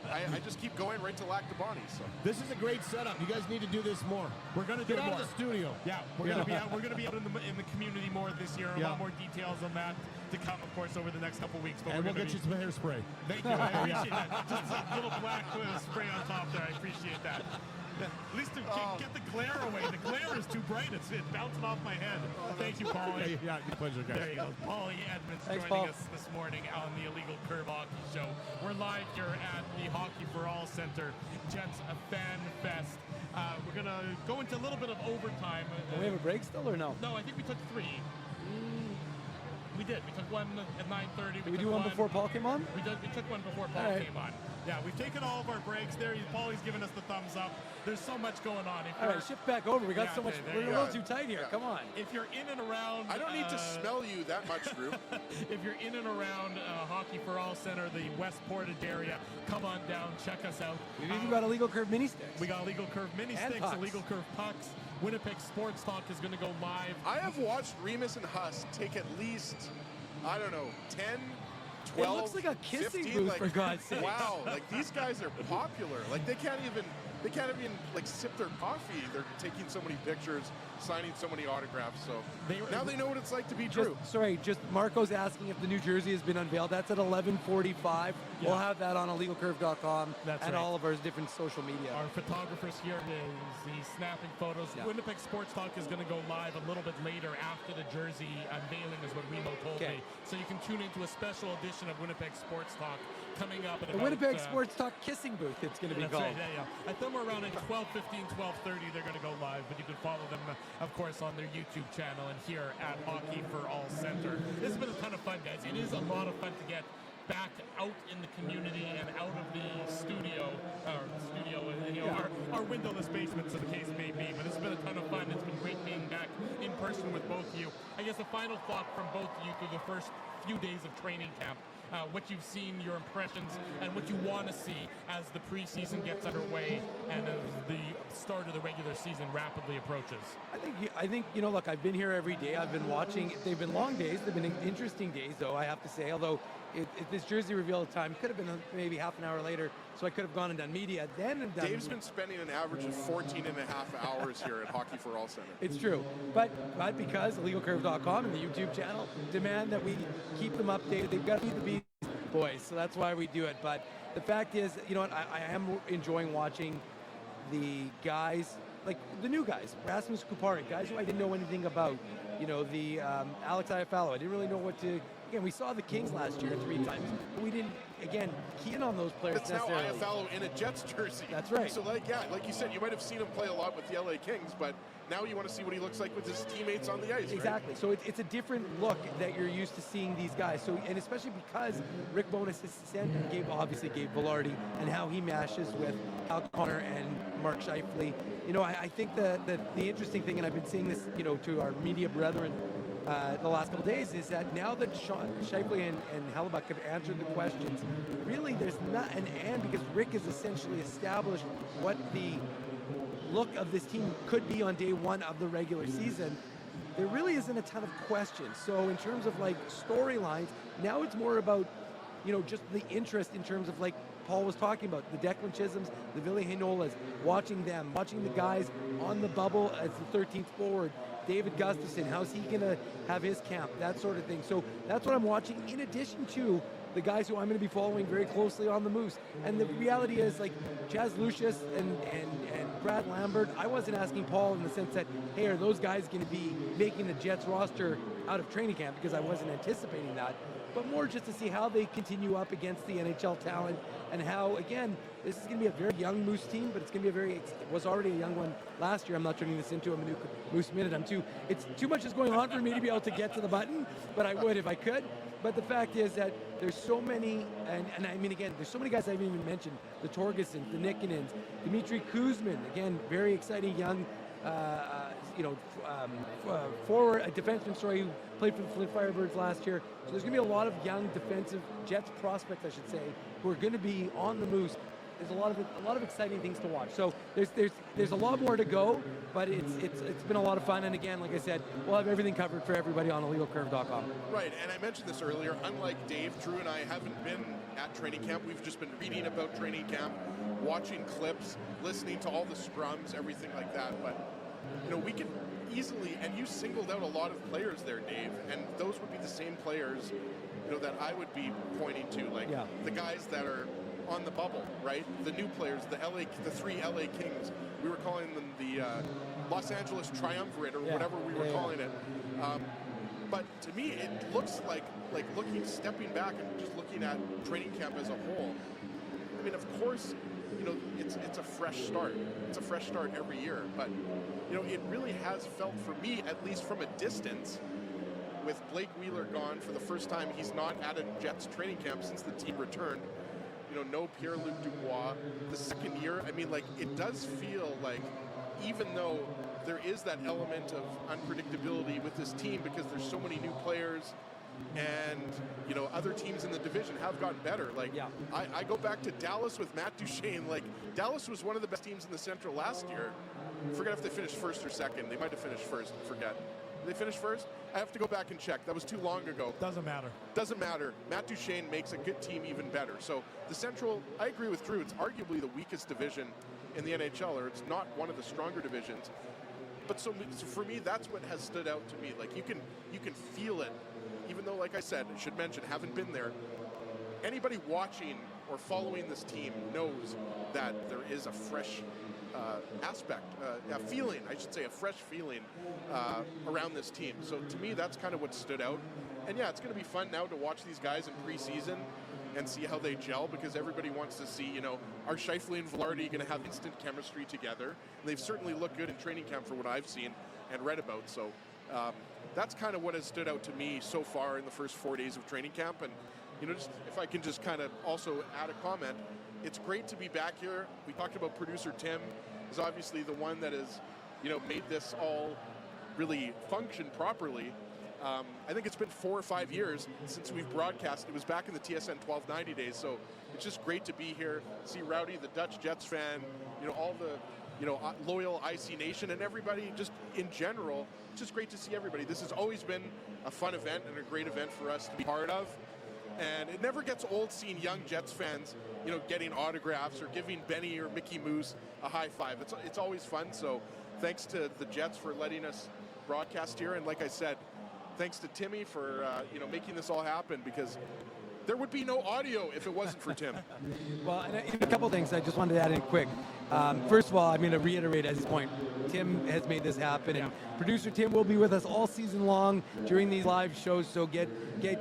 I just keep going right to Lactabani. So this is a great setup. You guys need to do this more. We're going to do Get out more. of the studio. Yeah, we're going to be out. We're going to be out in the community more this year. A lot more details on that to come, of course, over the next couple weeks. But and we'll get you some hairspray. Thank you. I appreciate that. Just a little black spray on top there. I appreciate that. At least to get the glare away. The glare is too bright. It's bouncing off my head. Thank you, Paulie. Yeah, your pleasure, guys. There you go. Paulie Edmonds Thanks, joining Paul. us this morning on the Illegal Curve Hockey Show. We're live here at the Hockey for All Center, Jets Fan Fest. We're going to go into a little bit of overtime. Do we have a break still or no? No, I think we took 3. We did. We took one at 9:30. Did we do one before Paul came on? We took one before Paul came on. Yeah, we've taken all of our breaks there. Paulie's giving us the thumbs up. There's so much going on. All right, shift back over. We got so much. We're a little too tight here. Come on. If you're in and around... I don't need to smell you that much, Drew. If you're in and around Hockey for All Center, the West Portage area, come on down. Check us out. We've even got Illegal Curve mini sticks. We got Illegal Curve mini And sticks, pucks. Illegal Curve pucks. Winnipeg Sports Talk is going to go live. I have watched Remus and Huss take at least, 10, 12, It looks like a kissing 15, booth, for God's sake. Wow, these guys are popular. They can't even sip their coffee. They're taking so many pictures, signing so many autographs. So now they know what it's like to be Drew. Just Marco's asking if the new jersey has been unveiled. That's at 11:45. We'll have that on illegalcurve.com and all of our different social media. Our photographers here is snapping photos. Winnipeg Sports Talk is going to go live a little bit later after the jersey unveiling, is what Remo told me. So you can tune into a special edition of Winnipeg Sports Talk coming up at The Winnipeg Sports Talk kissing booth, it's going to be that's called. Right, I thought we're around at 12:15, 12:30. They're going to go live, but you can follow them, of course, on their YouTube channel and here at Hockey for All Center. This has been a ton of fun, guys. It is a lot of fun to get back out in the community and out of the studio, our windowless basements, as the case may be. But it's been a ton of fun. It's been great being back in person with both of you. I guess a final thought from both of you through the first few days of training camp. What you've seen, your impressions, and what you want to see as the preseason gets underway and as the start of the regular season rapidly approaches. I think look, I've been here every day. I've been watching. They've been long days. They've been interesting days, though, I have to say. Although if this jersey reveal time could have been maybe half an hour later, so I could have gone and done media then and done. Dave's been spending an average of 14 and a half hours here at Hockey for All Center. It's true. But because illegalcurve.com and the YouTube channel demand that we keep them updated, they've got to be the Beast Boys. So that's why we do it. But the fact is, I am enjoying watching the guys, like the new guys, Rasmus Kupari, guys who I didn't know anything about. The Alex Iafallo, I didn't really know what to again, we saw the Kings last year 3 times, but we didn't, again, key in on those players It's now necessarily. Iafallo in a Jets jersey. That's right. So, like you said, you might have seen him play a lot with the LA Kings, but now you want to see what he looks like with his teammates on the ice. Exactly. Right? So it's a different look that you're used to seeing these guys. So, and especially because Rick Bowness has sent obviously Gabe Velarde and how he mashes with Al Connor and Mark Scheifele. I think the interesting thing, and I've been seeing this, to our media brethren the last couple of days, is that now that Scheifele and Hellebuck have answered the questions, really there's not and because Rick has essentially established what the look of this team could be on day one of the regular season, there really isn't a ton of questions. So in terms of like storylines, now it's more about, just the interest in terms of like Paul was talking about, the Declan Chisholms, the Ville Heinolas, watching the guys on the bubble as the 13th forward, David Gustafson, how's he going to have his camp, that sort of thing. So that's what I'm watching, in addition to the guys who I'm going to be following very closely on the Moose. And the reality is, like, Chaz Lucius and Brad Lambert, I wasn't asking Paul in the sense that, hey, are those guys going to be making the Jets roster out of training camp, because I wasn't anticipating that, but more just to see how they continue up against the NHL talent, and how, again, this is going to be a very young Moose team, but it's going to be it was already a young one last year. I'm not turning this into a Moose Minute. It's too much is going on for me to be able to get to the button, but I would if I could. But the fact is that there's so many, and I mean, again, there's so many guys I haven't even mentioned, the Torgesons, the Nikkonens, Dmitry Kuzmin, again, very exciting young, forward, a defenseman, who played for the Flint Firebirds last year. So there's going to be a lot of young defensive Jets prospects, I should say, who are going to be on the Moose. There's a lot of exciting things to watch. So there's a lot more to go, but it's been a lot of fun. And again, like I said, we'll have everything covered for everybody on illegalcurve.com. Right, and I mentioned this earlier. Unlike Dave, Drew and I haven't been at training camp. We've just been reading about training camp, watching clips, listening to all the scrums, everything like that. But we can easily, and you singled out a lot of players there, Dave, and those would be the same players, that I would be pointing to, like the guys that are on the bubble, right? The new players, the 3 LA Kings. We were calling them the Los Angeles Triumvirate, or whatever we were calling it. But to me, it looks like stepping back and just looking at training camp as a whole. I mean, of course, it's a fresh start. It's a fresh start every year. But, it really has felt, for me, at least from a distance, with Blake Wheeler gone for the first time, he's not at a Jets training camp since the team returned. No Pierre-Luc Dubois. The second year, I mean, it does feel like, even though there is that element of unpredictability with this team because there's so many new players, and other teams in the division have gotten better. I go back to Dallas with Matt Duchene. Dallas was one of the best teams in the Central last year. Forget if they finished first or second. They might have finished first. Forget. Did they finish first? I have to go back and check. That was too long ago. Doesn't matter. Doesn't matter. Matt Duchene makes a good team even better. So the Central, I agree with Drew, it's arguably the weakest division in the NHL, or it's not one of the stronger divisions. But so for me, that's what has stood out to me. You can feel it, even though, like I said, I should mention, haven't been there. Anybody watching or following this team knows that there is a fresh aspect, a feeling, I should say, a fresh feeling around this team. So to me, that's kind of what stood out. And yeah, it's going to be fun now to watch these guys in preseason and see how they gel, because everybody wants to see, are Scheifele and Velarde going to have instant chemistry together? And they've certainly looked good in training camp for what I've seen and read about. So that's kind of what has stood out to me so far in the first 4 days of training camp. And, just if I can just kind of also add a comment, it's great to be back here. We talked about producer Tim is obviously the one that has, made this all really function properly. I think it's been 4 or 5 years since we've broadcast. It was back in the TSN 1290 days, so it's just great to be here, see Rowdy, the Dutch Jets fan, all the, loyal IC Nation, and everybody just in general. It's just great to see everybody. This has always been a fun event and a great event for us to be part of. And it never gets old seeing young Jets fans, getting autographs or giving Benny or Mickey Moose a high five. It's always fun. So thanks to the Jets for letting us broadcast here. And like I said, thanks to Timmy for, making this all happen, because There would be no audio if it wasn't for Tim. Well, and a couple of things I just wanted to add in quick. First of all, I'm going to reiterate Ezzy's point. Tim has made this happen, and producer Tim will be with us all season long during these live shows. So get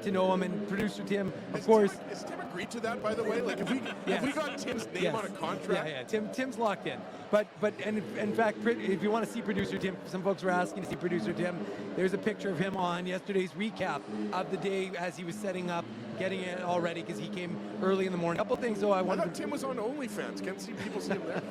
to know him. And producer Tim, of course. Has Tim agreed to that, by the way? Like, if we got Tim's name on a contract? Tim's locked in. But in fact, if you want to see producer Tim, some folks were asking to see producer Tim. There's a picture of him on yesterday's recap of the day as he was setting up, getting it all ready because he came early in the morning. A couple things though I wanted. Tim was on OnlyFans. Can't see people see him there.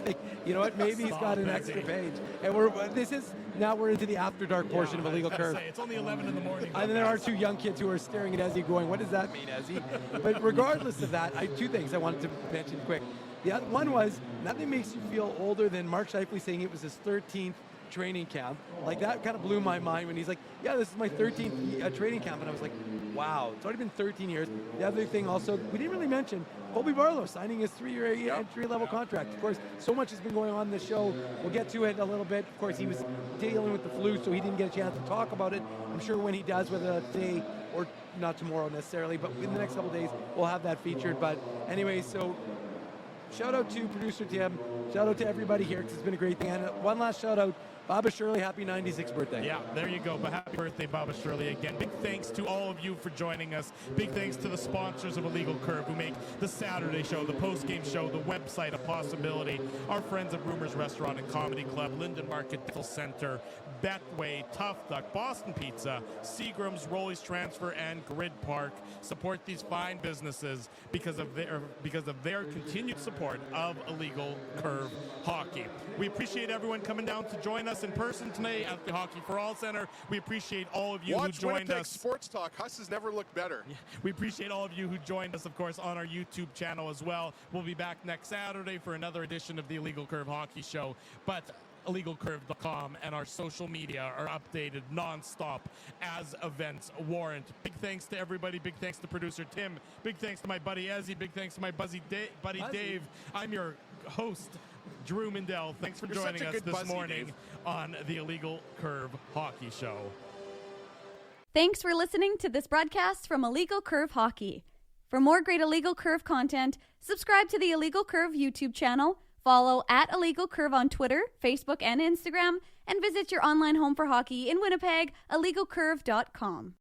You know what? Maybe he's got an extra page. And we're into the after dark portion of Illegal Curve. It's only 11 in the morning. And there are two young kids who are staring at Ezzy going, what does that mean, Ezzy? But regardless of that, two things I wanted to mention quick. The other one was, nothing makes you feel older than Mark Scheifele saying it was his 13th training camp. Like, that kind of blew my mind when he's like, yeah, this is my 13th training camp. And I was like, wow, it's already been 13 years. The other thing also, we didn't really mention, Colby Barlow signing his 3-year entry-level contract. Of course, so much has been going on in the show. We'll get to it a little bit. Of course, he was dealing with the flu, so he didn't get a chance to talk about it. I'm sure when he does, whether that's today or not tomorrow necessarily, but in the next couple days, we'll have that featured. But anyway, so shout out to producer Tim. Shout out to everybody here because it's been a great thing. And one last shout out, Baba Shirley, happy 96th birthday. Yeah, there you go. But happy birthday, Baba Shirley, again. Big thanks to all of you for joining us. Big thanks to the sponsors of Illegal Curve who make the Saturday show, the post-game show, the website a possibility. Our friends at Rumors Restaurant and Comedy Club, Linden Market Dental Center, Betway, Tough Duck, Boston Pizza, Seagram's, Rollies Transfer, and Grid Park. Support these fine businesses because of their continued support of Illegal Curve Hockey. We appreciate everyone coming down to join us in person today at the Hockey for All Center. We appreciate all of you who joined Winnipeg us. Sports Talk. Huss has never looked better. Yeah, we appreciate all of you who joined us, of course, on our YouTube channel as well. We'll be back next Saturday for another edition of the Illegal Curve Hockey Show. But IllegalCurve.com and our social media are updated nonstop as events warrant. Big thanks to everybody. Big thanks to producer Tim. Big thanks to my buddy Ezzy. Big thanks to my buddy Dave. I'm your host, Drew Mindell. Thanks for joining us this morning on the Illegal Curve Hockey Show. Thanks for listening to this broadcast from Illegal Curve Hockey. For more great Illegal Curve content, subscribe to the Illegal Curve YouTube channel, follow at Illegal Curve on Twitter, Facebook, and Instagram, and visit your online home for hockey in Winnipeg, IllegalCurve.com.